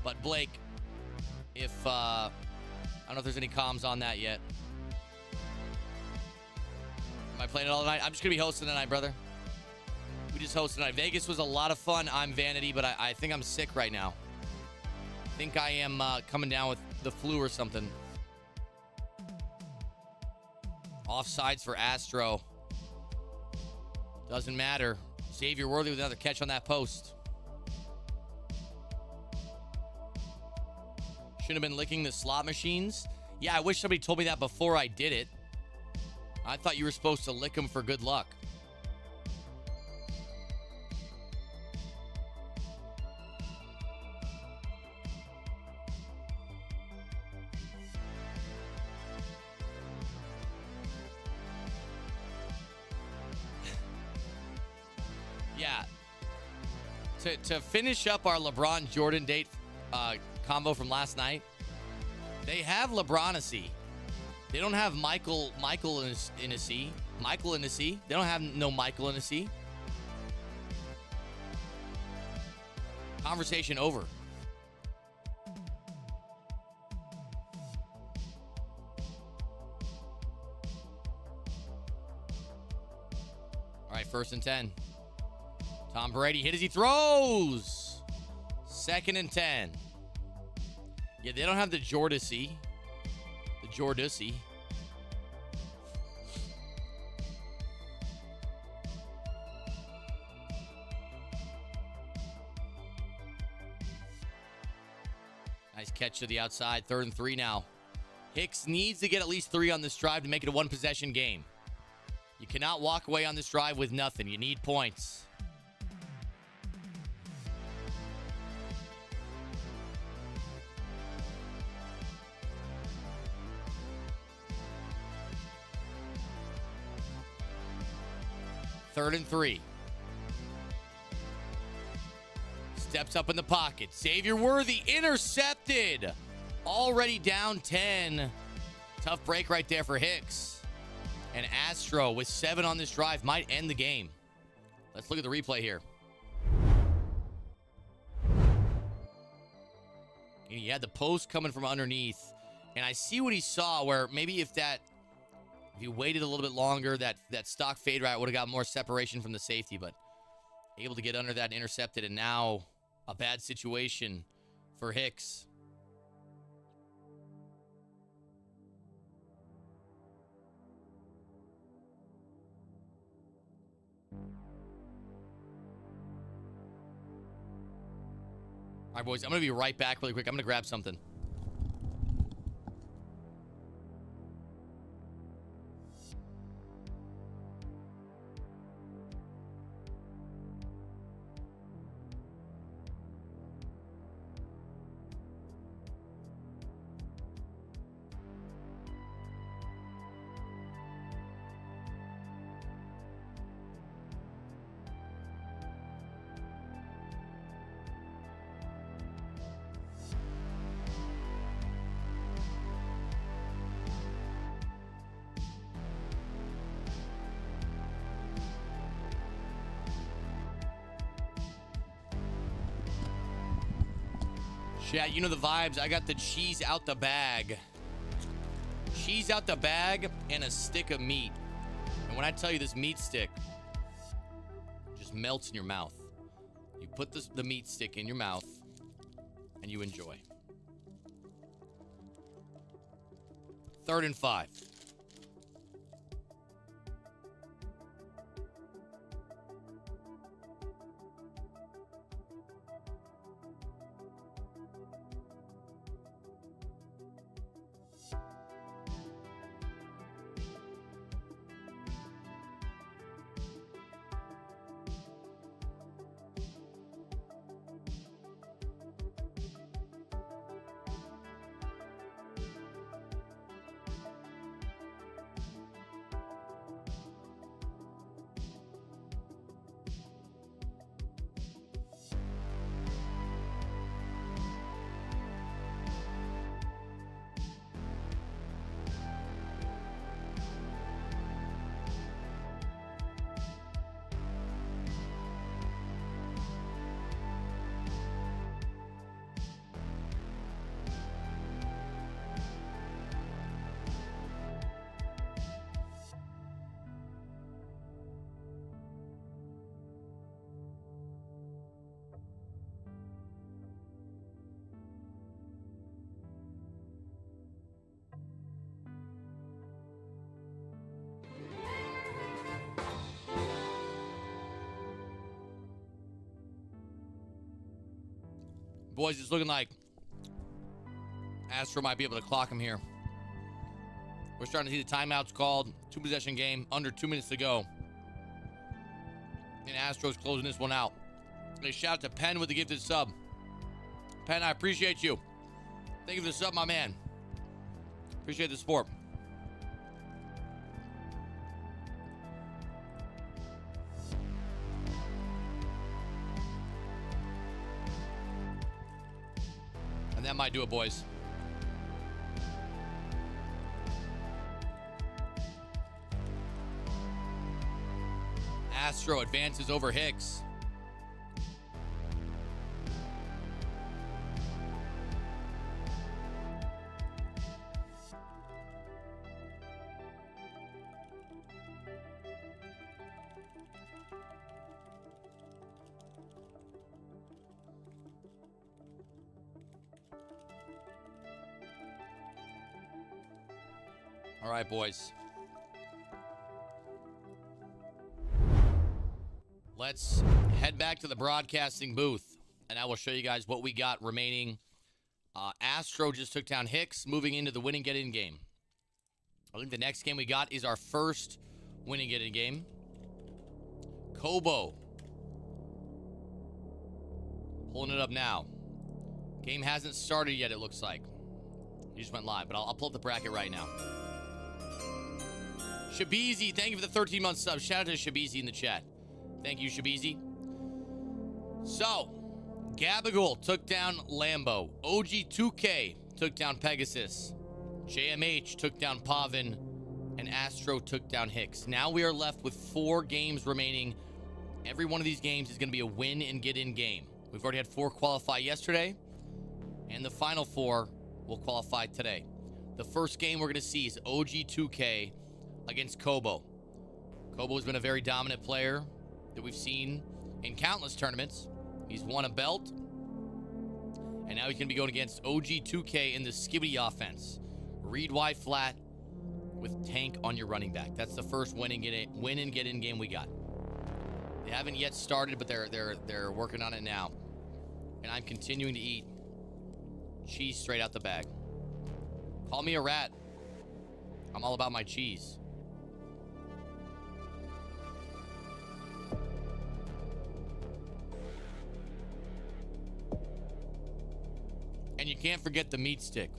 But Blake, if, I don't know if there's any comms on that yet. Am I playing it all night? I'm just going to be hosting tonight, brother. We just hosted tonight. Vegas was a lot of fun. I'm Vanity, but I think I'm sick right now. I think I am coming down with the flu or something. Offsides for Astro. Doesn't matter. Xavier Worthy with another catch on that post. Shouldn't have been licking the slot machines. Yeah, I wish somebody told me that before I did it. I thought you were supposed to lick them for good luck. Yeah. To finish up our LeBron Jordan date combo from last night, they have LeBronacy. They don't have Michael in a C. Michael in a C. They don't have no Michael in a C. Conversation over. All right, 1st and 10. Tom Brady hit as he throws. 2nd and 10. Yeah, they don't have the Jordacy. The Jordacy. Nice catch to the outside. 3rd and 3 now. Hicks needs to get at least 3 on this drive to make it a 1-possession game. You cannot walk away on this drive with nothing. You need points. Third and 3. Steps up in the pocket. Xavier Worthy intercepted. Already down 10. Tough break right there for Hicks. And Astro with 7 on this drive might end the game. Let's look at the replay here. And he had the post coming from underneath. And I see what he saw where maybe if he waited a little bit longer, that stock fade route would have got more separation from the safety, but able to get under that and intercepted, and now a bad situation for Hicks. right, boys, I'm going to be right back really quick. I'm going to grab something. Chat, you know the vibes. I got the cheese out the bag. Cheese out the bag and a stick of meat. And when I tell you this meat stick just melts in your mouth. You put the meat stick in your mouth and you enjoy. 3rd and 5. Boys, it's looking like Astro might be able to clock him here. We're starting to see the timeouts called. 2-possession game, under 2 minutes to go. And Astro's closing this one out. A shout out to Penn with the gifted sub. Penn, I appreciate you. Thank you for the sub, my man. Appreciate the support. And that might do it, boys. Astro advances over Hicks. All right, boys. Let's head back to the broadcasting booth, and I will show you guys what we got remaining. Astro just took down Hicks, moving into the win and get in game. I think the next game we got is our first win and get in game. Kobo. Pulling it up now. Game hasn't started yet, it looks like. He just went live, but I'll pull up the bracket right now. Shabizi, thank you for the 13-month sub. Shout out to Shabizi in the chat. Thank you, Shabizi. So, Gabagool took down Lambo. OG2K took down Pegasus. JMH took down Pavin. And Astro took down Hicks. Now we are left with 4 games remaining. Every one of these games is going to be a win and get in game. We've already had 4 qualify yesterday. And the final 4 will qualify today. The first game we're going to see is OG2K against Kobo. Kobo has been a very dominant player that we've seen in countless tournaments. He's won a belt. And now he's going to be going against OG2K in the Skibbity offense. Read wide flat with tank on your running back. That's the first win and get in game we got. They haven't yet started, but they're working on it now. and I'm continuing to eat cheese straight out the bag. Call me a rat. I'm all about my cheese. And you can't forget the meat stick.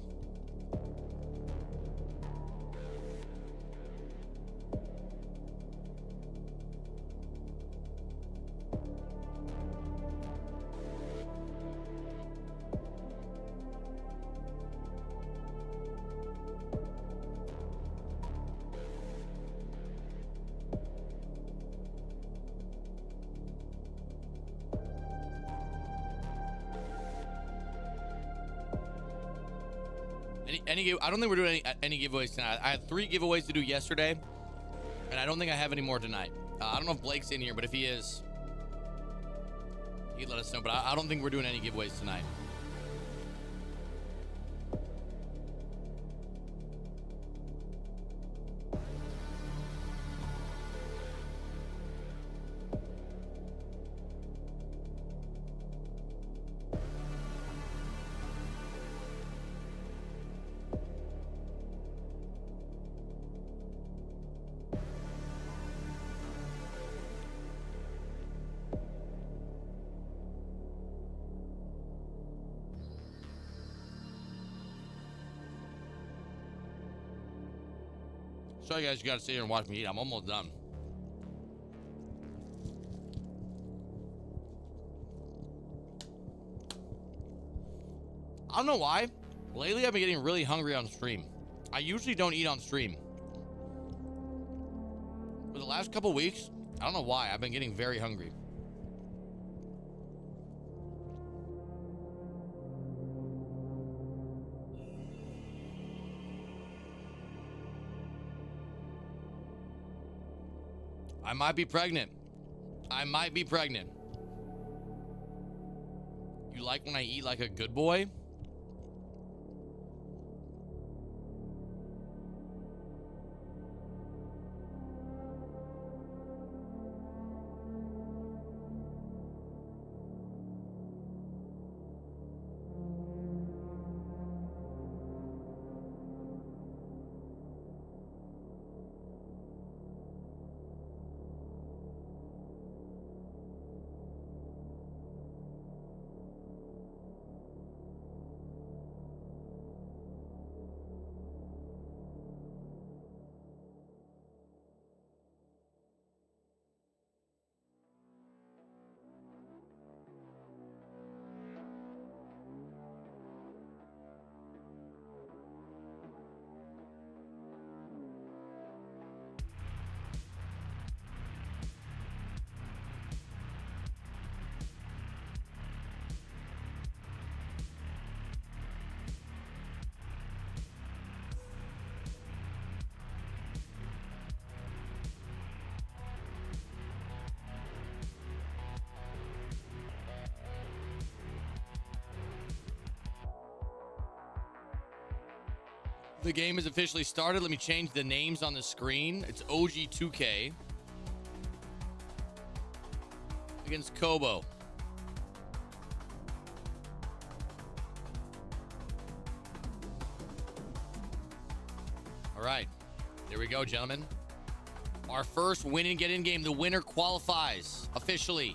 I don't think we're doing any giveaways tonight. I had 3 giveaways to do yesterday, and I don't think I have any more tonight. I don't know if Blake's in here, but if he is, he'd let us know. But I don't think we're doing any giveaways tonight. Sorry guys, you gotta sit here and watch me eat. I'm almost done. I don't know why. Lately I've been getting really hungry on stream. I usually don't eat on stream. For the last couple weeks, I don't know why, I've been getting very hungry. I might be pregnant. I might be pregnant. You like when I eat like a good boy? The game has officially started. Let me change the names on the screen. It's OG2K against Kobo. All right, there we go, gentlemen. Our first win and get in game. The winner qualifies officially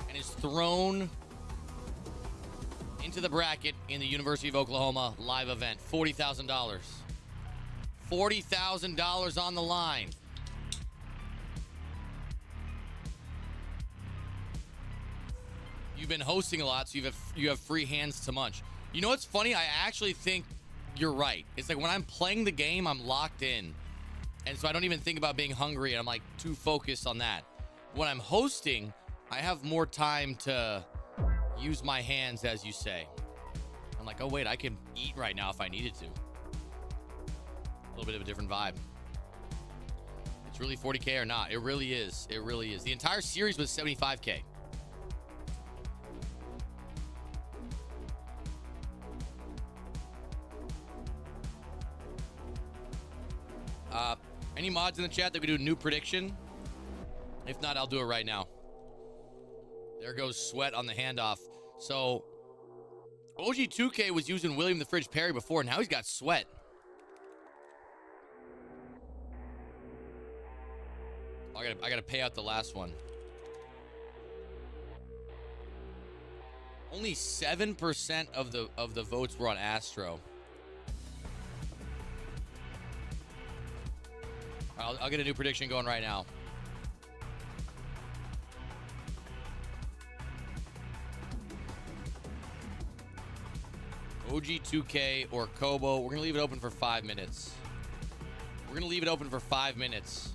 and is thrown into the bracket in the University of Oklahoma live event. $40,000. $40,000 on the line. You've been hosting a lot, so you have free hands to munch. You know what's funny? I actually think you're right. It's like when I'm playing the game, I'm locked in. And so I don't even think about being hungry. I'm like too focused on that. When I'm hosting, I have more time to use my hands, as you say. I'm like, oh wait, I can eat right now if I needed to. A little bit of a different vibe. It's really 40K or not? It really is. It really is. The entire series was 75K. Any mods in the chat that we do a new prediction? If not, I'll do it right now. There goes Sweat on the handoff. So OG2K was using William the Fridge Perry before. Now he's got Sweat. I gotta pay out the last one. Only 7% of the votes were on Astro. I'll get a new prediction going right now. OG2K or Kobo. We're going to leave it open for 5 minutes. We're going to leave it open for 5 minutes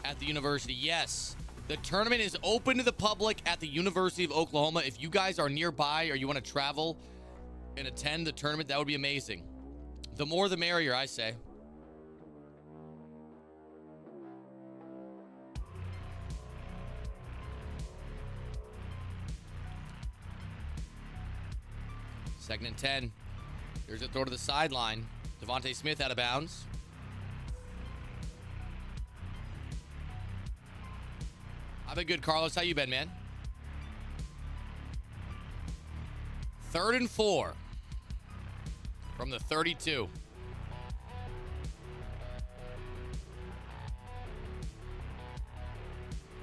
at the university. Yes, the tournament is open to the public at the University of Oklahoma. If you guys are nearby or you want to travel and attend the tournament, that would be amazing. The more the merrier, I say. Second and 10. Here's a throw to the sideline. Devontae Smith out of bounds. I've been good, Carlos. How you been, man? 3rd and 4 from the 32.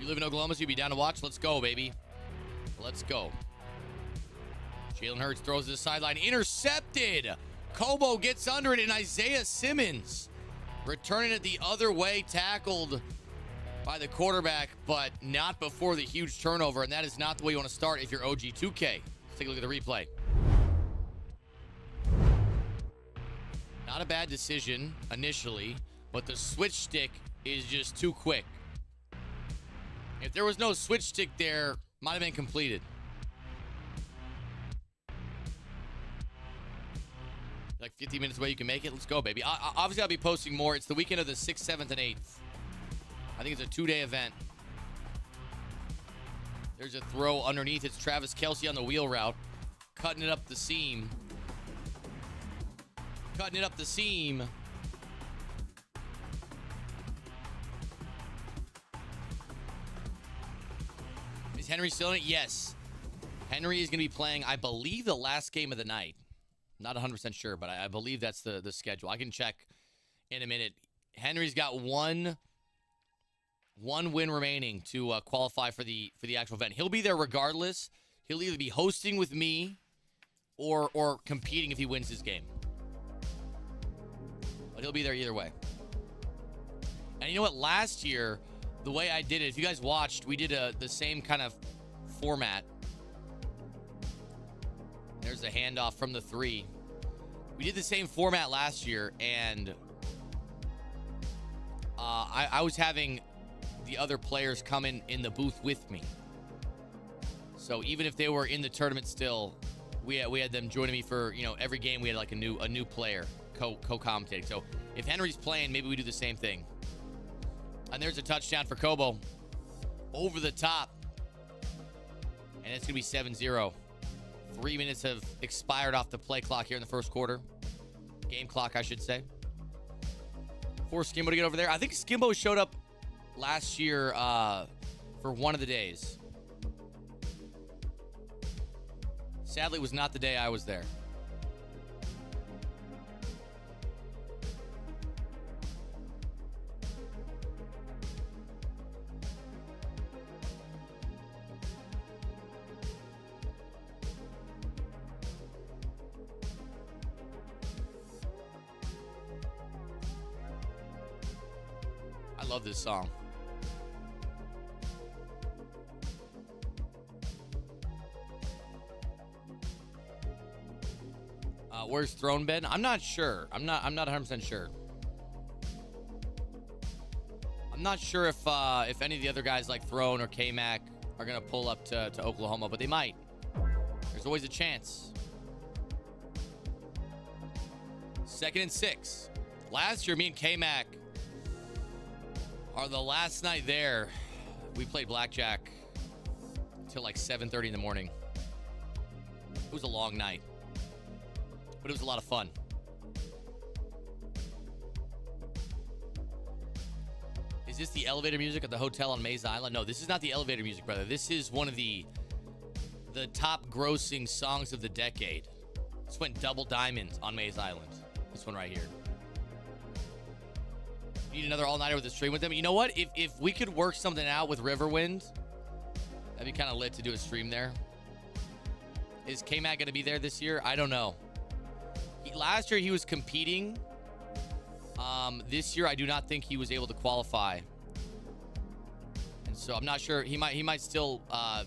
You live in Oklahoma, so you'd be down to watch? Let's go, baby. Let's go. Jalen Hurts throws to the sideline. Intercepted. Kobo gets under it, and Isaiah Simmons returning it the other way, tackled by the quarterback, but not before the huge turnover, and that is not the way you want to start if you're OG2K. Let's take a look at the replay. Not a bad decision initially, but the switch stick is just too quick. If there was no switch stick there, might have been completed. Like 50 minutes away, you can make it. Let's go, baby. Obviously, I'll be posting more. It's the weekend of the 6th, 7th, and 8th. I think it's a 2-day event. There's a throw underneath. It's Travis Kelce on the wheel route. Cutting it up the seam. Cutting it up the seam. Is Henry still in it? Yes. Henry is going to be playing, I believe, the last game of the night. Not 100% sure, but I believe that's the schedule. I can check in a minute. Henry's got one win remaining to qualify for the actual event. He'll be there regardless. He'll either be hosting with me or competing if he wins his game. But he'll be there either way. And you know what? Last year, the way I did it, if you guys watched, we did the same kind of format. There's a handoff from the 3. We did the same format last year, and I was having the other players come in the booth with me. So even if they were in the tournament still, we had them joining me for, every game we had like a new player co-commentating. So if Henry's playing, maybe we do the same thing. And there's a touchdown for Kobo. Over the top. And it's going to be 7-0. 3 minutes have expired off the play clock here in the first quarter. Game clock, I should say. For Skimbo to get over there. I think Skimbo showed up last year for one of the days. Sadly, it was not the day I was there. I love this song. Where's Throne Ben? I'm not sure. I'm not 100% sure. I'm not sure if any of the other guys like Throne or K-Mac are gonna pull up to Oklahoma, but they might. There's always a chance. 2nd and 6. Last year, me and K-Mac are the last night there. We played blackjack till like 7:30 in the morning. It was a long night, but it was a lot of fun. Is this the elevator music at the hotel on Mayz Island? No, this is not the elevator music, brother. This is one of the the top grossing songs of the decade. This went double diamond on Mayz Island. This one right here. Need another all-nighter with a stream with them. You know what? If we could work something out with Riverwind, that'd be kind of lit to do a stream there. Is K-Mac going to be there this year? I don't know. Last year he was competing. This year I do not think he was able to qualify. And so I'm not sure. He might still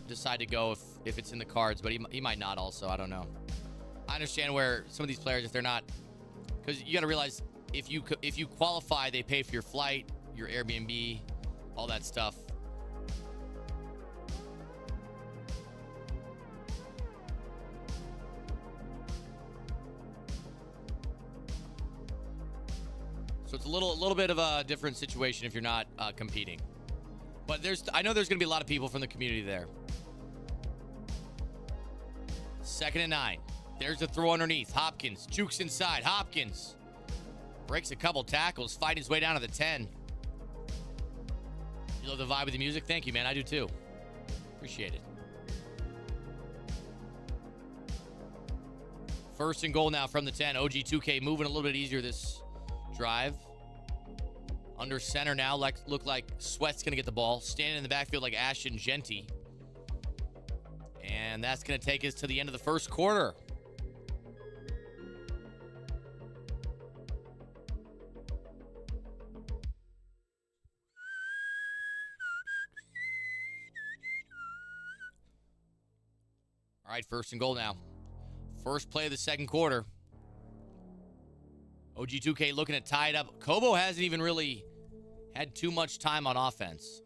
decide to go if it's in the cards, but he might not also. I don't know. I understand where some of these players, if they're not, because you got to realize if you qualify, they pay for your flight, your Airbnb, all that stuff. So it's a little bit of a different situation if you're not competing. But I know there's going to be a lot of people from the community there. 2nd and 9. There's the throw underneath. Hopkins jukes inside. Hopkins breaks a couple tackles, fighting his way down to the 10. You love the vibe of the music? Thank you, man. I do too. Appreciate it. 1st and goal now from the 10. OG2K moving a little bit easier this drive. Under center now. Look like Sweat's going to get the ball. Standing in the backfield like Ashton Genty. And that's going to take us to the end of the 1st quarter. All right, 1st and goal now. First play of the 2nd quarter. OG2K looking to tie it up. Kobo hasn't even really had too much time on offense.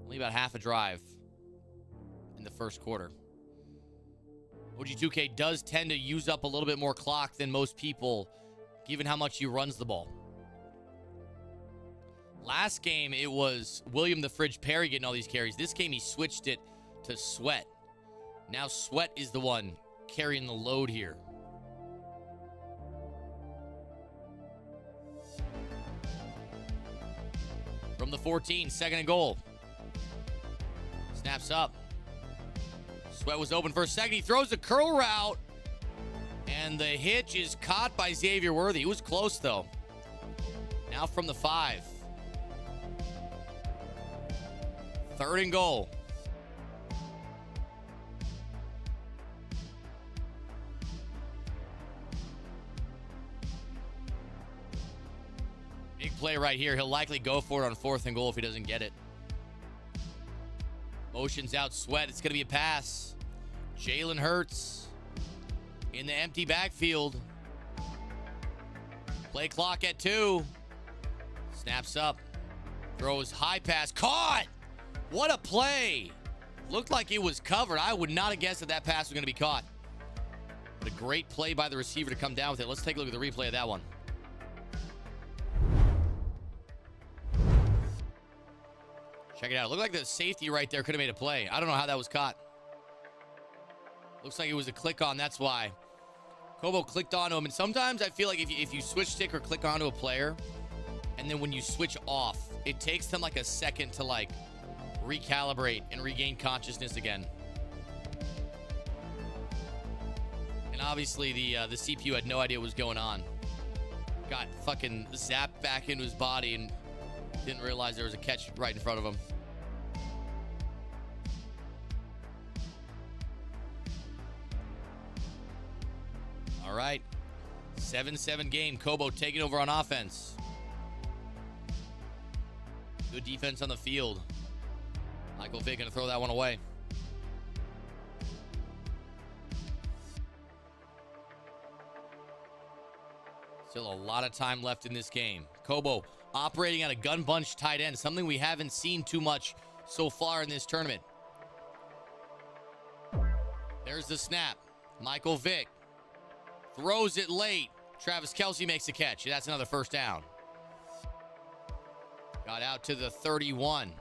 Only about half a drive in the 1st quarter. OG2K does tend to use up a little bit more clock than most people, given how much he runs the ball. Last game, it was William the Fridge Perry getting all these carries. This game, he switched it to Sweat. Now Sweat is the one carrying the load here. From the 14, 2nd and goal. Snaps up. Sweat was open for a second. He throws a curl route. And the hitch is caught by Xavier Worthy. It was close, though. Now from the 5. 3rd and goal. Big play right here. He'll likely go for it on 4th and goal if he doesn't get it. Motions out Sweat. It's going to be a pass. Jalen Hurts in the empty backfield. Play clock at 2. Snaps up. Throws high pass. Caught! What a play. Looked like it was covered. I would not have guessed that pass was going to be caught. But a great play by the receiver to come down with it. Let's take a look at the replay of that one. Check it out. It looked like the safety right there could have made a play. I don't know how that was caught. Looks like it was a click on. That's why. Kobo clicked onto him. And sometimes I feel like if you switch stick or click onto a player, and then when you switch off, it takes them like a second to like recalibrate and regain consciousness again. And obviously the CPU had no idea what was going on. Got fucking zapped back into his body and didn't realize there was a catch right in front of him. All right. 7-7 game. Kobo taking over on offense. Good defense on the field. Michael Vick going to throw that one away. Still a lot of time left in this game. Kobo operating at a gun bunch tight end, something we haven't seen too much so far in this tournament. There's the snap. Michael Vick throws it late. Travis Kelce makes the catch. That's another 1st down. Got out to the 31.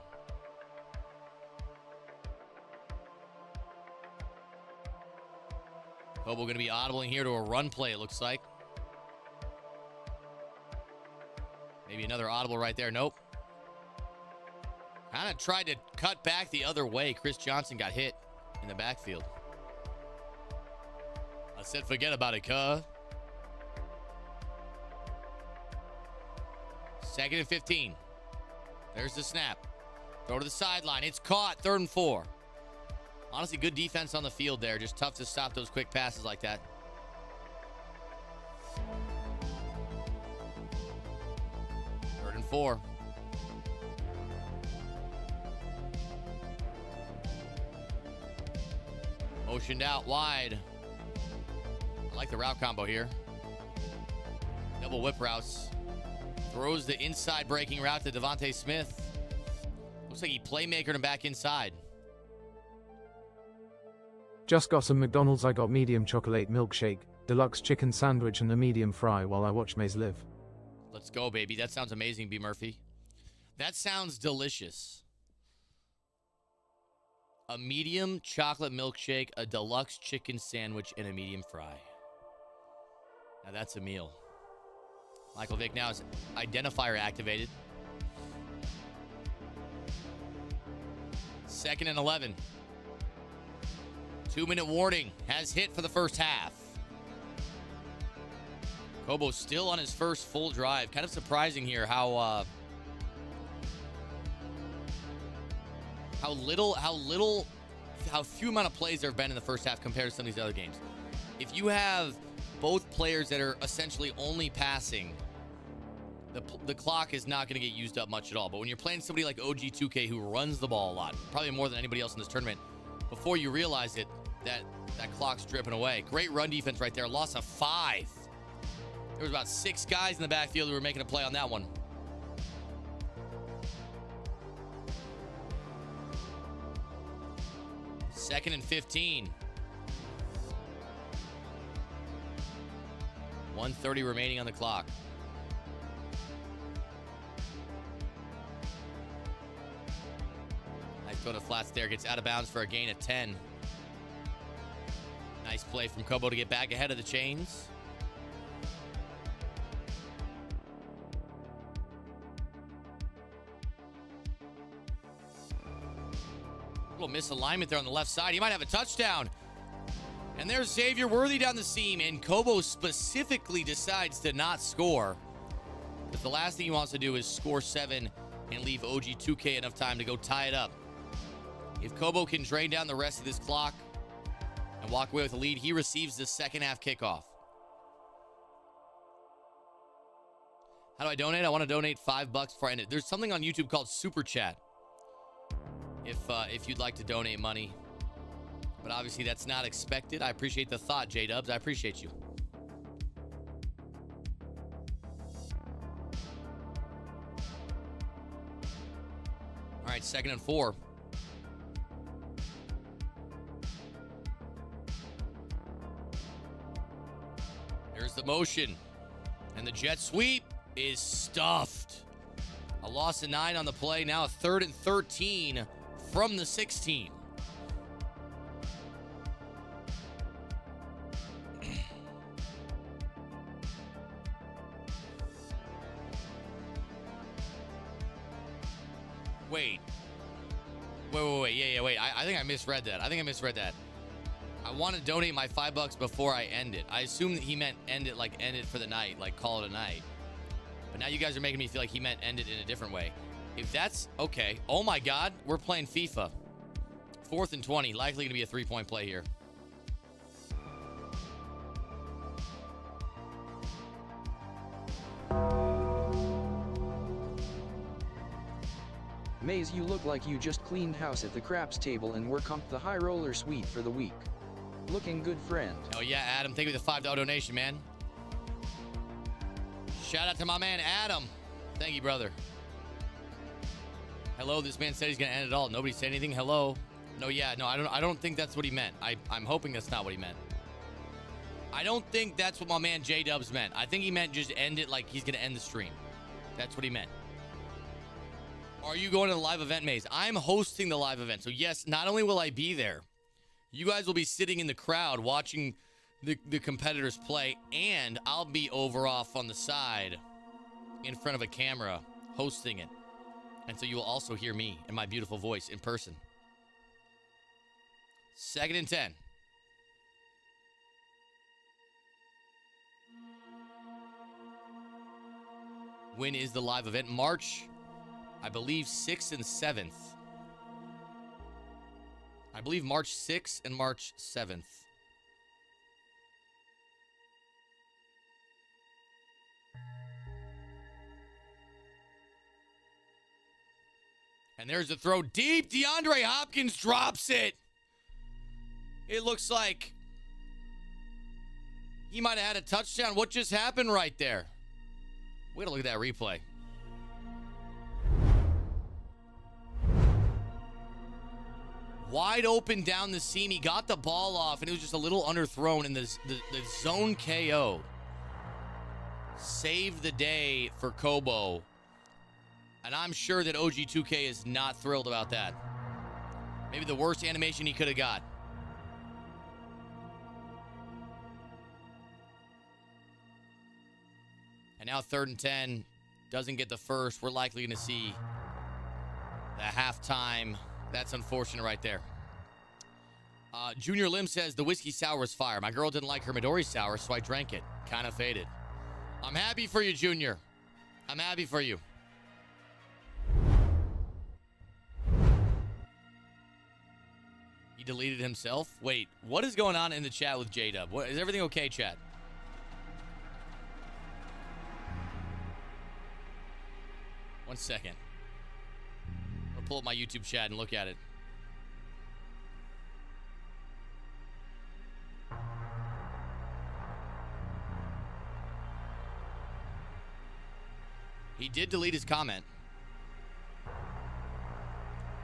Kobo going to be audibling here to a run play, it looks like. Maybe another audible right there. Nope. Kind of tried to cut back the other way. Chris Johnson got hit in the backfield. I said forget about it, cuh. 2nd and 15. There's the snap. Throw to the sideline. It's caught. 3rd and 4. Honestly, good defense on the field there. Just tough to stop those quick passes like that. Third and 4. Motioned out wide. I like the route combo here. Double whip routes. Throws the inside breaking route to Devontae Smith. Looks like he playmakered him back inside. Just got some McDonald's. I got medium chocolate milkshake, deluxe chicken sandwich, and a medium fry while I watch Mayz live. Let's go, baby. That sounds amazing, B. Murphy. That sounds delicious. A medium chocolate milkshake, a deluxe chicken sandwich, and a medium fry. Now that's a meal. Michael Vick now is identifier activated. 2nd and 11. 2-minute warning has hit for the first half. Kobo still on his first full drive. Kind of surprising here how few amount of plays there have been in the first half compared to some of these other games. If you have both players that are essentially only passing, the clock is not going to get used up much at all. But when you're playing somebody like OG2K who runs the ball a lot, probably more than anybody else in this tournament, before you realize it, that clock's dripping away. Great run defense right there. Loss of 5. There was about 6 guys in the backfield who were making a play on that one. Second and 15. 1:30 remaining on the clock. Nice throw to flats there. Gets out of bounds for a gain of 10. Nice play from Kobo to get back ahead of the chains. Little misalignment there on the left side. He might have a touchdown. And there's Xavier Worthy down the seam, and Kobo specifically decides to not score. Because the last thing he wants to do is score 7 and leave OG2K enough time to go tie it up. If Kobo can drain down the rest of this clock and walk away with a lead, he receives the second half kickoff. How do I donate? I want to donate $5 before I end it. There's something on YouTube called Super Chat. If you'd like to donate money. But obviously that's not expected. I appreciate the thought, J-Dubs. I appreciate you. All right, 2nd and 4. There's the motion. And the jet sweep is stuffed. A loss of 9 on the play. Now a 3rd and 13 from the 16. Wait. Wait. I think I misread that. I want to donate my $5 before I end it. I assume that he meant end it for the night, like call it a night. But now you guys are making me feel like he meant end it in a different way. If that's okay. Oh my God, we're playing FIFA. 4th and 20, likely going to be a 3-point play here. Mayz, you look like you just cleaned house at the craps table and were comped the high roller suite for the week. Looking good, friend. Oh yeah, Adam, thank you for the $5 donation, man. Shout out to my man, Adam. Thank you, brother. Hello, this man said he's going to end it all. Nobody said anything. Hello. No, I don't think that's what he meant. I'm hoping that's not what he meant. I don't think that's what my man J-Dubs meant. I think he meant just end it like he's going to end the stream. That's what he meant. Are you going to the live event, Mayz? I'm hosting the live event. So yes, not only will I be there, you guys will be sitting in the crowd watching the competitors play, and I'll be over off on the side in front of a camera hosting it. And so you will also hear me and my beautiful voice in person. 2nd and 10. When is the live event? March, I believe, 6th and 7th. I believe March 6th and March 7th. And there's the throw deep. DeAndre Hopkins drops it. It looks like he might have had a touchdown. What just happened right there? Way to look at that replay. Wide open down the seam. He got the ball off, and it was just a little underthrown, and the zone KO saved the day for Kobo. And I'm sure that OG2K is not thrilled about that. Maybe the worst animation he could have got. And now 3rd and 10. Doesn't get the first. We're likely going to see the halftime. That's unfortunate right there. Junior Lim says, the whiskey sour is fire. My girl didn't like her Midori sour, so I drank it. Kind of faded. I'm happy for you, Junior. I'm happy for you. He deleted himself? Wait, what is going on in the chat with J-Dub? Is everything okay, chat? One second. I'll pull up my YouTube chat and look at it. He did delete his comment.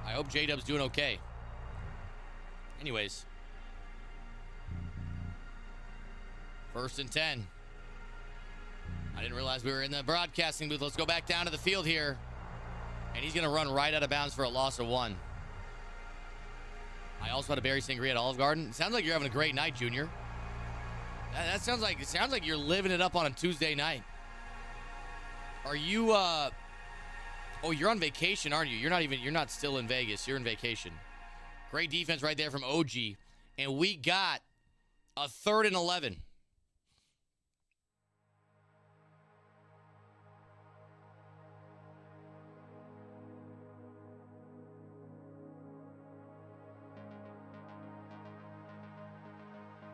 I hope J-Dub's doing okay. Anyways. 1st and 10. I didn't realize we were in the broadcasting booth. Let's go back down to the field here. And he's going to run right out of bounds for a loss of 1. I also had a berry sangria at Olive Garden. It sounds like you're having a great night, Junior. That sounds like, it sounds like you're living it up on a Tuesday night. Are you, oh, you're on vacation, aren't you? You're not still in Vegas. You're in vacation. Great defense right there from OG. And we got a 3rd and 11.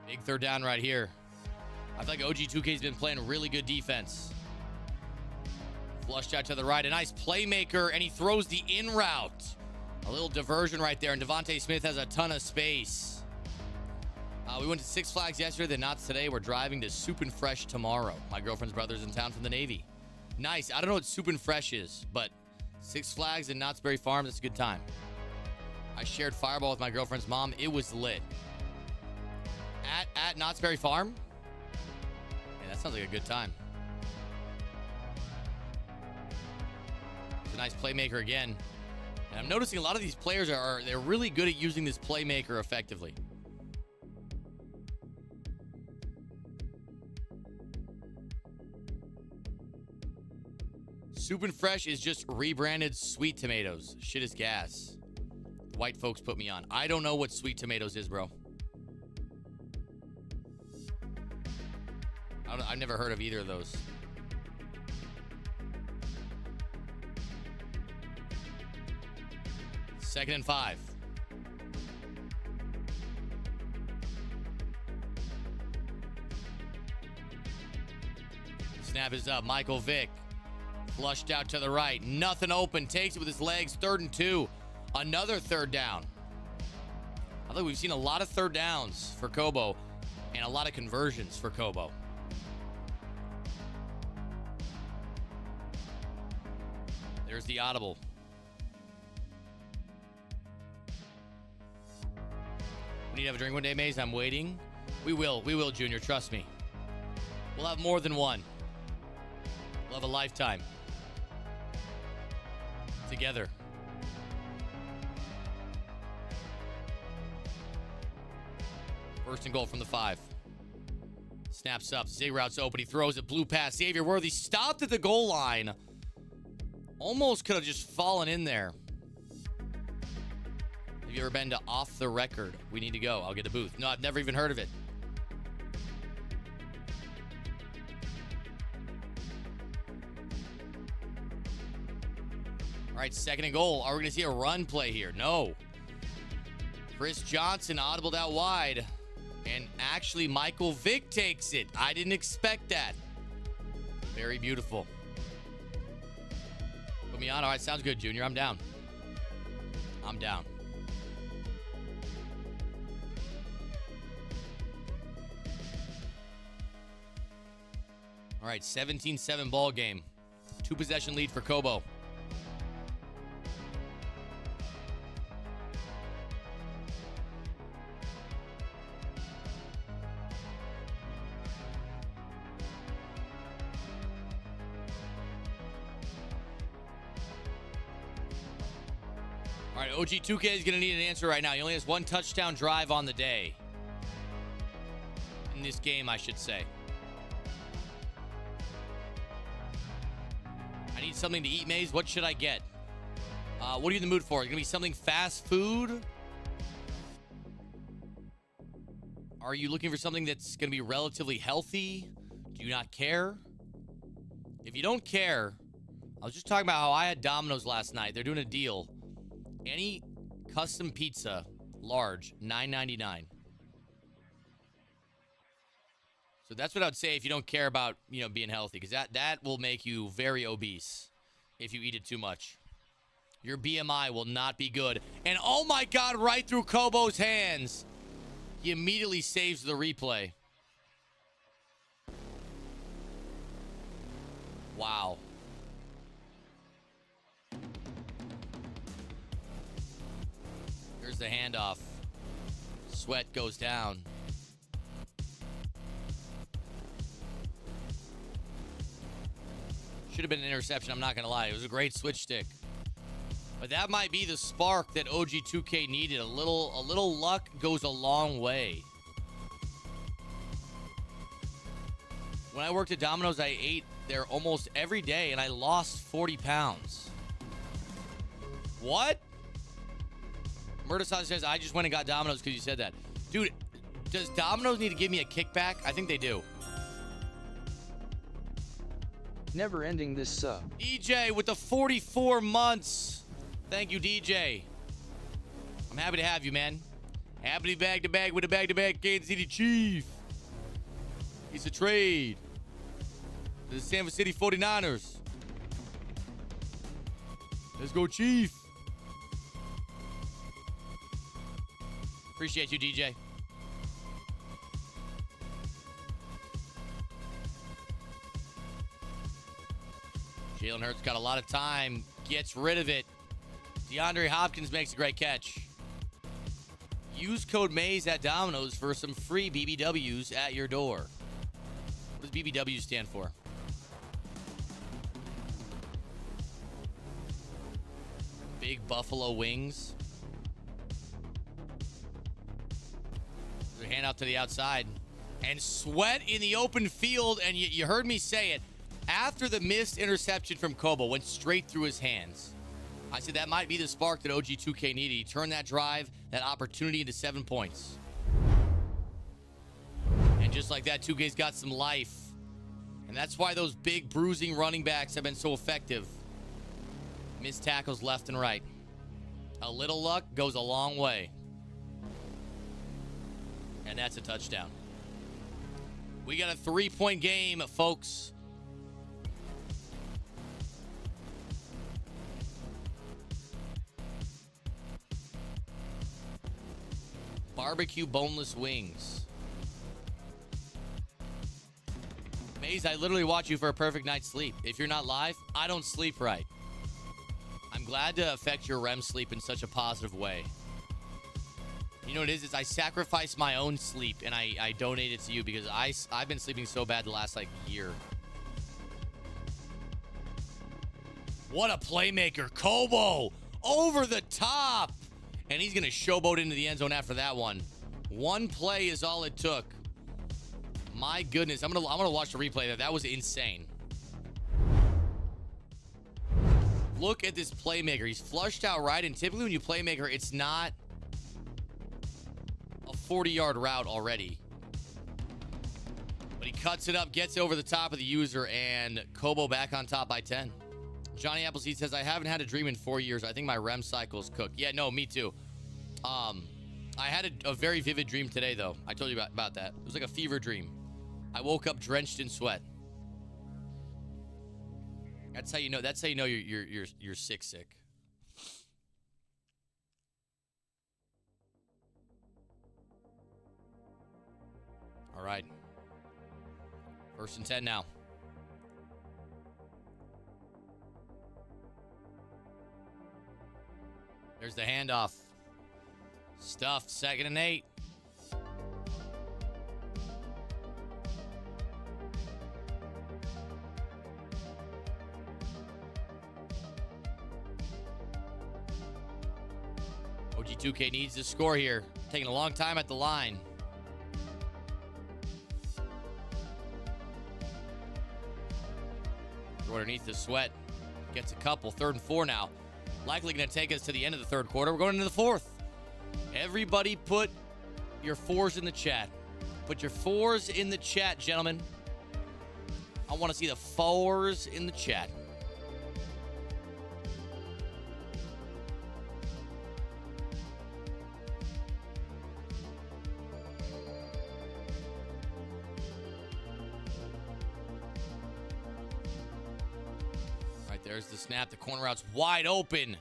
Big 3rd down right here. I feel like OG2K's been playing really good defense. Flushed out to the right. A nice playmaker, and he throws the in route. A little diversion right there, and Devontae Smith has a ton of space. We went to Six Flags yesterday, the Knots today. We're driving to Soup and Fresh tomorrow. My girlfriend's brother's in town from the Navy. Nice. I don't know what Soup and Fresh is, but Six Flags and Knott's Berry Farm, that's a good time. I shared Fireball with my girlfriend's mom. It was lit. At Knott's Berry Farm? Yeah, that sounds like a good time. It's a nice playmaker again. And I'm noticing a lot of these players they're really good at using this playmaker effectively. Soup and Fresh is just rebranded Sweet Tomatoes. Shit is gas. White folks put me on. I don't know what Sweet Tomatoes is, bro. I've never heard of either of those. Second and 5. Snap is up. Michael Vick. Flushed out to the right. Nothing open. Takes it with his legs. 3rd and 2. Another 3rd down. I think we've seen a lot of 3rd downs for Kobo and a lot of conversions for Kobo. There's the audible. We need to have a drink one day, Mayz. I'm waiting. We will, Junior. Trust me. We'll have more than one. We'll have a lifetime. Together. First and goal from the 5. Snaps up. Zig route's open. He throws it. Blue pass. Xavier Worthy stopped at the goal line. Almost could have just fallen in there. If you ever been to Off the Record? We need to go. I'll get a booth. No, I've never even heard of it. All right, second and goal. Are we going to see a run play here? No. Chris Johnson audibled out wide. And actually, Michael Vick takes it. I didn't expect that. Very beautiful. Put me on. All right, sounds good, Junior. I'm down. I'm down. All right, 17-7 ball game. 2-possession lead for Kobo. All right, OG2K is going to need an answer right now. He only has one touchdown drive on the day. In this game, I should say. I need something to eat, Mayz. What should I get? What are you in the mood for? Is it going to be something fast food? Are you looking for something that's going to be relatively healthy? Do you not care? If you don't care, I was just talking about how I had Domino's last night. They're doing a deal. Any custom pizza, large, $9.99. So that's what I would say if you don't care about, being healthy, because that will make you very obese if you eat it too much. Your BMI will not be good. And oh my God, right through Kobo's hands. He immediately saves the replay. Wow. Here's the handoff. Sweat goes down. Should have been an interception, I'm not going to lie. It was a great switch stick. But that might be the spark that OG2K needed. A little luck goes a long way. When I worked at Domino's, I ate there almost every day, and I lost 40 pounds. What? Murdersausage says, I just went and got Domino's because you said that. Dude, does Domino's need to give me a kickback? I think they do. Never ending this sub. DJ with the 44 months. Thank you, DJ. I'm happy to have you, man. Happy to bag to bag with a bag to bag Kansas City Chief. It's a trade. The San Francisco City 49ers. Let's go, Chief. Appreciate you, DJ. Jalen Hurts got a lot of time, gets rid of it. DeAndre Hopkins makes a great catch. Use code Mayz at Domino's for some free BBWs at your door. What does BBW stand for? Big Buffalo Wings. There's a hand out to the outside. And Sweat in the open field, and you heard me say it. After the missed interception from Kobo, went straight through his hands. I said that might be the spark that OG2K needed. He turned that drive, that opportunity into 7 points. And just like that, 2K's got some life. And that's why those big bruising running backs have been so effective. Missed tackles left and right. A little luck goes a long way. And that's a touchdown. We got a 3-point game, folks. Barbecue boneless wings. Mayz, I literally watch you for a perfect night's sleep. If you're not live, I don't sleep right. I'm glad to affect your REM sleep in such a positive way. You know what it is? I sacrifice my own sleep and I donate it to you because I've been sleeping so bad the last year. What a playmaker. Kobo over the top. And he's going to showboat into the end zone after that one. One play is all it took. My goodness. I'm gonna watch the replay there. That was insane. Look at this playmaker. He's flushed out right. And typically when you playmaker, it's not 40-yard route already. But he cuts it up, gets over the top of the user, and Kobo back on top by 10. Johnny Appleseed says, I haven't had a dream in 4 years. I think my REM cycle's cooked. Yeah, no, me too. I had a very vivid dream today, though. I told you about that. It was like a fever dream. I woke up drenched in sweat. That's how you know. That's how you know you're sick. All right. 1st and 10 now. There's the handoff. Stuffed. 2nd and 8. OG2K needs to score here. Taking a long time at the line. Throw underneath the sweat. Gets a couple. 3rd and 4 now. Likely going to take us to the end of the 3rd quarter. We're going into the 4th. Everybody put your 4s in the chat. Put your 4s in the chat, gentlemen. I want to see the 4s in the chat. There's the snap. The corner route's wide open.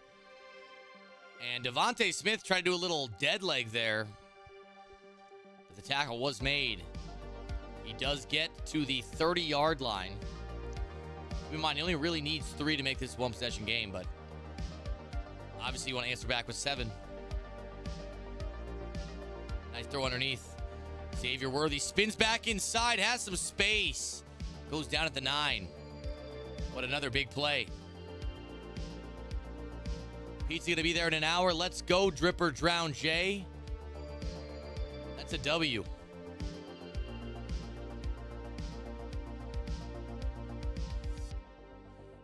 And Devontae Smith tried to do a little dead leg there. But the tackle was made. He does get to the 30-yard line. Keep in mind, he only really needs 3 to make this one possession game, but obviously you want to answer back with 7. Nice throw underneath. Xavier Worthy spins back inside, has some space. Goes down at the 9. What another big play. Pete's going to be there in an hour. Let's go, Dripper Drown Jay. That's a W.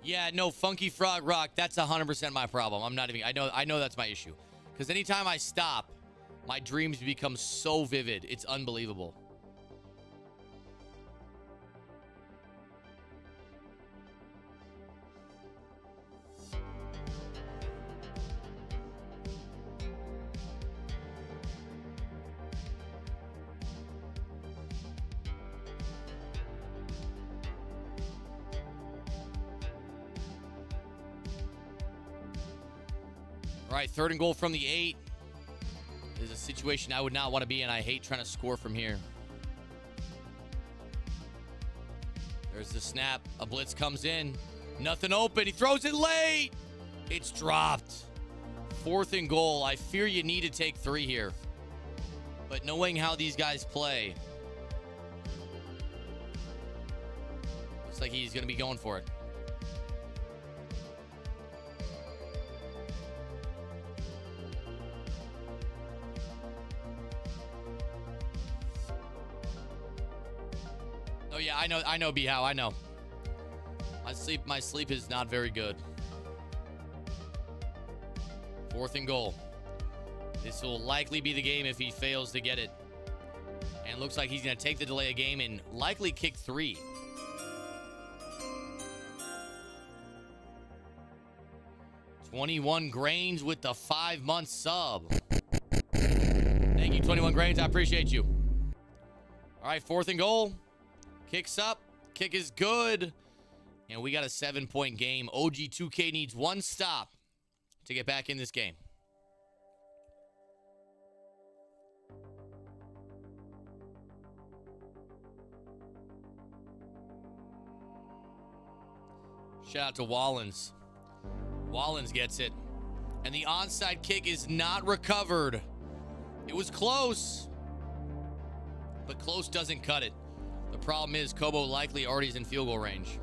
Yeah, no, Funky Frog Rock, that's 100% my problem. I'm not even, I know that's my issue. Because anytime I stop, my dreams become so vivid. It's unbelievable. All right, 3rd and goal from the 8. This is a situation I would not want to be in. I hate trying to score from here. There's the snap. A blitz comes in. Nothing open. He throws it late. It's dropped. 4th and goal. I fear you need to take 3 here. But knowing how these guys play, looks like he's going to be going for it. Oh yeah, I know B-How, I know. My sleep is not very good. 4th and goal. This will likely be the game if he fails to get it. And looks like he's going to take the delay of game and likely kick 3. $21 Grains with the 5-month sub. Thank you, 21 Grains. I appreciate you. All right, 4th and goal. Kicks up. Kick is good. And we got a 7-point game. OG2K needs 1 stop to get back in this game. Shout out to Wallens. Wallens gets it. And the onside kick is not recovered. It was close. But close doesn't cut it. The problem is Kobo likely already is in field goal range.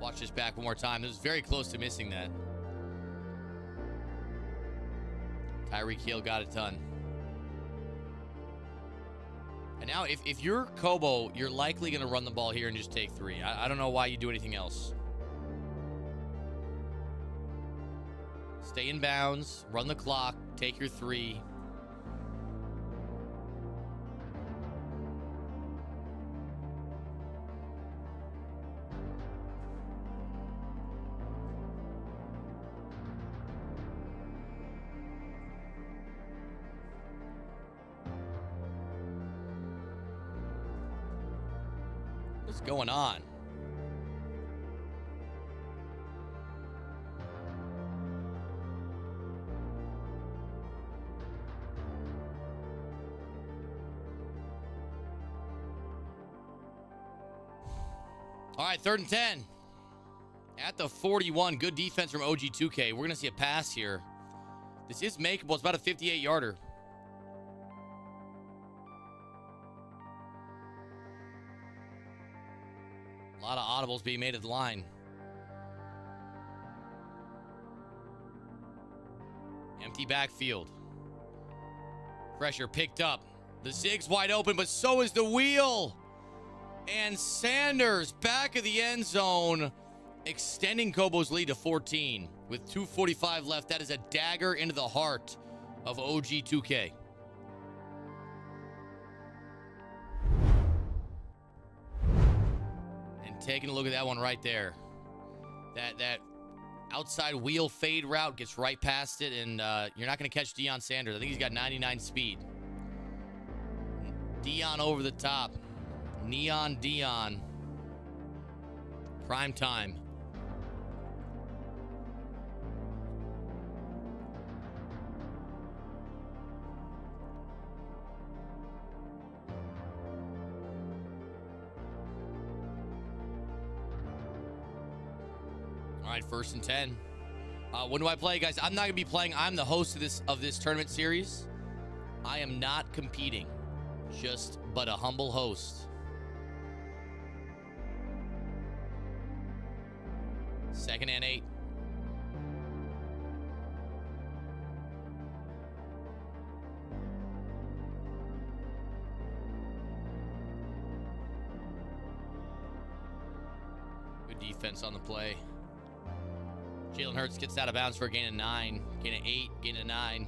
Watch this back one more time. It was very close to missing that. Tyreek Hill got it done. And now if you're Kobo, you're likely going to run the ball here and just take 3. I don't know why you do anything else. Stay in bounds, run the clock, take your 3. What's going on? All right, 3rd and 10. At the 41, good defense from OG2K. We're going to see a pass here. This is makeable. It's about a 58-yarder. A lot of audibles being made at the line. Empty backfield. Pressure picked up. The zig's wide open, but so is the wheel. And Sanders back of the end zone, extending Kobo's lead to 14. With 2:45 left, that is a dagger into the heart of OG2K. And taking a look at that one right there. That outside wheel fade route gets right past it, and you're not going to catch Deion Sanders. I think he's got 99 speed. Deion over the top. Neon Deion. Prime time. All right, 1st and 10. When do I play, guys? I'm not going to be playing. I'm the host of this tournament series. I am not competing, but a humble host. 2nd and 8. Good defense on the play. Jalen Hurts gets out of bounds for a gain of 9. Gain of 8. Gain of 9.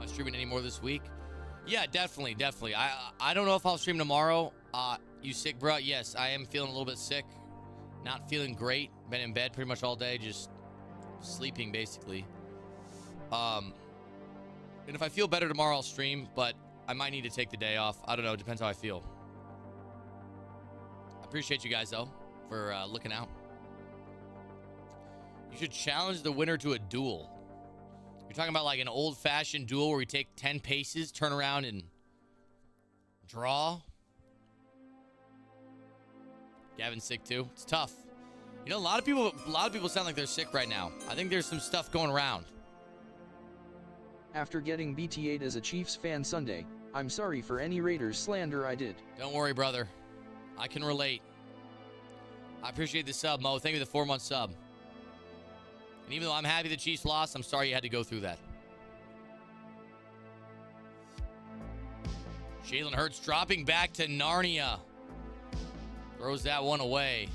Streaming any more this week? Yeah, definitely. I don't know if I'll stream tomorrow. You sick, bro? Yes, I am feeling a little bit sick. Not feeling great. Been in bed pretty much all day, just sleeping basically. And if I feel better tomorrow, I'll stream, but I might need to take the day off. I don't know. It depends how I feel. I appreciate you guys though for looking out. You should challenge the winner to a duel. You're talking about like an old-fashioned duel where we take 10 paces, turn around, and draw. Gavin's sick too. It's tough. You know, a lot of people sound like they're sick right now. I think there's some stuff going around. After getting BTA'd as a Chiefs fan Sunday, I'm sorry for any Raiders slander I did. Don't worry, brother. I can relate. I appreciate the sub, Mo. Thank you for the 4-month sub. And even though I'm happy the Chiefs lost, I'm sorry you had to go through that. Jalen Hurts dropping back to Narnia. Throws that one away.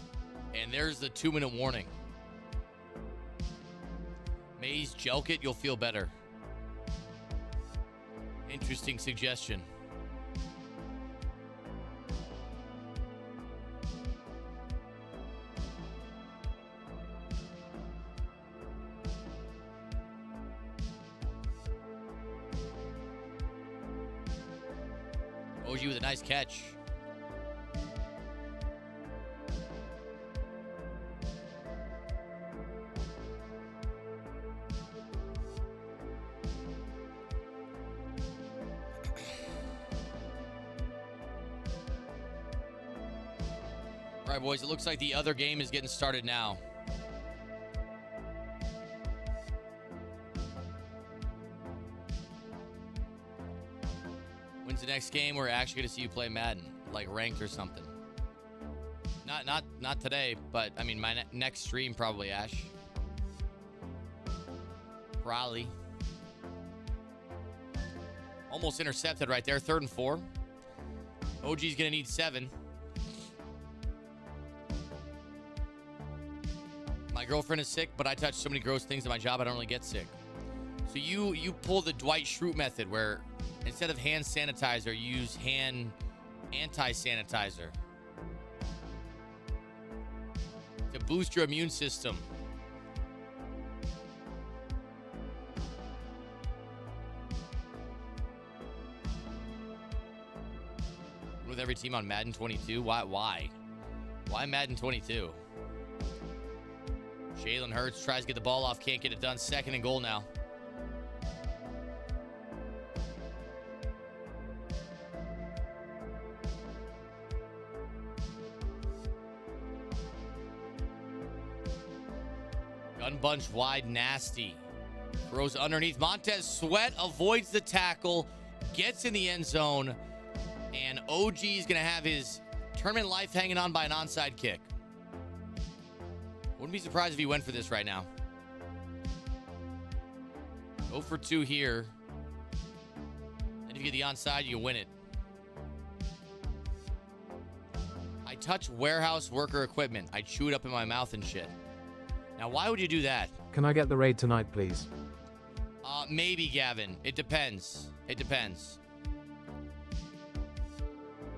And there's the 2-minute warning. Mayz, jelk it, you'll feel better. Interesting suggestion. OG with a nice catch. All right, boys, it looks like the other game is getting started now. When's the next game? We're actually going to see you play Madden, like ranked or something. Not today, but I mean my next stream probably, Ash. Probably. Almost intercepted right there. 3rd and 4. OG's going to need 7. My girlfriend is sick, but I touch so many gross things at my job, I don't really get sick. So you pull the Dwight Schrute method where instead of hand sanitizer, you use hand anti-sanitizer to boost your immune system. With every team on Madden 22? Why? Why Madden 22? Jalen Hurts tries to get the ball off, can't get it done. 2nd and goal now. Gun bunch wide, nasty. Throws underneath. Montez Sweat avoids the tackle, gets in the end zone, and OG is going to have his tournament life hanging on by an onside kick. Wouldn't be surprised if he went for this right now. 0 for 2 here. And if you get the onside, you win it. I touch warehouse worker equipment. I chew it up in my mouth and shit. Now, why would you do that? Can I get the raid tonight, please? Maybe, Gavin. It depends. It depends.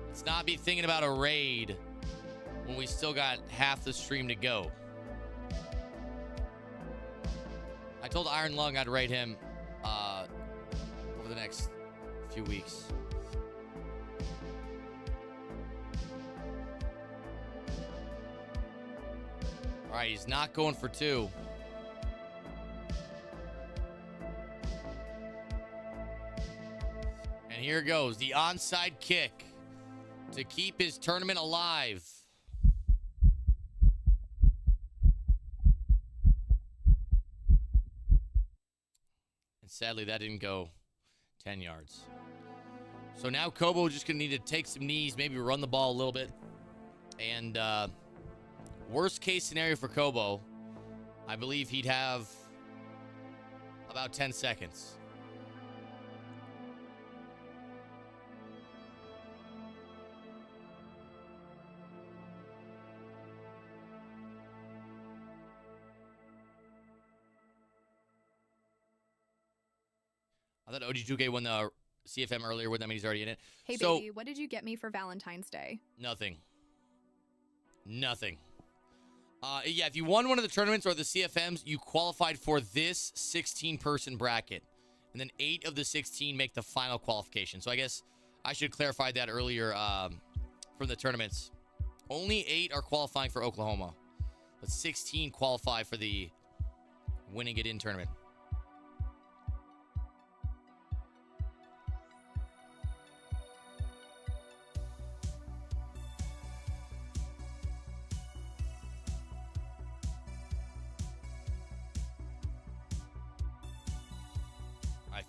Let's not be thinking about a raid when we still got half the stream to go. I told Iron Lung I'd raid him over the next few weeks. All right, he's not going for 2. And here goes the onside kick to keep his tournament alive. And sadly, that didn't go 10 yards. So now Kobo just going to need to take some knees, maybe run the ball a little bit. And worst case scenario for Kobo, I believe he'd have about 10 seconds. I thought OG2K won the CFM earlier. Would that mean he's already in it? Hey, baby, what did you get me for Valentine's Day? Nothing. Nothing. Yeah, if you won one of the tournaments or the CFMs, you qualified for this 16-person bracket. And then 8 of the 16 make the final qualification. So I guess I should clarify that earlier from the tournaments. Only 8 are qualifying for Oklahoma. But 16 qualify for the winning it in tournament.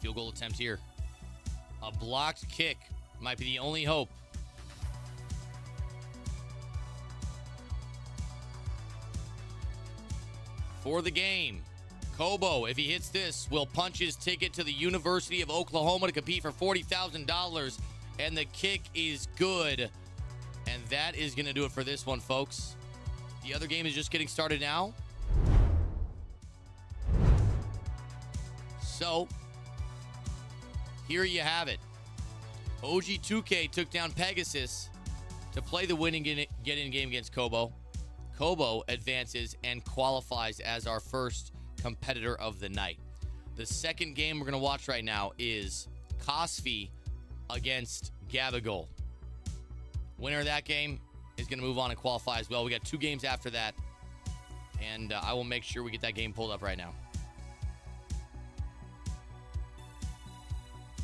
Field goal attempt here. A blocked kick might be the only hope. For the game, Kobo, if he hits this, will punch his ticket to the University of Oklahoma to compete for $40,000. And the kick is good. And that is going to do it for this one, folks. The other game is just getting started now. So, here you have it. OG2K took down Pegasus to play the winning get-in game against Kobo. Kobo advances and qualifies as our first competitor of the night. The second game we're going to watch right now is Kosfi against Gabagol. Winner of that game is going to move on and qualify as well. We got 2 games after that, and I will make sure we get that game pulled up right now.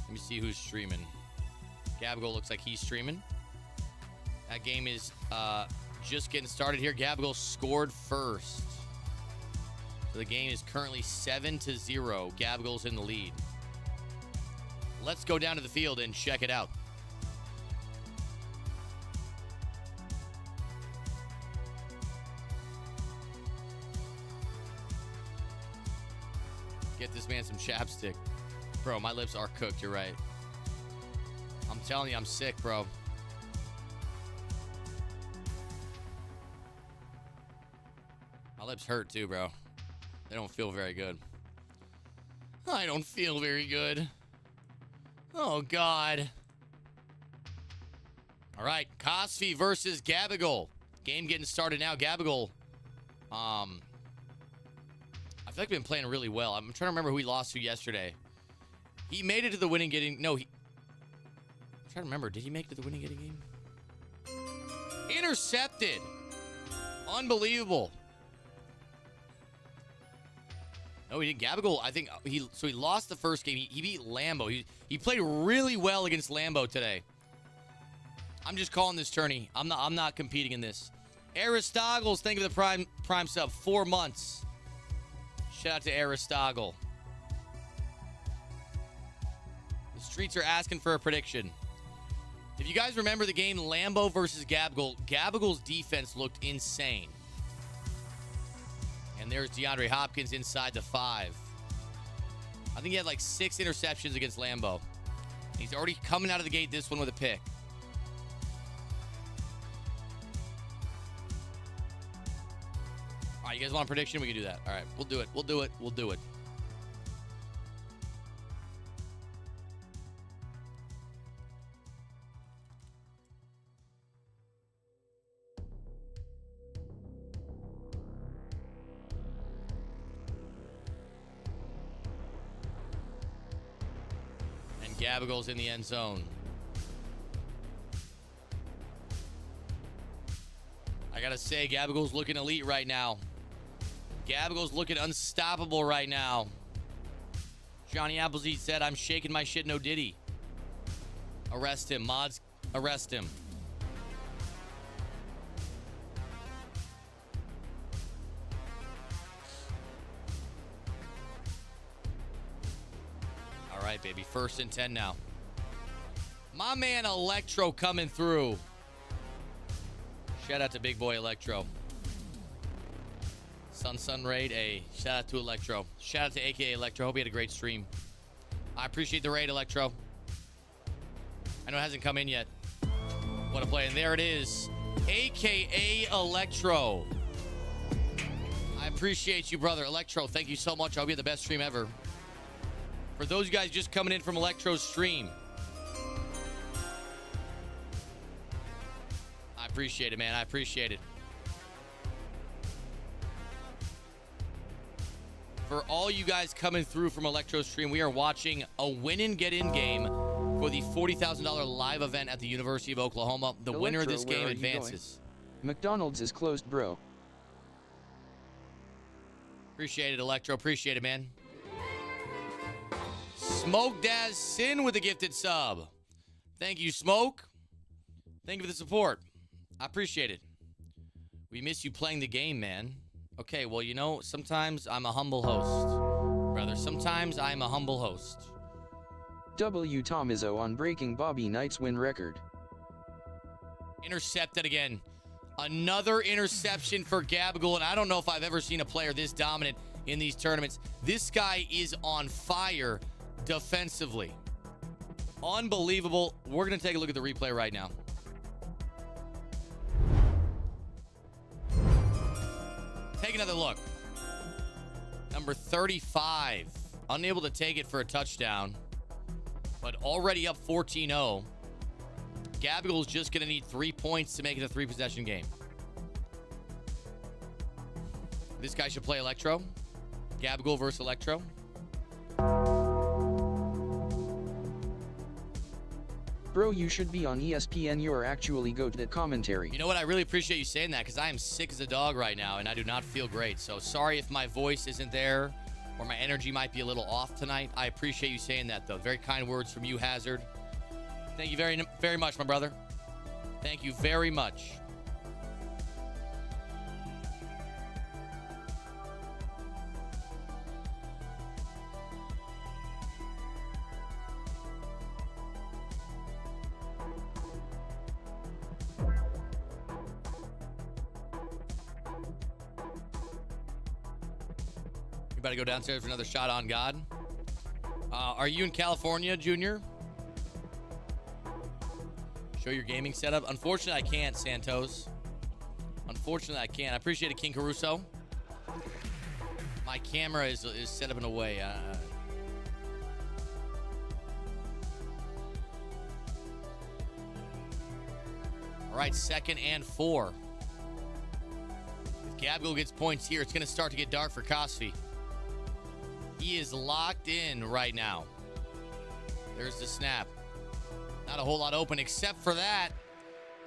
Let me see who's streaming. Gabagol looks like he's streaming. That game is just getting started here. Gabagol scored first. So the game is currently 7-0. Gabagol's in the lead. Let's go down to the field and check it out. Get this man some chapstick. Bro, my lips are cooked, you're right. telling you, I'm sick, bro. My lips hurt too, bro. They don't feel very good. I don't feel very good. Oh, God. All right, Cosfi versus Gabigol. Game getting started now. Gabigol, I feel like he's been playing really well. I'm trying to remember who he lost to yesterday. He made it to the winning getting... No, I'm trying to remember. Did he make it to the winning getting game? Intercepted. Unbelievable. No, he didn't. Gabigol, I think he lost the first game. He beat Lambo. He played really well against Lambo today. I'm just calling this tourney. I'm not competing in this. Aristoggles, thank you for the prime sub. 4 months. Shout out to Aristogle. The streets are asking for a prediction. If you guys remember the game Lambo versus Gabigol, Gabigol's defense looked insane. And there's DeAndre Hopkins inside the 5. I think he had like 6 interceptions against Lambeau. He's already coming out of the gate this one with a pick. All right, you guys want a prediction? We can do that. All right, we'll do it. We'll do it. We'll do it. And Gabigol's in the end zone. I gotta say, Gabigol's looking elite right now. Gabigol's looking unstoppable right now. Johnny Appleseed said, I'm shaking my shit, no Diddy. Arrest him. Mods, arrest him. All right, baby. 1st and 10 now. My man Electro coming through. Shout out to big boy Electro. Sun raid, a shout out to Electro. Shout out to AKA Electro. Hope you had a great stream. I appreciate the raid, Electro. I know it hasn't come in yet. What a play. And there it is. AKA Electro. I appreciate you, brother. Electro, thank you so much. I hope you had the best stream ever. For those of you guys just coming in from Electro's stream, I appreciate it, man. I appreciate it. For all you guys coming through from Electro's stream, we are watching a win and get in game for the $40,000 live event at the University of Oklahoma. The winner of this game advances. McDonald's is closed, bro. Appreciate it, Electro. Appreciate it, man. Smoke Daz Sin with a gifted sub. Thank you, Smoke. Thank you for the support. I appreciate it. We miss you playing the game, man. Okay, well, you know, sometimes I'm a humble host. Brother, sometimes I'm a humble host. W. Tomizo on breaking Bobby Knight's win record. Intercepted again. Another interception for Gabigol, and I don't know if I've ever seen a player this dominant in these tournaments. This guy is on fire defensively. Unbelievable. We're going to take a look at the replay right now. Take another look. Number 35. Unable to take it for a touchdown, but already up 14-0. Gabigol's just going to need 3 points to make it a 3-possession game. This guy should play Electro. Gabigol versus Electro. Bro, you should be on ESPN. You're actually goat at commentary. You know what? I really appreciate you saying that because I am sick as a dog right now and I do not feel great. So sorry if my voice isn't there or my energy might be a little off tonight. I appreciate you saying that, though. Very kind words from you, Hazard. Thank you very, very much, my brother. Thank you very much. You better go downstairs for another shot on God. Are you in California, Junior? Show your gaming setup. Unfortunately, I can't, Santos. Unfortunately, I can't. I appreciate it, King Caruso. My camera is set up in a way. All right, 2nd and 4. If Gabgo gets points here, it's going to start to get dark for Kosfi. He is locked in right now. There's the snap. Not a whole lot open except for that.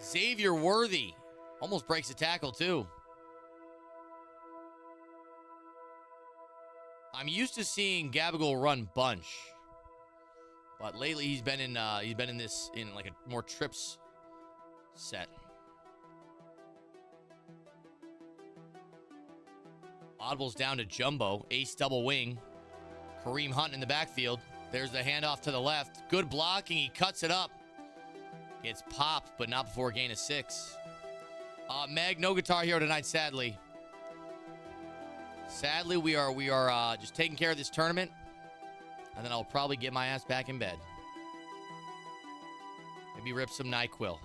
Xavier Worthy almost breaks a tackle too. I'm used to seeing Gabagol run bunch, but lately he's been in like a more trips set. Audible's down to Jumbo, ace double wing. Kareem Hunt in the backfield. There's the handoff to the left. Good blocking. He cuts it up. Gets popped, but not before a gain of 6. Meg, no Guitar Hero tonight, sadly. Sadly, we are just taking care of this tournament, and then I'll probably get my ass back in bed. Maybe rip some NyQuil.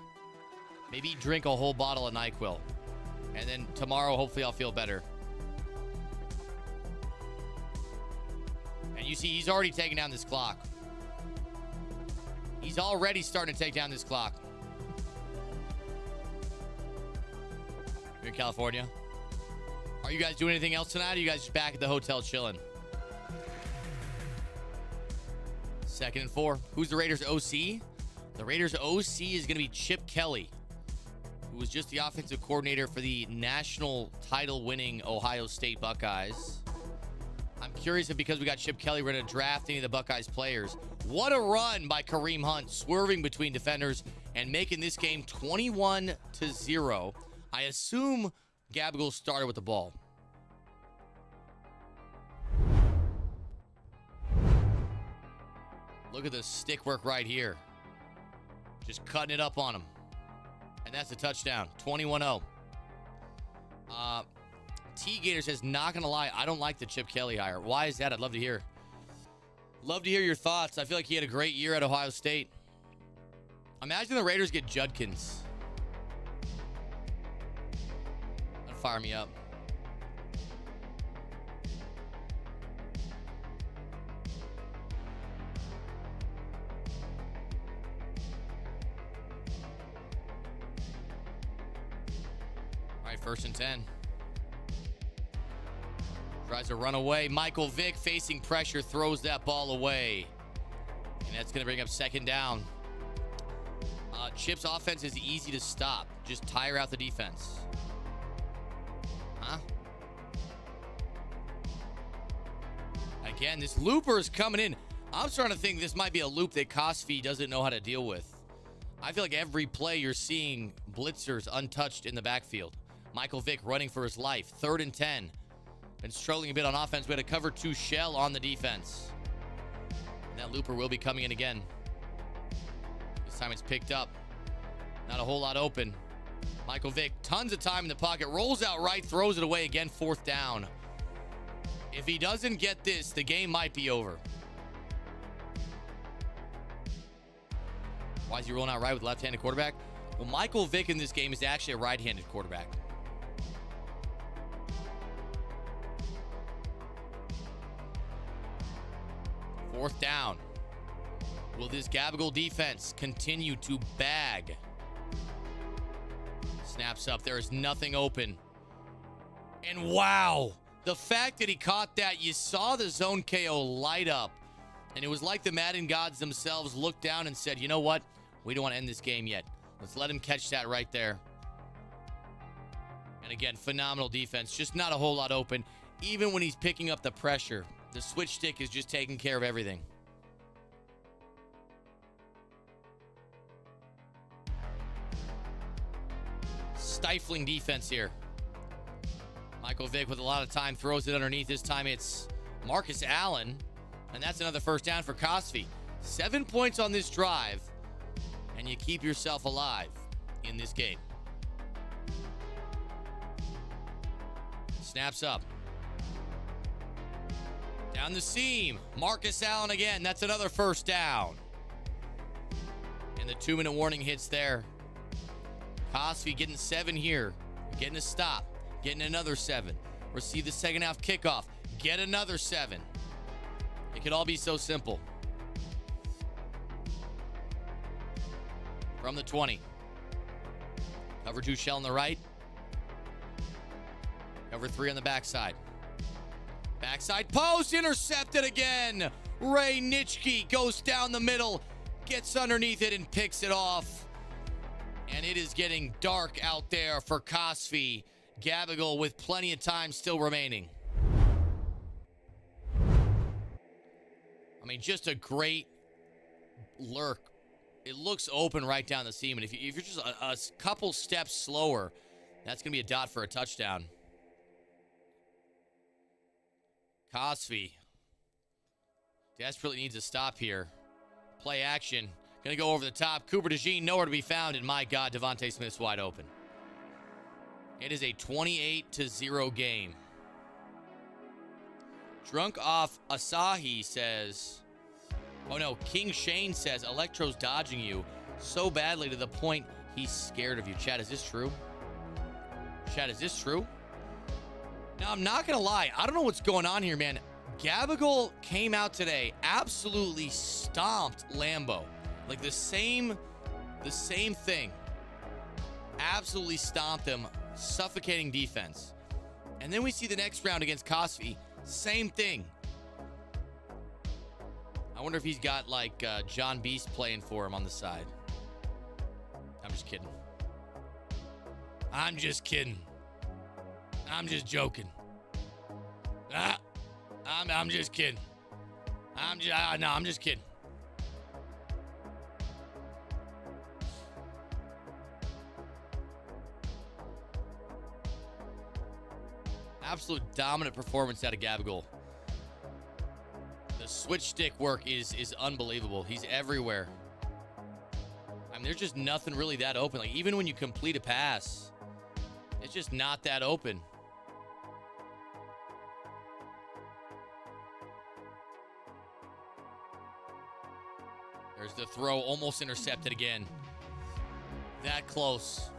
Maybe drink a whole bottle of NyQuil. And then tomorrow, hopefully, I'll feel better. And you see, he's already taking down this clock. He's already starting to take down this clock. You're in California? Are you guys doing anything else tonight? Or are you guys just back at the hotel chilling? 2nd and 4. Who's the Raiders OC? The Raiders OC is going to be Chip Kelly, who was just the offensive coordinator for the national title-winning Ohio State Buckeyes. I'm curious if because we got Chip Kelly, we're going to draft any of the Buckeyes players. What a run by Kareem Hunt, swerving between defenders and making this game 21-0. I assume Gabagol started with the ball. Look at the stick work right here. Just cutting it up on him. And that's a touchdown. 21-0. T-Gator says, not going to lie, I don't like the Chip Kelly hire. Why is that? I'd love to hear. Love to hear your thoughts. I feel like he had a great year at Ohio State. Imagine the Raiders get Judkins. That'd fire me up. All right, 1st and 10. Tries to run away. Michael Vick facing pressure, throws that ball away. And that's going to bring up 2nd down. Chip's offense is easy to stop. Just tire out the defense. Huh? Again, this looper is coming in. I'm starting to think this might be a loop that Kosfi doesn't know how to deal with. I feel like every play you're seeing blitzers untouched in the backfield. Michael Vick running for his life. 3rd and 10. Been struggling a bit on offense. We had a cover 2 shell on the defense. And that looper will be coming in again. This time it's picked up. Not a whole lot open. Michael Vick, tons of time in the pocket. Rolls out right, throws it away again. 4th down. If he doesn't get this, the game might be over. Why is he rolling out right with left-handed quarterback? Well, Michael Vick in this game is actually a right-handed quarterback. Fourth down. Will this Gabagol defense continue to bag? Snaps up. There is nothing open. And wow, the fact that he caught that, you saw the zone KO light up. And it was like the Madden gods themselves looked down and said, you know what? We don't want to end this game yet. Let's let him catch that right there. And again, phenomenal defense. Just not a whole lot open. Even when he's picking up the pressure, the switch stick is just taking care of everything. Stifling defense here. Michael Vick with a lot of time throws it underneath. This time it's Marcus Allen. And that's another 1st down for Kosfi. 7 points on this drive. And you keep yourself alive in this game. Snaps up. Down the seam. Marcus Allen again. That's another 1st down. And the 2-minute warning hits there. Kosvi getting 7 here. Getting a stop. Getting another 7. Receive the second half kickoff. Get another 7. It could all be so simple. From the 20. Cover 2 shell on the right. Cover 3 on the backside. Backside post intercepted again. Ray Nitschke goes down the middle, gets underneath it and picks it off. And it is getting dark out there for Kosvi. Gabigal with plenty of time still remaining. I mean, just a great lurk. It looks open right down the seam. And if you're just a couple steps slower, that's going to be a dot for a touchdown. Kosvi desperately needs a stop here. Play action. Going to go over the top. Cooper DeJean nowhere to be found. And my God, Devontae Smith's wide open. It is a 28-0 game. Drunk off Asahi says... Oh no, King Shane says Electro's dodging you so badly to the point he's scared of you. Chad, is this true? Chad, is this true? Now, I'm not going to lie. I don't know what's going on here, man. Gabigal came out today, absolutely stomped Lambo. Like the same thing. Absolutely stomped him, suffocating defense. And then we see the next round against Kosvi. Same thing. I wonder if he's got like John Beast playing for him on the side. I'm just kidding. I'm just kidding. I'm just joking. I'm just kidding. I'm just kidding. Absolute dominant performance out of Gabigal. The switch stick work is unbelievable. He's everywhere. I mean, there's just nothing really that open. Like, even when you complete a pass, it's just not that open. There's the throw, almost intercepted again. That close.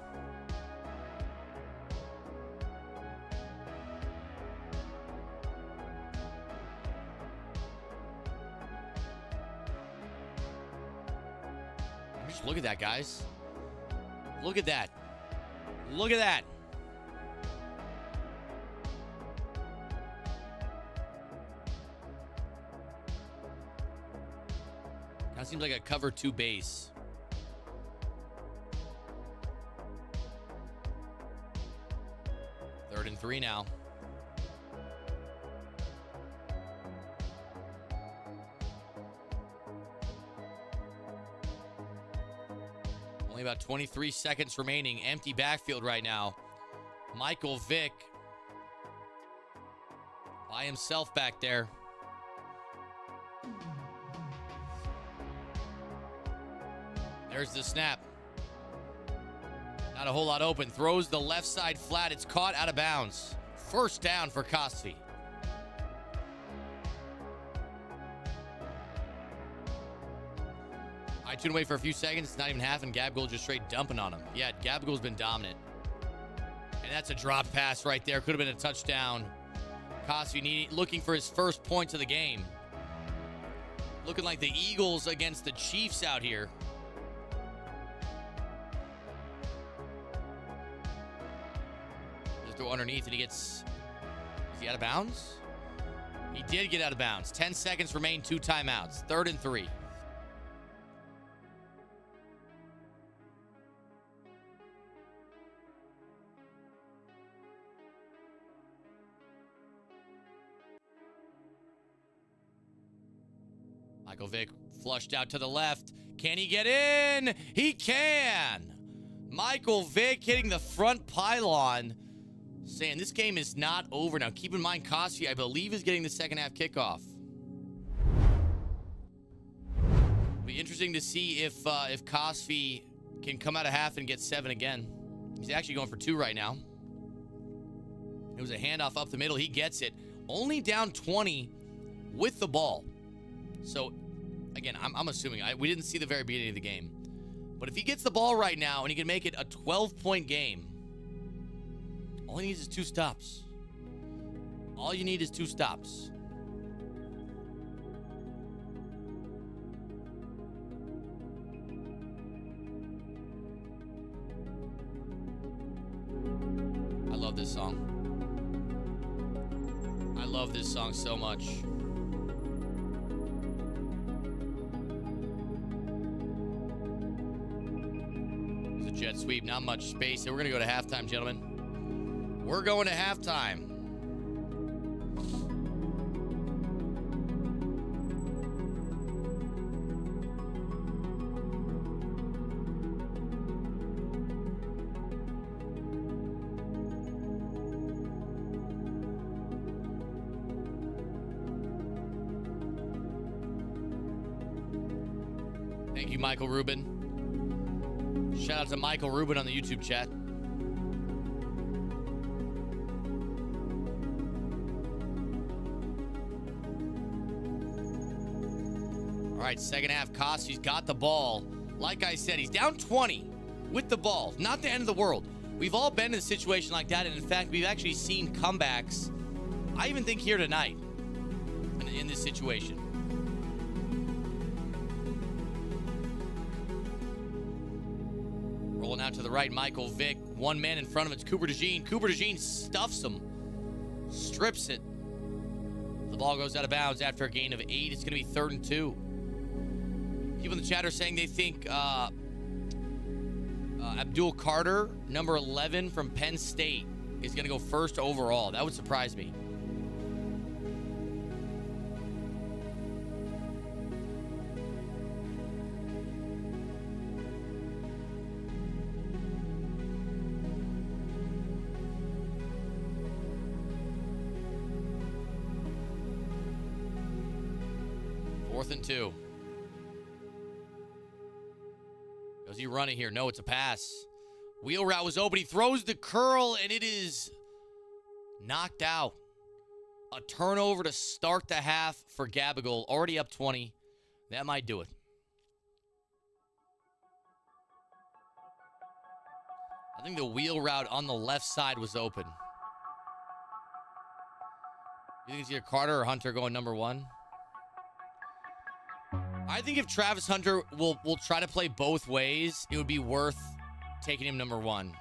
Look at that, guys. Look at that. Look at that. Kind of seems like a cover 2 base. Third and 3 now. Only about 23 seconds remaining. Empty backfield right now. Michael Vick by himself back there. There's the snap. Not a whole lot open. Throws the left side flat. It's caught out of bounds. First down for Kosvi. I tuned away for a few seconds. It's not even half, and Gabigal just straight dumping on him. Yeah, Gabigal's been dominant. And that's a drop pass right there. Could have been a touchdown. Kosvi looking for his first points of the game. Looking like the Eagles against the Chiefs out here. Just throw underneath, and he gets... Is he out of bounds? He did get out of bounds. 10 seconds remain, 2 timeouts. 3rd and 3. Michael Vick flushed out to the left. Can he get in? He can. Michael Vick hitting the front pylon, saying this game is not over. Now, keep in mind, Kosvi, I believe, is getting the second half kickoff. It'll be interesting to see if Kosvi can come out of half and get 7 again. He's actually going for 2 right now. It was a handoff up the middle. He gets it. Only down 20 with the ball. So, again, I'm assuming. We didn't see the very beginning of the game. But if he gets the ball right now and he can make it a 12-point game, all he needs is 2 stops. All you need is 2 stops. I love this song. I love this song so much. It's a jet sweep, not much space. So we're going to go to halftime, gentlemen. We're going to halftime. Thank you, Michael Rubin. Shout out to Michael Rubin on the YouTube chat. All right, second half, Koski's got the ball. Like I said, he's down 20 with the ball. Not the end of the world. We've all been in a situation like that, and in fact, we've actually seen comebacks. I even think here tonight in this situation. Rolling out to the right, Michael Vick. One man in front of him, it's Cooper DeJean. Cooper DeJean stuffs him, strips it. The ball goes out of bounds after a gain of 8. It's going to be 3rd and 2. People in the chat are saying they think Abdul Carter, number 11 from Penn State, is going to go first overall. That would surprise me. Fourth and 2. Is he running here? No, it's a pass. Wheel route was open. He throws the curl, and it is knocked out. A turnover to start the half for Gabigol. Already up 20. That might do it. I think the wheel route on the left side was open. You think it's either Carter or Hunter going number 1? I think if Travis Hunter will try to play both ways, it would be worth taking him number 1.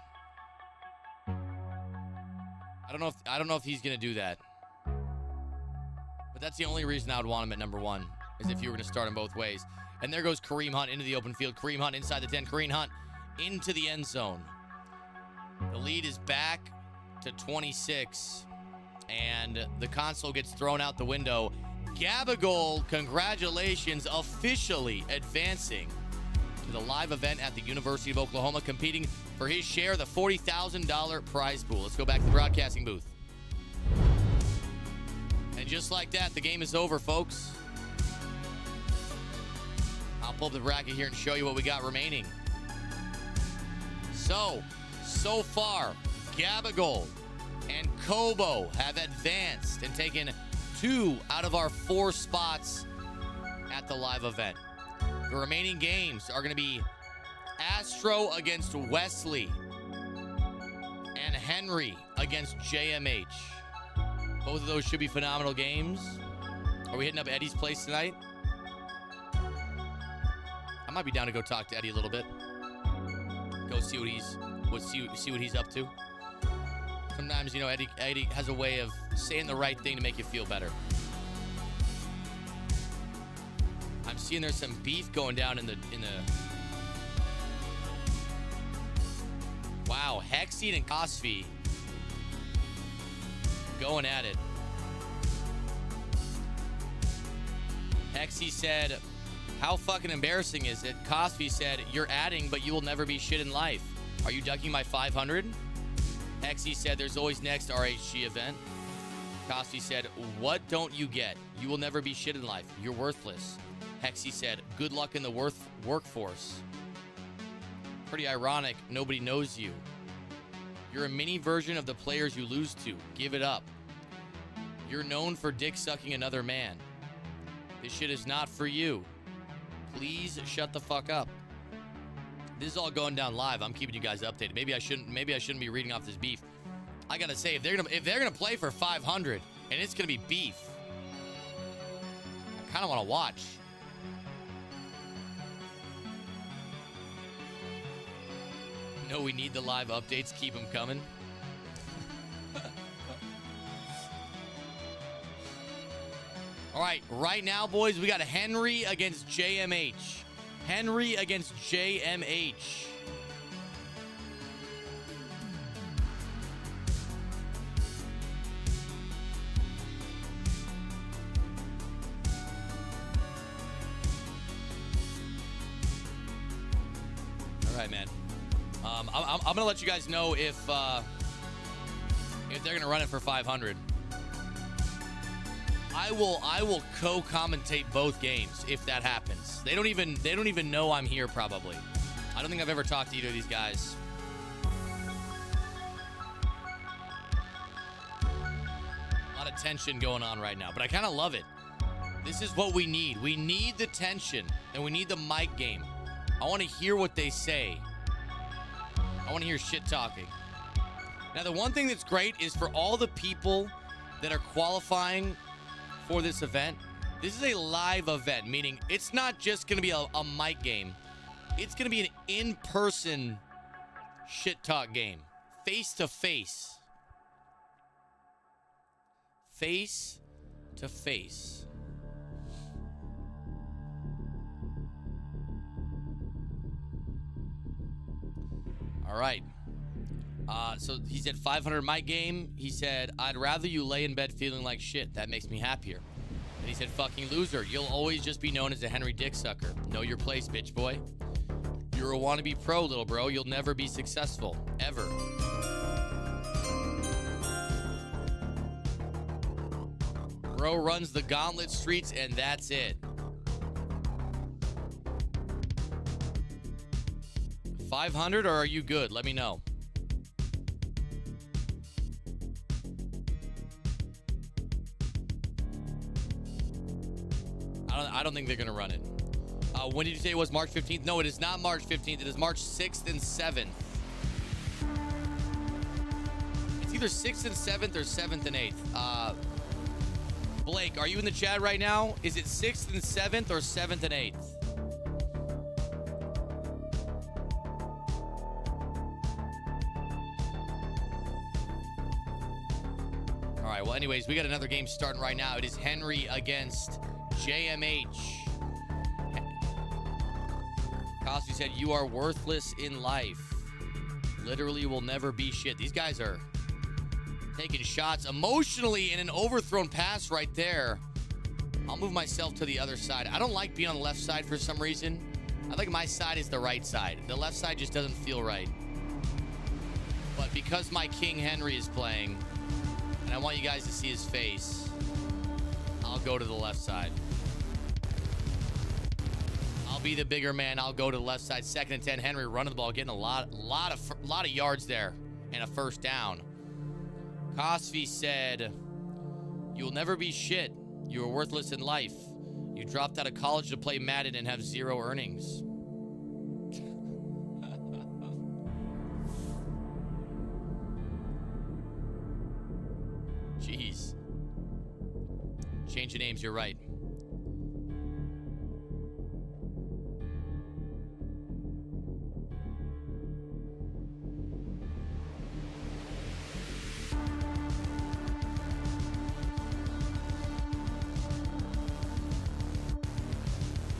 I don't know if he's gonna do that. But that's the only reason I would want him at number 1, is if you were gonna start him both ways. And there goes Kareem Hunt into the open field. Kareem Hunt inside the 10. Kareem Hunt into the end zone. The lead is back to 26. And the console gets thrown out the window. Gabigol, congratulations, officially advancing to the live event at the University of Oklahoma, competing for his share of the $40,000 prize pool. Let's go back to the broadcasting booth. And just like that, the game is over, folks. I'll pull up the bracket here and show you what we got remaining. So far, Gabigol and Kobo have advanced and taken 2 out of our 4 spots at the live event. The remaining games are going to be Astro against Wesley and Henry against JMH. Both of those should be phenomenal games. Are we hitting up Eddie's place tonight? I might be down to go talk to Eddie a little bit. Go see what he's up to. Sometimes, Eddie has a way of saying the right thing to make you feel better. I'm seeing there's some beef going down in the. Wow, Hexseed and Cosby going at it. Hexy said, "How fucking embarrassing is it?" Cosby said, "You're adding, but you will never be shit in life. Are you ducking my 500? Hexy said, "There's always next RHG event." Cosby said, "What don't you get? You will never be shit in life. You're worthless." Hexy said, "Good luck in the workforce. Pretty ironic, nobody knows you. You're a mini version of the players you lose to. Give it up. You're known for dick sucking another man. This shit is not for you. Please shut the fuck up." This is all going down live. I'm keeping you guys updated. Maybe I shouldn't be reading off this beef. I gotta say, if they're gonna play for 500 and it's gonna be beef, I kind of want to watch. No, we need the live updates. Keep them coming. All right, right now, boys, we got Henry against JMH. Henry against JMH. All right, man. I'm going to let you guys know if they're going to run it for 500. I will co-commentate both games if that happens. They don't even know I'm here probably. I don't think I've ever talked to either of these guys. A lot of tension going on right now, but I kind of love it. This is what we need. We need the tension and we need the mic game. I want to hear what they say. I want to hear shit talking. Now, the one thing that's great is for all the people that are qualifying for this event, this is a live event, meaning it's not just going to be a mic game. It's going to be an in-person shit talk game. Face to face. Face to face. All right. So he said 500 mic game. He said, I'd rather you lay in bed feeling like shit. That makes me happier. And he said, fucking loser. You'll always just be known as a Henry Dick Sucker. Know your place, bitch boy. You're a wannabe pro, little bro. You'll never be successful. Ever. Bro runs the gauntlet streets, and that's it. 500, or are you good? Let me know. I don't think they're going to run it. When did you say it was March 15th? No, it is not March 15th. It is March 6th and 7th. It's either 6th and 7th or 7th and 8th. Blake, are you in the chat right now? Is it 6th and 7th or 7th and 8th? All right, well, anyways, we got another game starting right now. It is Henry against JMH. Cosby said, you are worthless in life. Literally will never be shit. These guys are taking shots emotionally in an overthrown pass right there. I'll move myself to the other side. I don't like being on the left side for some reason. I think my side is the right side. The left side just doesn't feel right. But because my King Henry is playing, and I want you guys to see his face, I'll go to the left side. I'll be the bigger man. I'll go to the left side. 2nd and 10. Henry running the ball, getting a lot of yards there, and a first down. Cosby said, "You'll never be shit. You are worthless in life. You dropped out of college to play Madden and have zero earnings." Jeez. Change the names. You're right.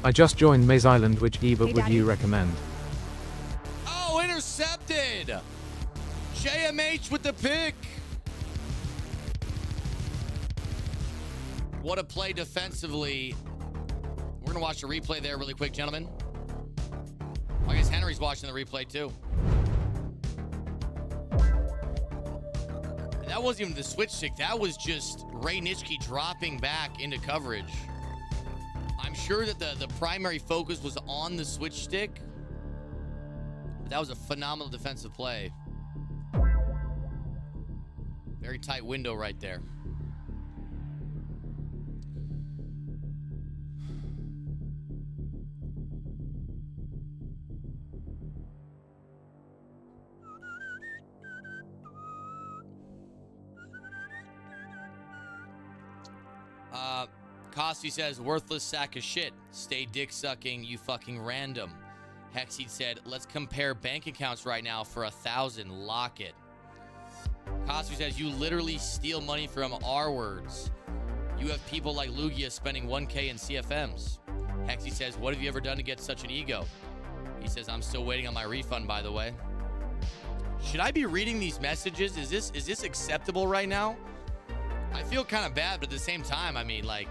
I just joined Mayz Island, which ebook Hey, would Daddy. you recommend? Oh, intercepted! JMH with the pick. What a play defensively. We're going to watch the replay there really quick, gentlemen. I guess Henry's watching the replay too. And that wasn't even the switch stick. That was just Ray Nitschke dropping back into coverage. I'm sure that the primary focus was on the switch stick. But that was a phenomenal defensive play. Very tight window right there. Costi says, worthless sack of shit. Stay dick sucking, you fucking random. Hexy said, let's compare bank accounts right now for 1,000. Lock it. Costi says, you literally steal money from our words. You have people like Lugia spending 1K in CFMs. Hexy says, what have you ever done to get such an ego? He says, I'm still waiting on my refund, by the way. Should I be reading these messages? Is this acceptable right now? I feel kind of bad, but at the same time, I mean, like,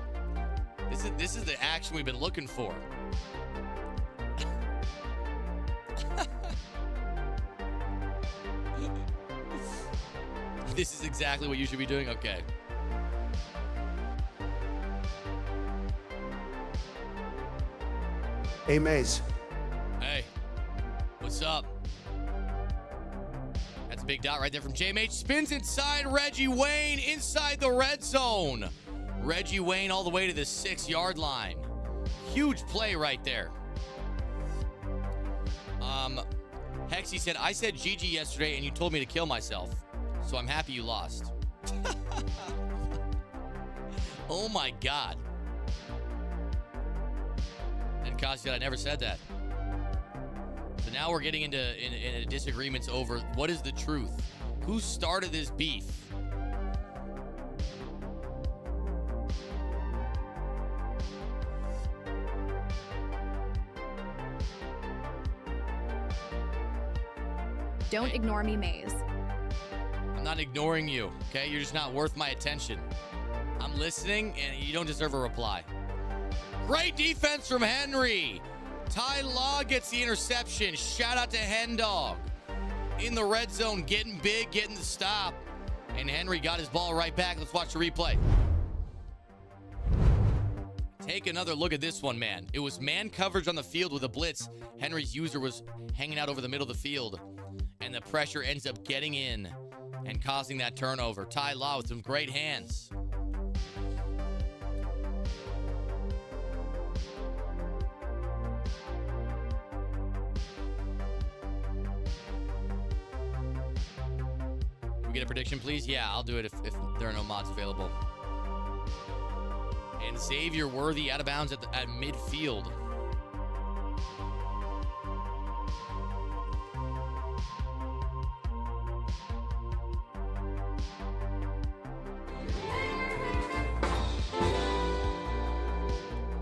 this is the action we've been looking for. This is exactly what you should be doing? Okay. Hey, Mayz. Hey. What's up? That's a big dot right there from JMH. Spins inside Reggie Wayne inside the red zone. Reggie Wayne all the way to the 6-yard line. Huge play right there. Hexy said, I said GG yesterday and you told me to kill myself. So I'm happy you lost. Oh my God. And Kosh said, I never said that. So now we're getting into disagreements over what is the truth. Who started this beef? Don't ignore me, Mayz. I'm not ignoring you, okay? You're just not worth my attention. I'm listening, and you don't deserve a reply. Great defense from Henry. Ty Law gets the interception. Shout out to Hen Dog. In the red zone, getting big, getting the stop. And Henry got his ball right back. Let's watch the replay. Take another look at this one, man. It was man coverage on the field with a blitz. Henry's user was hanging out over the middle of the field. And the pressure ends up getting in and causing that turnover. Ty Law with some great hands. Can we get a prediction, please? Yeah, I'll do it if there are no mods available. And Xavier Worthy out of bounds at midfield.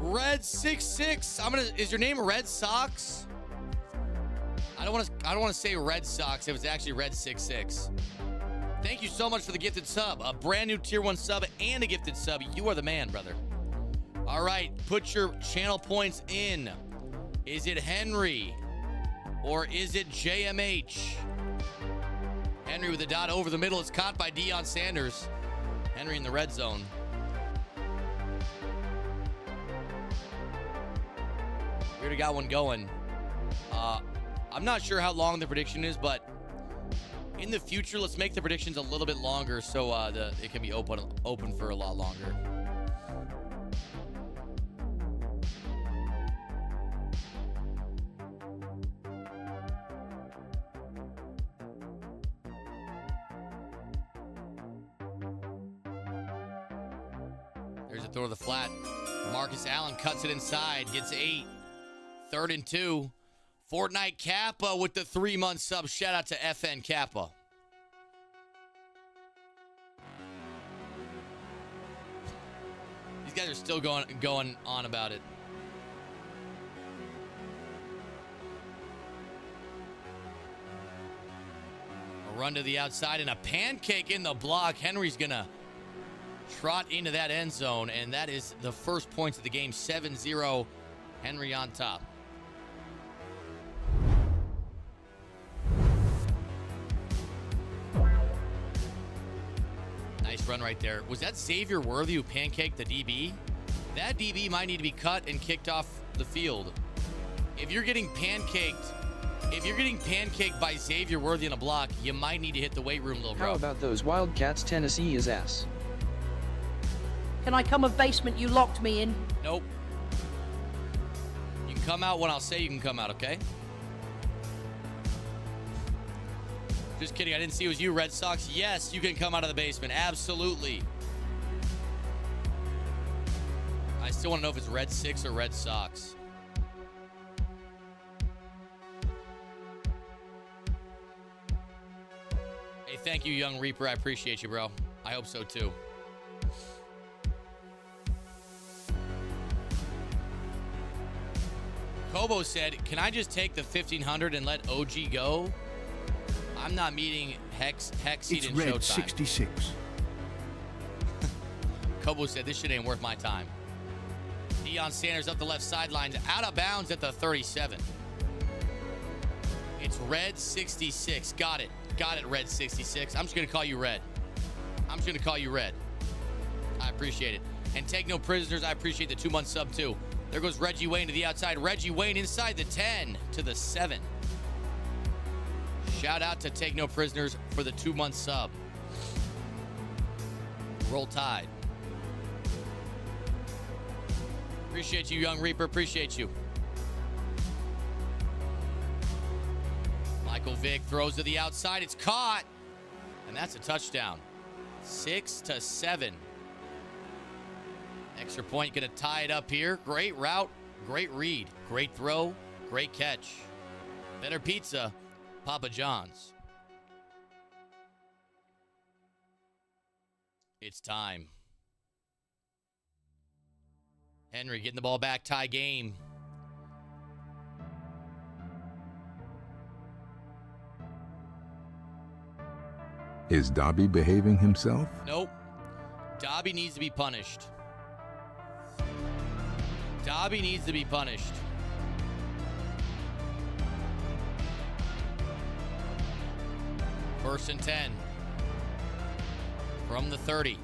Red 66. Is your name Red Sox? I don't want to say Red Sox. It was actually Red 66. Thank you so much for the gifted sub. A brand new tier 1 sub and a gifted sub. You are the man, brother. All right, put your channel points in. Is it Henry or is it JMH? Henry with a dot over the middle. It's caught by Deion Sanders. Henry in the red zone. We already got one going. I'm not sure how long the prediction is, but in the future, let's make the predictions a little bit longer so it can be open for a lot longer. There's a throw to the flat. Marcus Allen cuts it inside, gets 8. 3rd and 2. Fortnite Kappa with the 3-month sub. Shout out to FN Kappa. These guys are still going on about it. A run to the outside and a pancake in the block. Henry's gonna trot into that end zone, and that is the first points of the game. 7-0. Henry on top. Nice run right there. Was that Xavier Worthy who pancaked the DB? That DB might need to be cut and kicked off the field. If you're getting pancaked by Xavier Worthy in a block, you might need to hit the weight room, little bro. How about those Wildcats? Tennessee is ass. Can I come of basement? You locked me in. Nope. You can come out when I'll say you can come out, okay? Just kidding. I didn't see it was you, Red Sox. Yes, you can come out of the basement. Absolutely. still want to know if it's Red 6 or Red Sox. Hey, thank you, Young Reaper. I appreciate you, bro. I hope so, too. Kobo said, can I just take the 1500 and let OG go? I'm not meeting Hexseed It's in red Showtime. 66. Kobo said, this shit ain't worth my time. Deion Sanders up the left sideline, out of bounds at the 37. It's Red 66. Got it. Got it, Red 66. I'm just going to call you Red. I'm just going to call you Red. I appreciate it. And take no prisoners. I appreciate the 2-month sub, too. There goes Reggie Wayne to the outside. Reggie Wayne inside the 10 to the 7. Shout out to Take No Prisoners for the 2-month sub. Roll Tide. Appreciate you, Young Reaper. Appreciate you. Michael Vick throws to the outside. It's caught. And that's a touchdown. 6-7. Extra point, going to tie it up here. Great route, great read, great throw, great catch. Better pizza, Papa John's. It's time. Henry getting the ball back, tie game. Is Dobby behaving himself? Nope. Dobby needs to be punished. Dobby needs to be punished. First and 10. From the 30.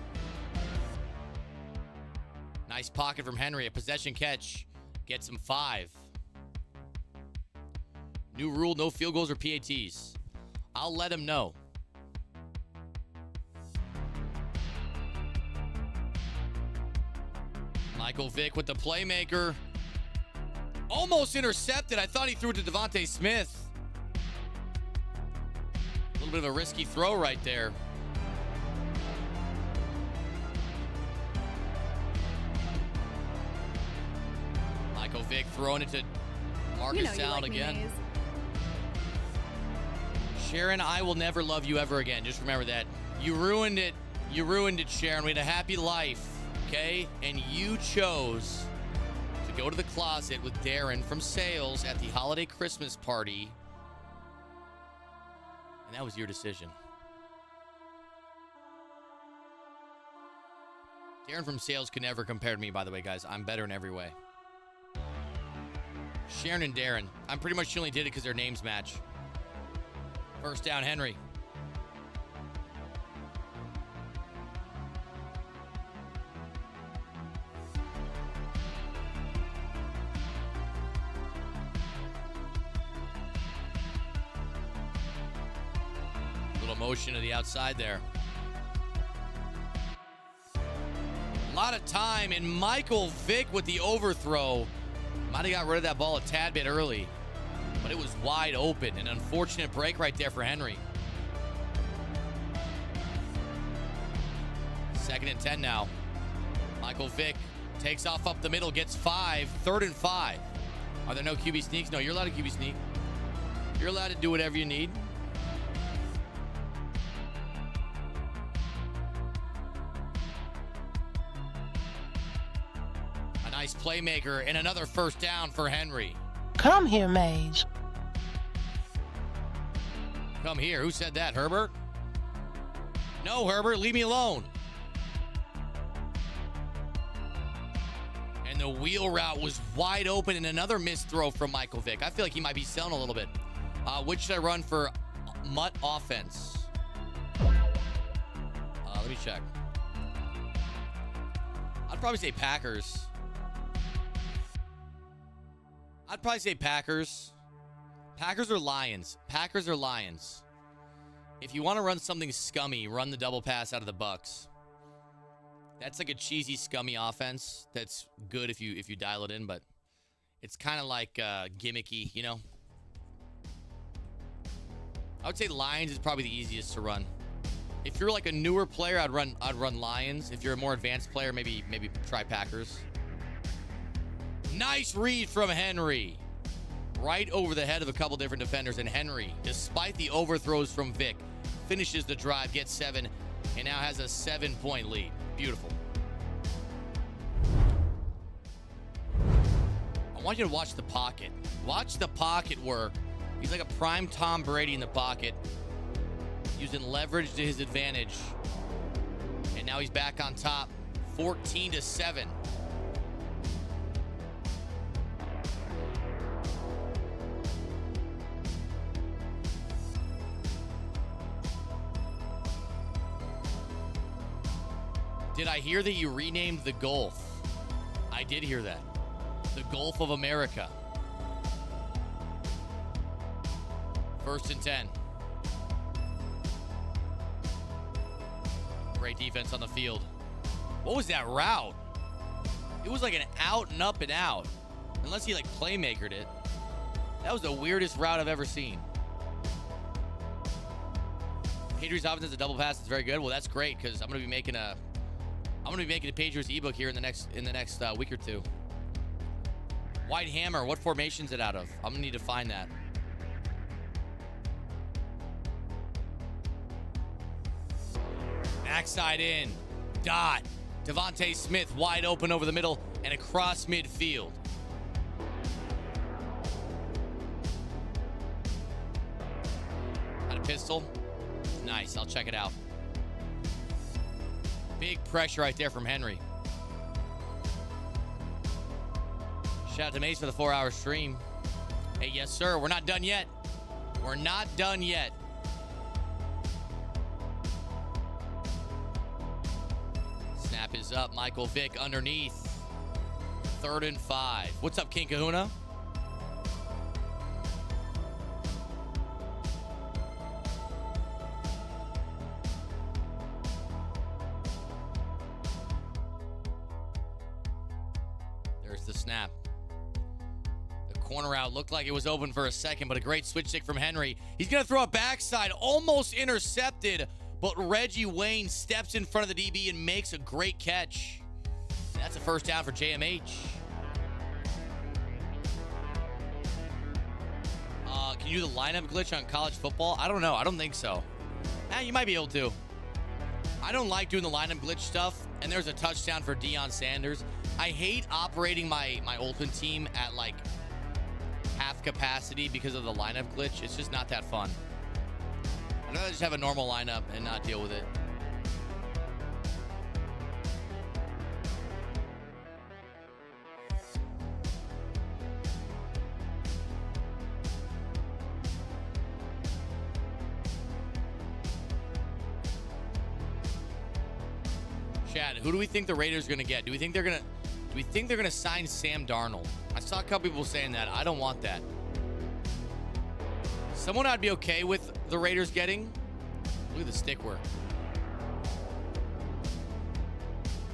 Nice pocket from Henry. A possession catch. Gets him 5. New rule, no field goals or PATs. I'll let him know. Michael Vick with the playmaker. Almost intercepted. I thought he threw it to Devontae Smith. A little bit of a risky throw right there. Michael Vick throwing it to Marcus Allen again. Mayz. Sharon, I will never love you ever again. Just remember that. You ruined it. You ruined it, Sharon. We had a happy life. Okay, and you chose to go to the closet with Darren from sales at the holiday Christmas party, and that was your decision. Darren from sales can never compare to me, by the way, guys. I'm better in every way. Sharon and Darren, I'm pretty much only did it because their names match. First down, Henry. Motion to the outside there. A lot of time, and Michael Vick with the overthrow. Might have got rid of that ball a tad bit early, but it was wide open. An unfortunate break right there for Henry. 2nd and 10 now. Michael Vick takes off up the middle, gets 5. 3rd and 5. Are there no QB sneaks? No, you're allowed to QB sneak. You're allowed to do whatever you need. Nice playmaker and another first down for Henry. Come here, Mayz. Come here. Who said that? Herbert? No, Herbert. Leave me alone. And the wheel route was wide open and another missed throw from Michael Vick. I feel like he might be selling a little bit. Which should I run for Mutt offense? Let me check. I'd probably say Packers. I'd probably say Packers. Packers or Lions? Packers or Lions? If you want to run something scummy, run the double pass out of the Bucks. That's like a cheesy, scummy offense. That's good if you dial it in, but it's kind of like gimmicky, you know. I would say Lions is probably the easiest to run. If you're like a newer player, I'd run Lions. If you're a more advanced player, maybe try Packers. Nice read from Henry. Right over the head of a couple different defenders. And Henry, despite the overthrows from Vic, finishes the drive, gets 7, and now has a 7-point lead. Beautiful. I want you to watch the pocket. Watch the pocket work. He's like a prime Tom Brady in the pocket, using leverage to his advantage. And now he's back on top, 14-7. Did I hear that you renamed the Gulf? I did hear that. The Gulf of America. 1st and 10. Great defense on the field. What was that route? It was like an out and up and out. Unless he like playmakered it. That was the weirdest route I've ever seen. Patriots offense is a double pass. It's very good. Well, that's great because I'm gonna be making a Patriots ebook here in the next week or two. White hammer. What formation is it out of? I'm gonna need to find that. Backside in. Dot. Devontae Smith wide open over the middle and across midfield. Got a pistol. Nice. I'll check it out. Big pressure right there from Henry. Shout out to Mayz for the 4-hour stream. Hey, yes, sir. We're not done yet. We're not done yet. Snap is up. Michael Vick underneath. 3rd and 5. What's up, King Kahuna? There's the snap. The corner out looked like it was open for a second, but a great switch stick from Henry. He's going to throw a backside, almost intercepted, but Reggie Wayne steps in front of the DB and makes a great catch. That's a 1st down for JMH. Can you do the lineup glitch on college football? I don't know. I don't think so. You might be able to. I don't like doing the lineup glitch stuff, and there's a touchdown for Deion Sanders. I hate operating my Ultimate team at like half capacity because of the lineup glitch. It's just not that fun. I'd rather just have a normal lineup and not deal with it. Chad, who do we think the Raiders are going to get? Do we think they're going to sign Sam Darnold? I saw a couple people saying that. I don't want that. Someone I'd be okay with the Raiders getting. Look at the stick work.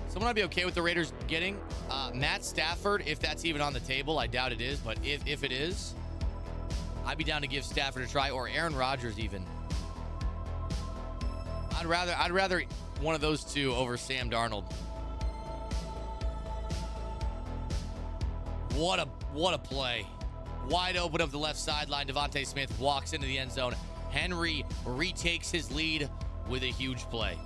Someone I'd be okay with the Raiders getting. Matt Stafford, if that's even on the table. I doubt it is, but if it is, I'd be down to give Stafford a try, or Aaron Rodgers even. I'd rather one of those two over Sam Darnold. What a play. Wide open up the left sideline. Devontae Smith walks into the end zone. Henry retakes his lead with a huge play.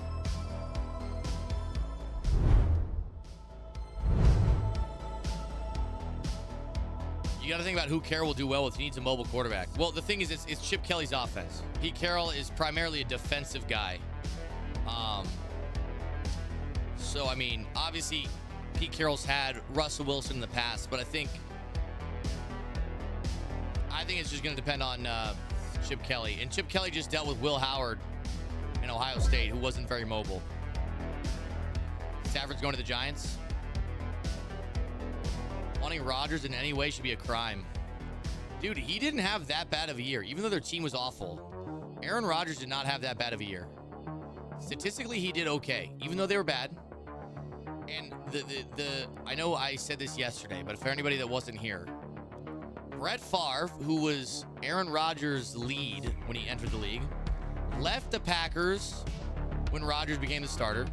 You got to think about who Carroll will do well with. He needs a mobile quarterback. Well, the thing is, it's Chip Kelly's offense. Pete Carroll is primarily a defensive guy. So, I mean, obviously, Pete Carroll's had Russell Wilson in the past, but I think it's just going to depend on Chip Kelly. And Chip Kelly just dealt with Will Howard in Ohio State, who wasn't very mobile. Stafford's going to the Giants. Wanting Rodgers in any way should be a crime. Dude, he didn't have that bad of a year, even though their team was awful. Aaron Rodgers did not have that bad of a year. Statistically, he did okay, even though they were bad. And I know I said this yesterday, but for anybody that wasn't here, Brett Favre, who was Aaron Rodgers' lead when he entered the league, left the Packers when Rodgers became the starter,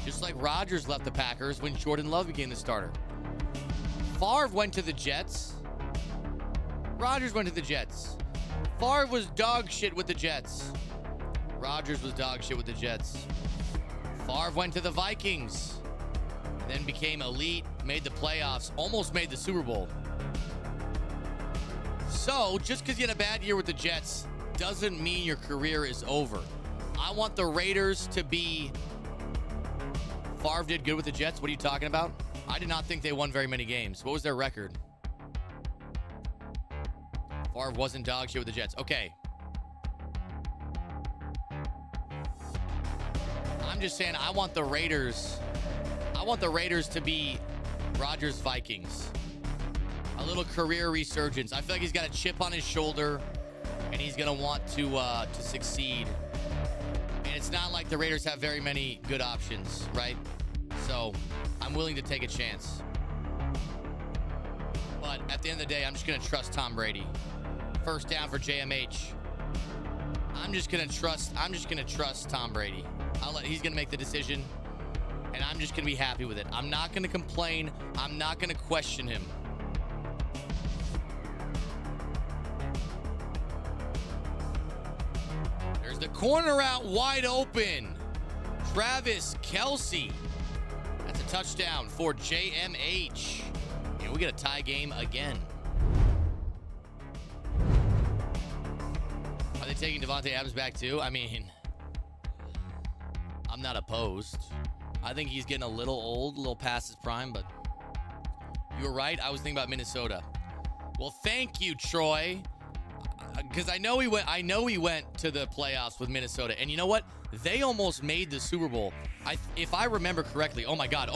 just like Rodgers left the Packers when Jordan Love became the starter. Favre went to the Jets. Rodgers went to the Jets. Favre was dog shit with the Jets. Rodgers was dog shit with the Jets. Favre went to the Vikings. Then became elite, made the playoffs, almost made the Super Bowl. So, just because you had a bad year with the Jets doesn't mean your career is over. I want the Raiders to be... Favre did good with the Jets. What are you talking about? I did not think they won very many games. What was their record? Favre wasn't dog shit with the Jets. Okay. I'm just saying I want the Raiders to be Rodgers Vikings. A little career resurgence. I feel like he's got a chip on his shoulder and he's going to want to succeed. And it's not like the Raiders have very many good options, right? So I'm willing to take a chance. But at the end of the day, I'm just going to trust Tom Brady. First down for JMH. I'm just going to trust Tom Brady. He's going to make the decision, and I'm just going to be happy with it. I'm not going to complain. I'm not going to question him. There's the corner out wide open. Travis Kelce. That's a touchdown for JMH. And we get a tie game again. Are they taking Devontae Adams back too? I mean, I'm not opposed. I think he's getting a little old, a little past his prime, but you were right. I was thinking about Minnesota. Well, thank you, Troy. Because I know he went to the playoffs with Minnesota. And you know what? They almost made the Super Bowl. If I remember correctly. Oh my God.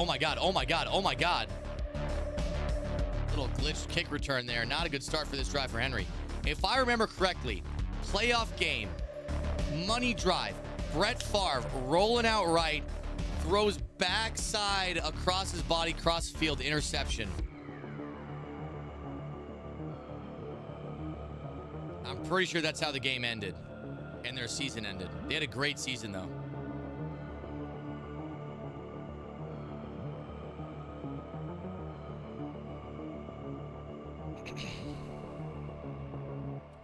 Little glitched kick return there. Not a good start for this drive for Henry. If I remember correctly, playoff game, money drive, Brett Favre rolling out right, throws backside across his body, cross field, interception. I'm pretty sure that's how the game ended and their season ended. They had a great season though.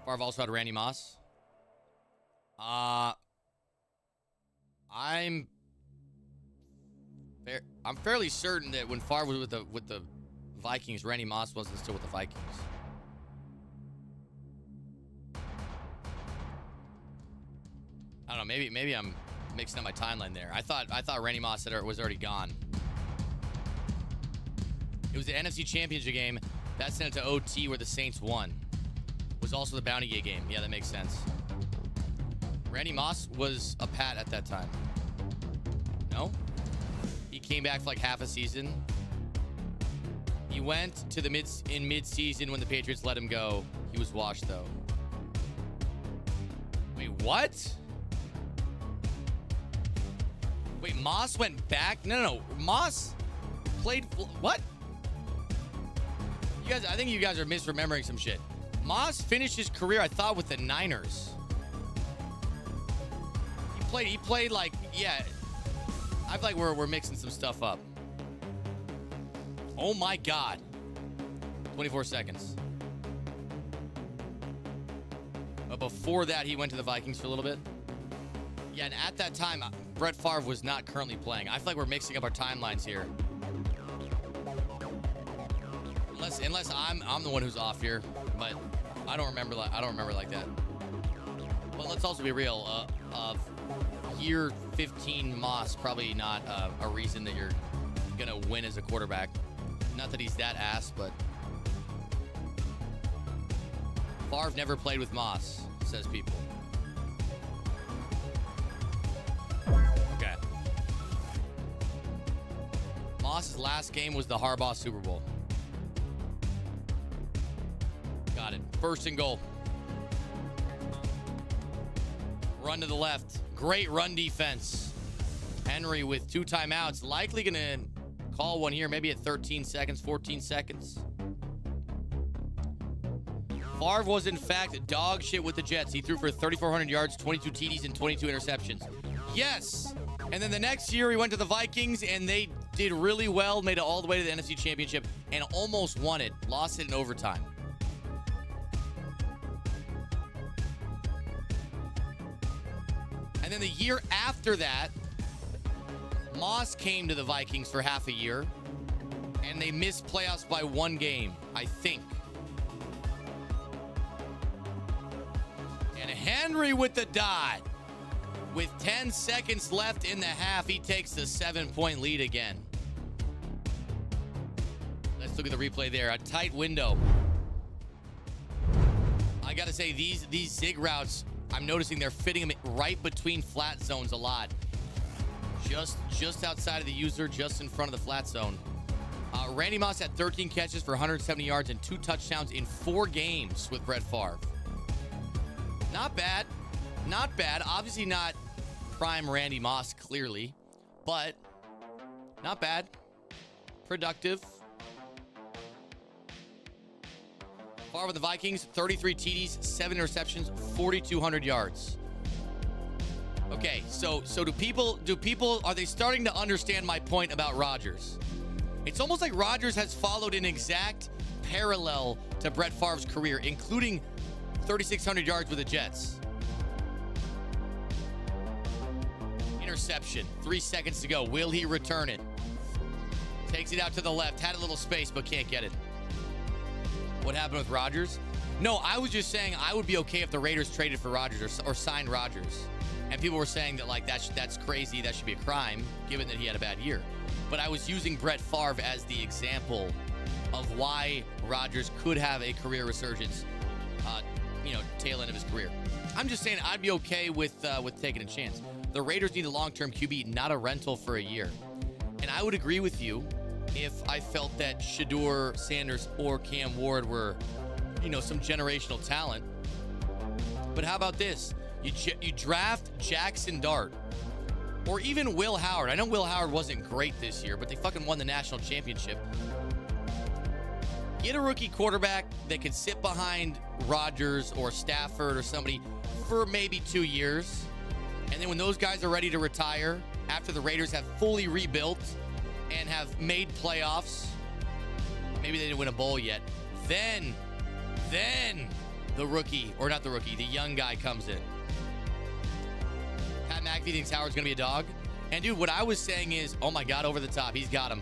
Favre also had Randy Moss. I'm fairly certain that when Favre was with the Vikings, Randy Moss wasn't still with the Vikings. I don't know. Maybe I'm mixing up my timeline there. I thought Randy Moss was already gone. It was the NFC Championship game that sent it to OT where the Saints won. It was also the Bounty Gate game. Yeah, that makes sense. Randy Moss was a Pat at that time. No? He came back for like half a season. He went to the mid-season when the Patriots let him go. He was washed though. Wait, what? Wait, Moss went back? No. Moss played... What? You guys, I think you guys are misremembering some shit. Moss finished his career, I thought, with the Niners. He played like... Yeah. I feel like we're mixing some stuff up. Oh my God. 24 seconds. But before that, he went to the Vikings for a little bit. Yeah, and at that time, Brett Favre was not currently playing. I feel like we're mixing up our timelines here. Unless I'm the one who's off here, but I don't remember like that. But let's also be real. Year 15 Moss probably not a reason that you're gonna win as a quarterback. Not that he's that ass, but Favre never played with Moss, says people. Okay. Moss's last game was the Harbaugh Super Bowl. Got it. First and goal. Run to the left. Great run defense. Henry with 2 timeouts. Likely going to call one here, maybe at 13 seconds, 14 seconds. Favre was, in fact, dog shit with the Jets. He threw for 3,400 yards, 22 TDs, and 22 interceptions. Yes! And then the next year, he went to the Vikings, and they did really well, made it all the way to the NFC Championship, and almost won it. Lost it in overtime. And then the year after that, Moss came to the Vikings for half a year, and they missed playoffs by 1 game, I think. And Henry with the dot. With 10 seconds left in the half, he takes the 7-point lead again. Let's look at the replay there. A tight window. I got to say, these zig routes, I'm noticing they're fitting them right between flat zones a lot. Just outside of the user, just in front of the flat zone. Randy Moss had 13 catches for 170 yards and 2 touchdowns in 4 games with Brett Favre. Not bad. Not bad. Obviously not prime Randy Moss, clearly, but not bad. Productive. Favre with the Vikings, 33 TDs, 7 interceptions, 4,200 yards. Okay, so do people, are they starting to understand my point about Rodgers? It's almost like Rodgers has followed an exact parallel to Brett Favre's career, including 3,600 yards with the Jets. Interception. 3 seconds to go. Will he return it? Takes it out to the left. Had a little space, but can't get it. What happened with Rodgers? No, I was just saying I would be okay if the Raiders traded for Rodgers or signed Rodgers. And people were saying that, like, that's crazy. That should be a crime, given that he had a bad year. But I was using Brett Favre as the example of why Rodgers could have a career resurgence, tail end of his career. I'm just saying I'd be okay with taking a chance. The Raiders need a long-term QB, not a rental for a year. And I would agree with you if I felt that Shedeur Sanders or Cam Ward were, some generational talent. But how about this? You draft Jackson Dart or even Will Howard. I know Will Howard wasn't great this year, but they fucking won the national championship. Get a rookie quarterback that could sit behind Rodgers or Stafford or somebody for maybe 2 years. And then when those guys are ready to retire, after the Raiders have fully rebuilt and have made playoffs, maybe they didn't win a bowl yet, then the rookie, or not the rookie, the young guy comes in. Pat McAfee thinks Howard's going to be a dog. And, dude, what I was saying is, oh, my God, over the top. He's got him.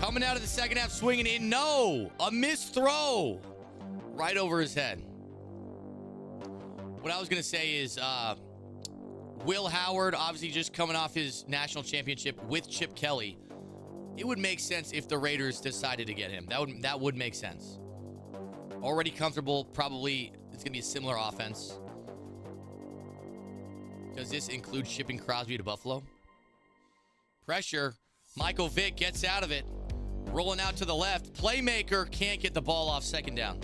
Coming out of the second half, swinging in. No! A missed throw. Right over his head. What I was going to say is Will Howard, obviously just coming off his national championship with Chip Kelly. It would make sense if the Raiders decided to get him. That would make sense. Already comfortable. Probably it's going to be a similar offense. Does this include shipping Crosby to Buffalo? Pressure. Michael Vick gets out of it. Rolling out to the left. Playmaker can't get the ball off second down.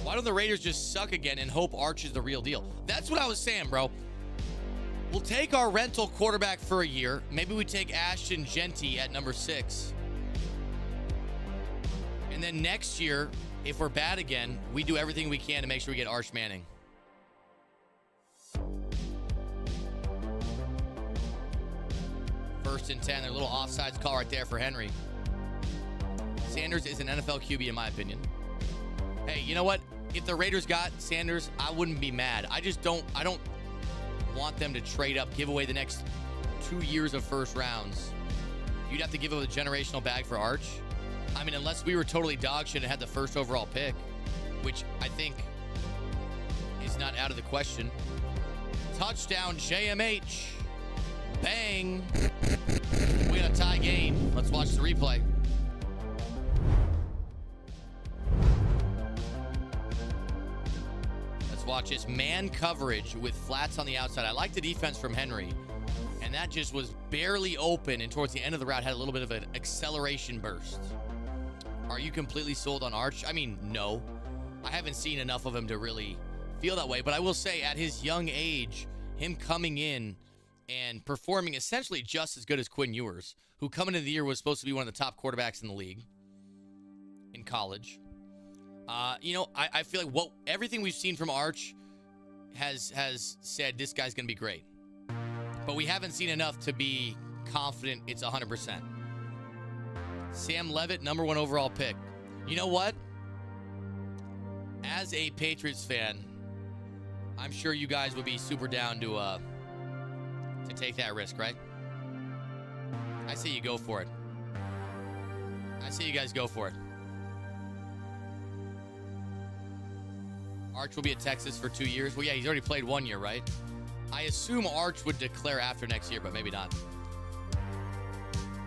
Why don't the Raiders just suck again and hope Arch is the real deal? That's what I was saying, bro. We'll take our rental quarterback for a year. Maybe we take Ashton Genty at number 6. And then next year, if we're bad again, we do everything we can to make sure we get Arch Manning. First and 10. Their little offsides call right there for Henry. Sanders is an NFL QB in my opinion. Hey, you know what? If the Raiders got Sanders, I wouldn't be mad. I don't want them to trade up, give away the next 2 years of first rounds. You'd have to give up a generational bag for Arch. I mean, unless we were totally dog shit and had the first overall pick, which I think is not out of the question. Touchdown, JMH. Bang. We got a tie game. Let's watch the replay. Let's watch this man coverage with flats on the outside. I like the defense from Henry. And that just was barely open, and towards the end of the route had a little bit of an acceleration burst. Are you completely sold on Arch? I mean, no. I haven't seen enough of him to really feel that way. But I will say, at his young age, him coming in and performing essentially just as good as Quinn Ewers, who coming into the year was supposed to be one of the top quarterbacks in the league in college. I feel like everything we've seen from Arch has said this guy's going to be great. But we haven't seen enough to be confident it's 100%. Sam Levitt, number 1 overall pick. You know what? As a Patriots fan, I'm sure you guys would be super down to take that risk, right? I say you go for it. I say you guys go for it. Arch will be at Texas for 2 years. Well, yeah, he's already played 1 year, right? I assume Arch would declare after next year, but maybe not.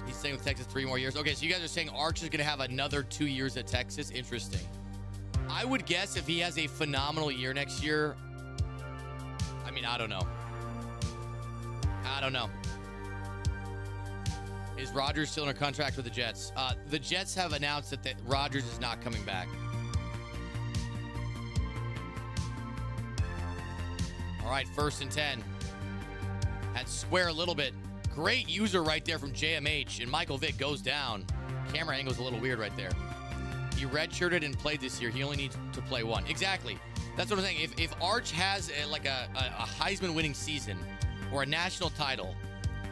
He's staying with Texas 3 more years. Okay, so you guys are saying Arch is going to have another 2 years at Texas? Interesting. I would guess if he has a phenomenal year next year, I mean, I don't know. I don't know. Is Rodgers still under contract with the Jets? The Jets have announced that Rodgers is not coming back. All right, 1st and 10. Had to square a little bit. Great user right there from JMH, and Michael Vick goes down. Camera angle's a little weird right there. He redshirted and played this year. He only needs to play 1. Exactly. That's what I'm saying. If Arch has a Heisman winning season or a national title,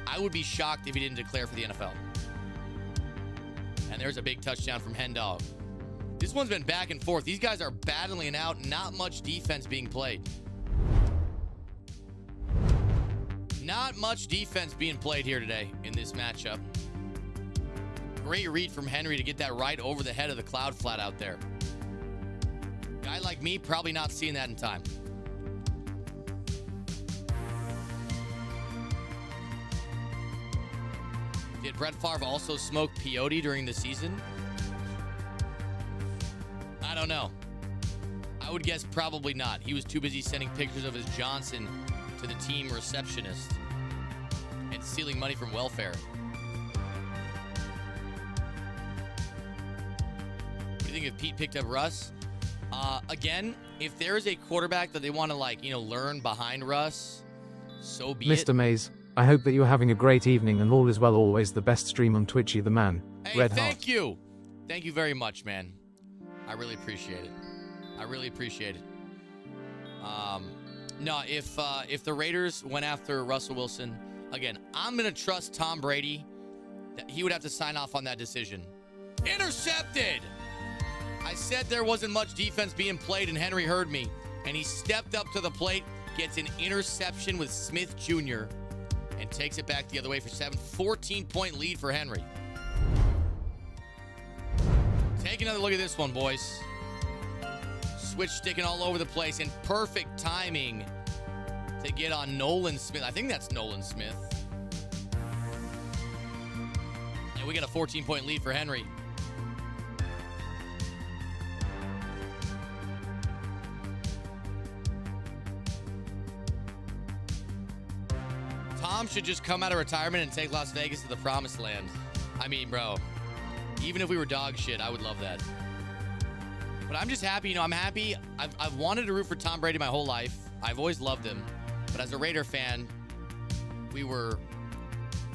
I would be shocked if he didn't declare for the NFL. And there's a big touchdown from Hendog. This one's been back and forth. These guys are battling it out. Not much defense being played. Not much defense being played here today in this matchup. Great read from Henry to get that right over the head of the cloud flat out there. Guy like me probably not seeing that in time. Did Brett Favre also smoke peyote during the season? I don't know. I would guess probably not. He was too busy sending pictures of his Johnson to the team receptionist and stealing money from welfare. What do you think if Pete picked up Russ? Again, if there is a quarterback that they want to learn behind Russ, so be it. Mr. Mayz, I hope that you are having a great evening and all is well. Always the best stream on Twitchy the man. Hey, Red thank Heart. you. Thank you very much, man. I really appreciate it. I really appreciate it. No, if the Raiders went after Russell Wilson, again, I'm going to trust Tom Brady. That he would have to sign off on that decision. Intercepted! I said there wasn't much defense being played, and Henry heard me. And he stepped up to the plate, gets an interception with Smith Jr., and takes it back the other way for 7. 14-point lead for Henry. Take another look at this one, boys. Switch sticking all over the place, and perfect timing to get on Nolan Smith. I think that's Nolan Smith. And we got a 14-point lead for Henry. Tom should just come out of retirement and take Las Vegas to the promised land. I mean, bro, even if we were dog shit, I would love that. But I'm just happy. I'm happy. I've wanted to root for Tom Brady my whole life. I've always loved him. But as a Raider fan, we were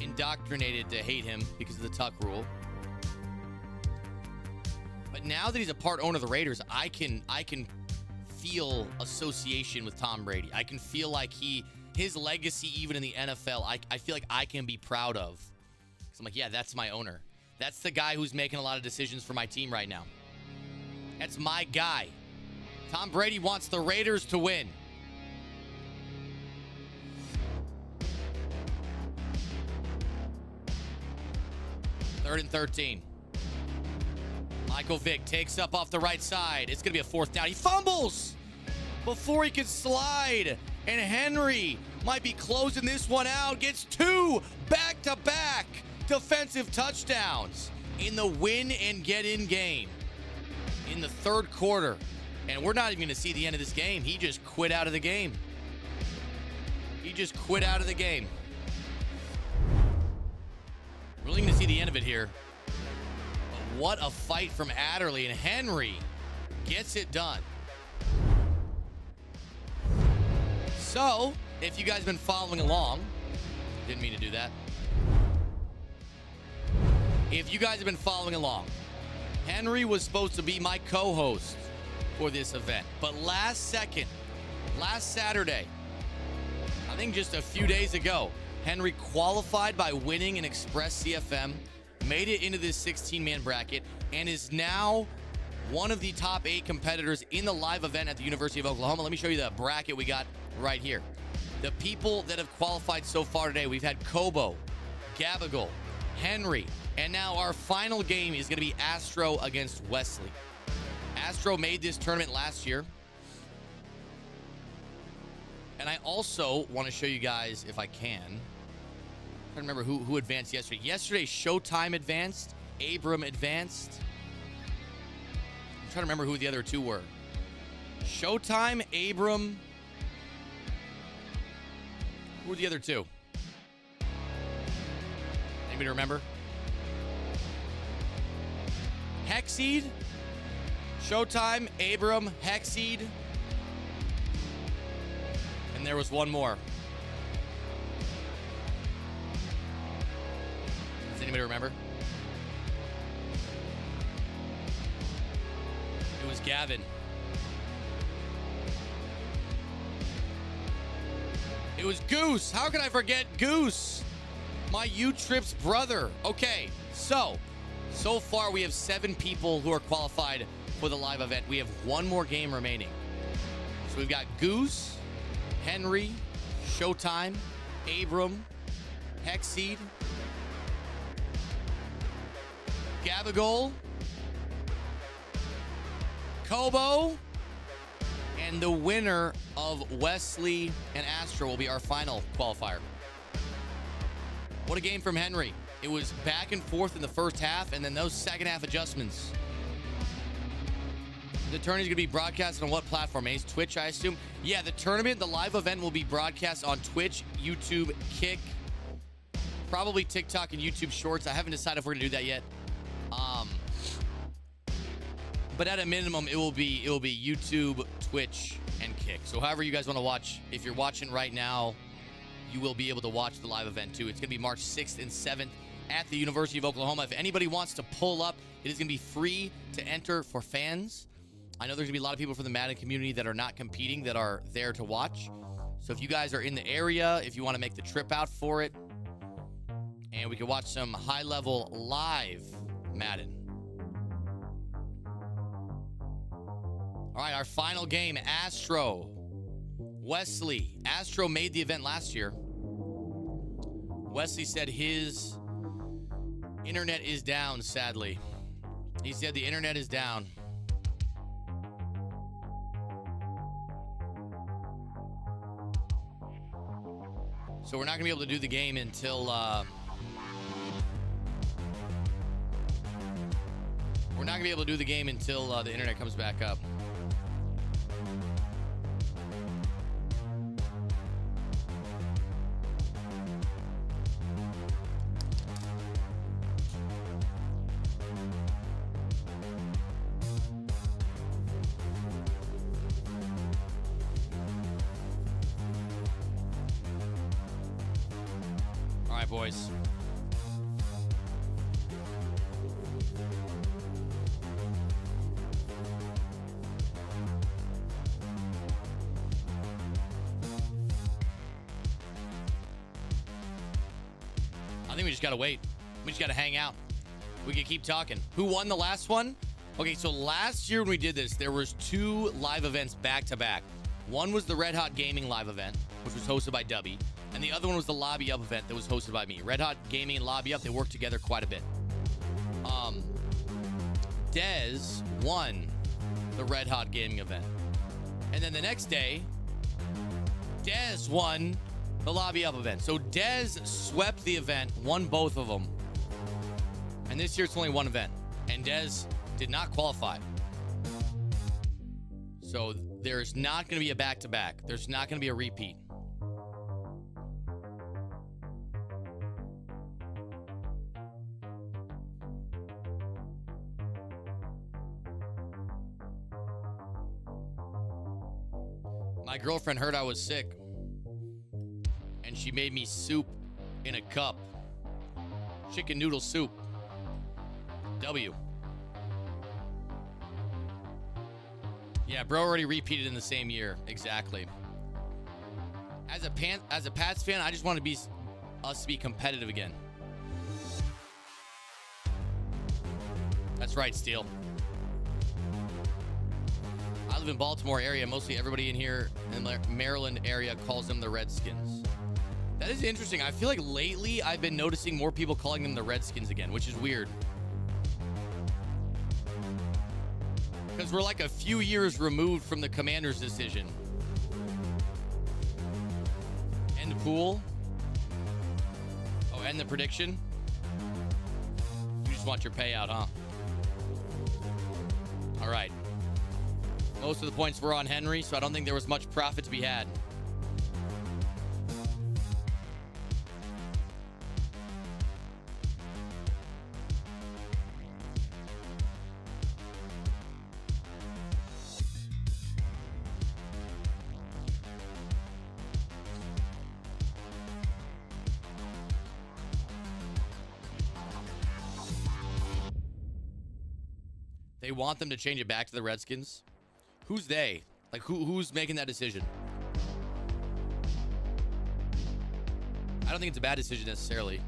indoctrinated to hate him because of the Tuck rule. But now that he's a part owner of the Raiders, I can feel association with Tom Brady. I can feel like his legacy, even in the NFL, I feel like I can be proud of. So I'm like, yeah, that's my owner. That's the guy who's making a lot of decisions for my team right now. That's my guy. Tom Brady wants the Raiders to win. Third and 13. Michael Vick takes up off the right side. It's going to be a 4th down. He fumbles before he can slide. And Henry might be closing this one out. Gets 2 back-to-back defensive touchdowns in the win and get in game in the 3rd quarter. And we're not even going to see the end of this game. He just quit out of the game. He just quit out of the game. We're really going to see the end of it here. But what a fight from Adderley, and Henry gets it done. So, if you guys have been following along, didn't mean to do that. If you guys have been following along, Henry was supposed to be my co-host for this event. But last Saturday, I think just a few days ago, Henry qualified by winning an Express CFM, made it into this 16-man bracket, and is now one of the top 8 competitors in the live event at the University of Oklahoma. Let me show you the bracket we got right here. The people that have qualified so far today, we've had Kobo, Gabagool, Henry, and now our final game is going to be Astro against Wesley. Astro made this tournament last year. And I also want to show you guys, if I can, I don't remember who advanced yesterday. Yesterday, Showtime advanced, Abram advanced. I'm trying to remember who the other two were. Showtime, Abram. Who were the other two? Anybody remember? Hexseed, Showtime, Abram, Hexseed. And there was one more. Does anybody remember? It was Gavin. It was Goose. How can I forget Goose? My U-Trip's brother. Okay, so far we have 7 people who are qualified for the live event. We have one more game remaining. So we've got Goose, Henry, Showtime, Abram, Hexseed, Gabagool, Kobo, and the winner of Wesley and Astro will be our final qualifier. What a game from Henry. It was back and forth in the first half, and then those second half adjustments. The tournament is going to be broadcasted on what platform, Mayz? Twitch, I assume? Yeah, the tournament, the live event will be broadcast on Twitch, YouTube, Kick, probably TikTok and YouTube Shorts. I haven't decided if we're going to do that yet. But at a minimum, it will be YouTube, Twitch, and Kick. So however you guys want to watch, if you're watching right now, you will be able to watch the live event too. It's going to be March 6th and 7th at the University of Oklahoma. If anybody wants to pull up, it is going to be free to enter for fans. I know there's going to be a lot of people from the Madden community that are not competing that are there to watch. So if you guys are in the area, if you want to make the trip out for it, and we can watch some high-level live Madden. All right, our final game, Astro. Wesley. Astro made the event last year. Wesley said his internet is down, sadly. He said the internet is down. So we're not going to be able to do the game until... we're not going to be able to do the game until the internet comes back up. All right, boys. I think we just gotta wait. We just gotta hang out. We can keep talking. Who won the last one? Okay, so last year when we did this, there was 2 live events back to back. One was the Red Hot Gaming live event, which was hosted by Dubby, and the other one was the Lobby Up event that was hosted by me. Red Hot Gaming and Lobby Up, they work together quite a bit. Dez won the Red Hot Gaming event. And then the next day, Dez won the Lobby Up event. So Dez swept the event, won both of them. And this year it's only one event. And Dez did not qualify. So there's not going to be a back-to-back. There's not going to be a repeat. My girlfriend heard I was sick, and she made me soup in a cup. Chicken noodle soup. W. Yeah, bro already repeated in the same year. Exactly. As a Pats fan, I just want to be us to be competitive again. That's right, Steele. I live in Baltimore area. Mostly everybody in here in the Maryland area calls them the Redskins. That is interesting. I feel like lately I've been noticing more people calling them the Redskins again, which is weird. Because we're like a few years removed from the Commanders' decision. And the pool. Oh, and the prediction. You just want your payout, huh? All right. Most of the points were on Henry, so I don't think there was much profit to be had. They want them to change it back to the Redskins. Who's they? Like, who's making that decision? I don't think it's a bad decision necessarily.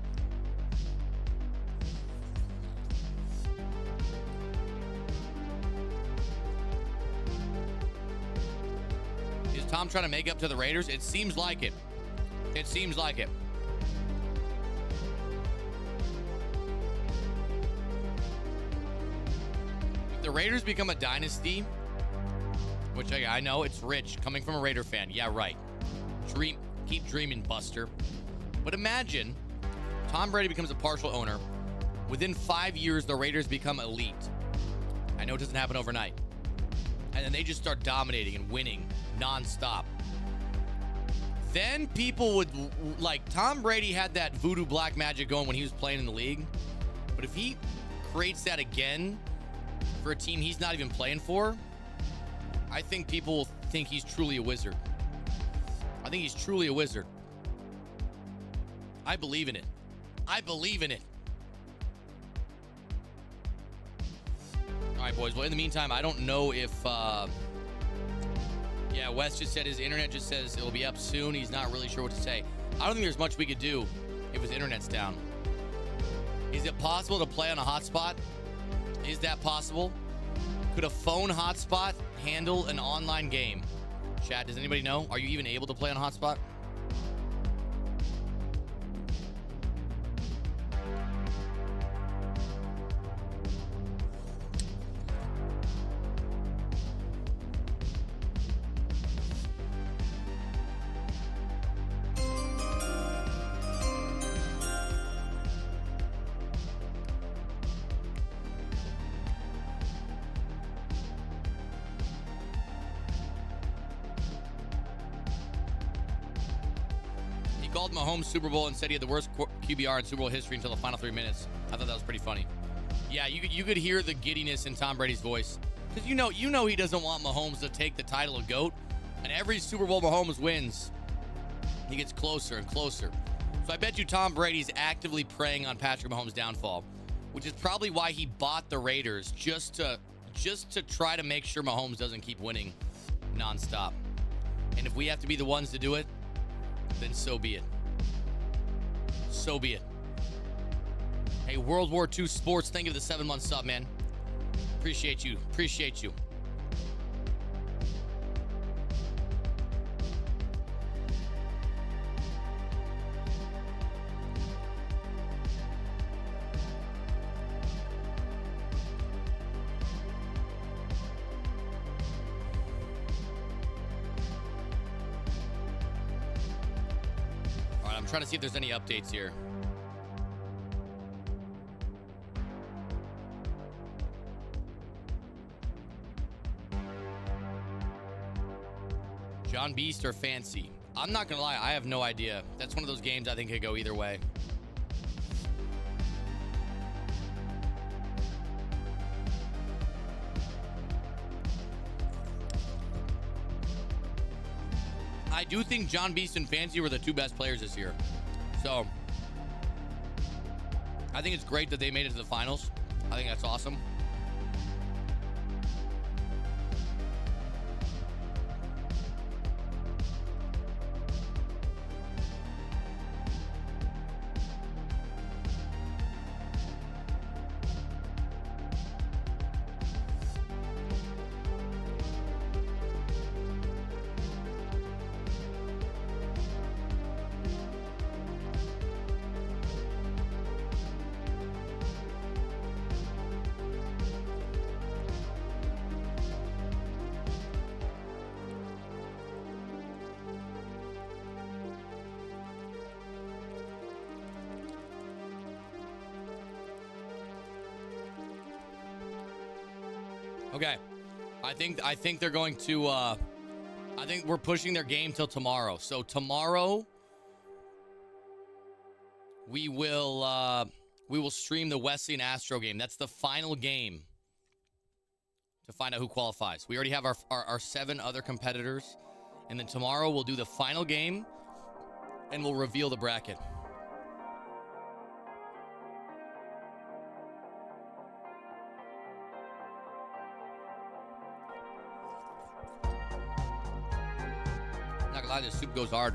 Is Tom trying to make up to the Raiders? It seems like it. It seems like it. If the Raiders become a dynasty, which I know it's rich coming from a Raider fan. Yeah, right. Keep dreaming, Buster. But imagine Tom Brady becomes a partial owner. Within 5 years, the Raiders become elite. I know it doesn't happen overnight. And then they just start dominating and winning nonstop. Then people would, like, Tom Brady had that voodoo black magic going when he was playing in the league. But if he creates that again for a team he's not even playing for, I think people will think he's truly a wizard. I think he's truly a wizard. I believe in it. I believe in it. All right, boys. Well, in the meantime, I don't know if... yeah, Wes just said his internet just says it'll be up soon. He's not really sure what to say. I don't think there's much we could do if his internet's down. Is it possible to play on a hotspot? Is that possible? Could a phone hotspot handle an online game? Chat, does anybody know? Are you even able to play on a hotspot? Called Mahomes Super Bowl and said he had the worst QBR in Super Bowl history until the final 3 minutes. I thought that was pretty funny. Yeah, you could hear the giddiness in Tom Brady's voice, because you know he doesn't want Mahomes to take the title of GOAT, and every Super Bowl Mahomes wins, he gets closer and closer. So I bet you Tom Brady's actively preying on Patrick Mahomes' downfall, which is probably why he bought the Raiders, just to try to make sure Mahomes doesn't keep winning nonstop. And if we have to be the ones to do it, then so be it. So be it. Hey, World War II Sports, thank you for the 7-month sub, man. Appreciate you. Appreciate you. I'm trying to see if there's any updates here. John Beast or Fancy? I'm not gonna lie, I have no idea. That's one of those games I think could go either way. I do think John Beast and Fancy were the two best players this year. So, I think it's great that they made it to the finals. I think that's awesome. Okay. I think they're going to I think we're pushing their game till tomorrow. So tomorrow we will stream the Wesley and Astro game. That's the final game to find out who qualifies. We already have our 7 other competitors. And then tomorrow we'll do the final game and we'll reveal the bracket. Not gonna lie, this soup goes hard.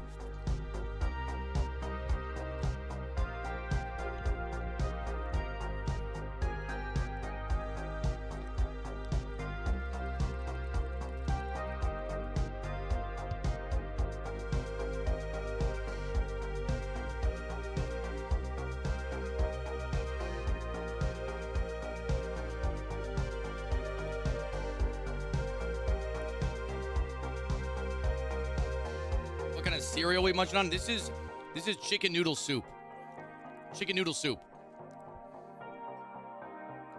Cereal we munching on. This is chicken noodle soup. Chicken noodle soup.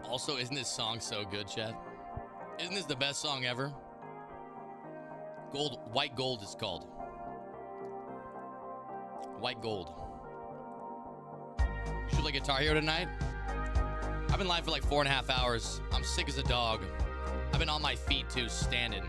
Also, isn't this song so good, Chad? Isn't this the best song ever? White Gold is called. White Gold. You should play Guitar Hero tonight. I've been live for like 4.5 hours. I'm sick as a dog. I've been on my feet too, standing.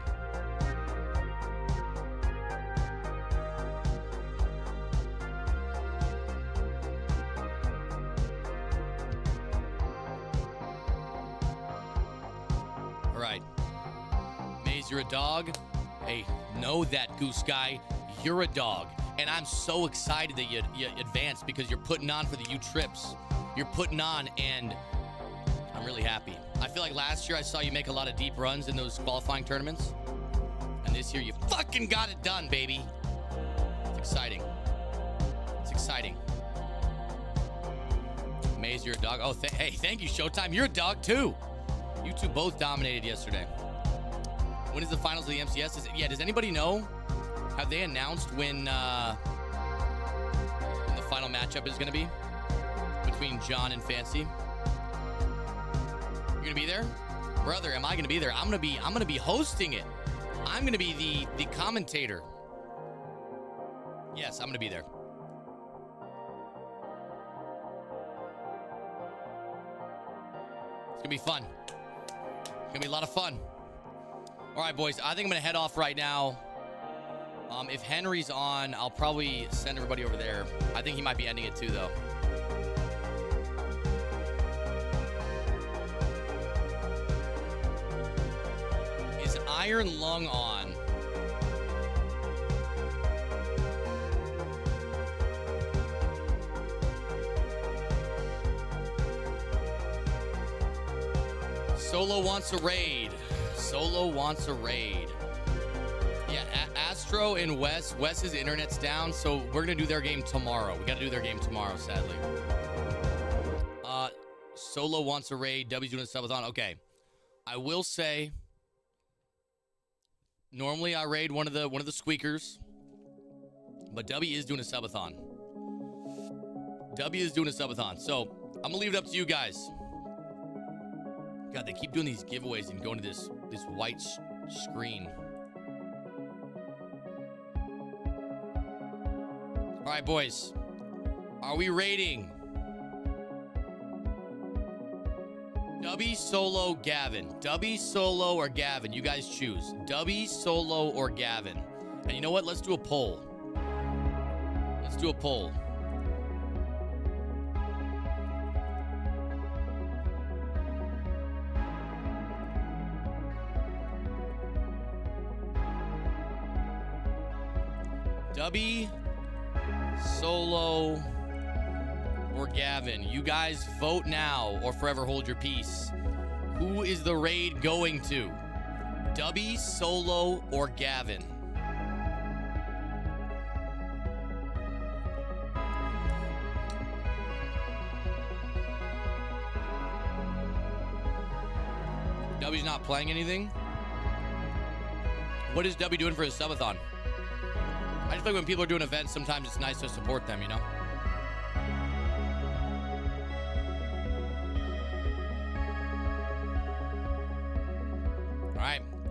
You're a dog? Hey, know that, Goose Guy. You're a dog. And I'm so excited that you advanced because you're putting on for the U trips. You're putting on, and I'm really happy. I feel like last year I saw you make a lot of deep runs in those qualifying tournaments. And this year you fucking got it done, baby. It's exciting. It's exciting. Mayz, you're a dog. Oh, hey, thank you, Showtime. You're a dog, too. You two both dominated yesterday. When is the finals of the MCS? Does anybody know? Have they announced when the final matchup is going to be between John and Fancy? You're going to be there? Brother, am I going to be there? I'm going to be hosting it. I'm going to be the commentator. Yes, I'm going to be there. It's going to be fun. It's going to be a lot of fun. All right, boys, I think I'm going to head off right now. If Henry's on, I'll probably send everybody over there. I think he might be ending it too, though. Is Iron Lung on? Solo wants a raid. Solo wants a raid. Yeah, Astro and Wes's internet's down, so we're going to do their game tomorrow. We got to do their game tomorrow, sadly. Solo wants a raid. W's doing a subathon. Okay. I will say, normally I raid one of the squeakers, but W is doing a subathon. W is doing a subathon. So I'm going to leave it up to you guys. God, they keep doing these giveaways and going to this white screen. All right, boys. Are we rating Dubby, Solo, Gavin? Dubby, Solo, or Gavin? You guys choose. Dubby, Solo, or Gavin? And you know what? Let's do a poll. Let's do a poll. Dubby, Solo, or Gavin? You guys vote now or forever hold your peace. Who is the raid going to? Dubby, Solo, or Gavin? Dubby's not playing anything? What is Dubby doing for his subathon? I just think when people are doing events, sometimes it's nice to support them, you know?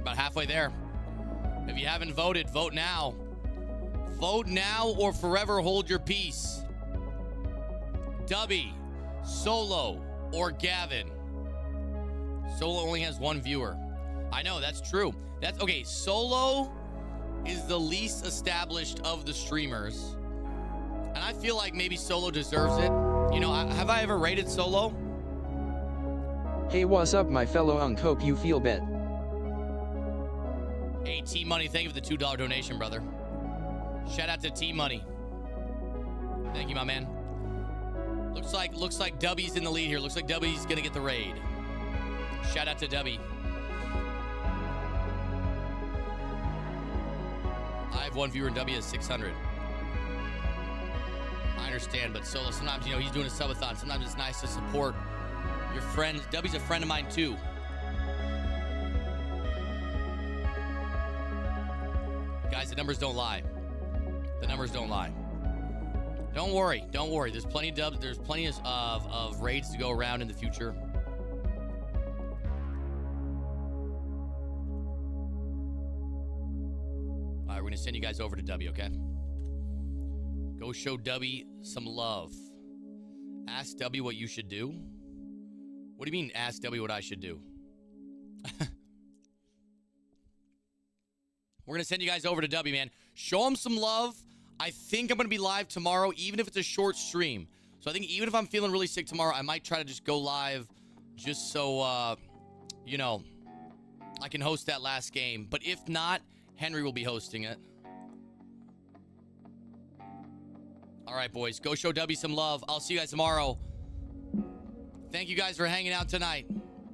About halfway there. If you haven't voted, vote now. Vote now or forever hold your peace. Dubby, Solo, or Gavin. Solo only has one viewer. I know, that's true. That's okay. Solo is the least established of the streamers. And I feel like maybe Solo deserves it. You know, have I ever rated Solo? Hey, what's up, my fellow unk? Hope you feel bet. Hey, T-Money, thank you for the $2 donation, brother. Shout out to T-Money. Thank you, my man. Looks like Dubby's in the lead here. Looks like Dubby's gonna get the raid. Shout out to Dubby. I have one viewer and Dubby has 600. I understand, but Solo, sometimes, you know, he's doing a subathon. Sometimes it's nice to support your friends. Dubby's a friend of mine, too. Guys, the numbers don't lie. The numbers don't lie. Don't worry. Don't worry. There's plenty of dubs. There's plenty of raids to go around in the future. All right, we're going to send you guys over to Dubby, okay? Go show Dubby some love. Ask Dubby what you should do. What do you mean, ask Dubby what I should do? We're going to send you guys over to Dubby, man. Show him some love. I think I'm going to be live tomorrow, even if it's a short stream. So I think even if I'm feeling really sick tomorrow, I might try to just go live just so, you know, I can host that last game. But if not, Henry will be hosting it. All right, boys. Go show Dubby some love. I'll see you guys tomorrow. Thank you guys for hanging out tonight.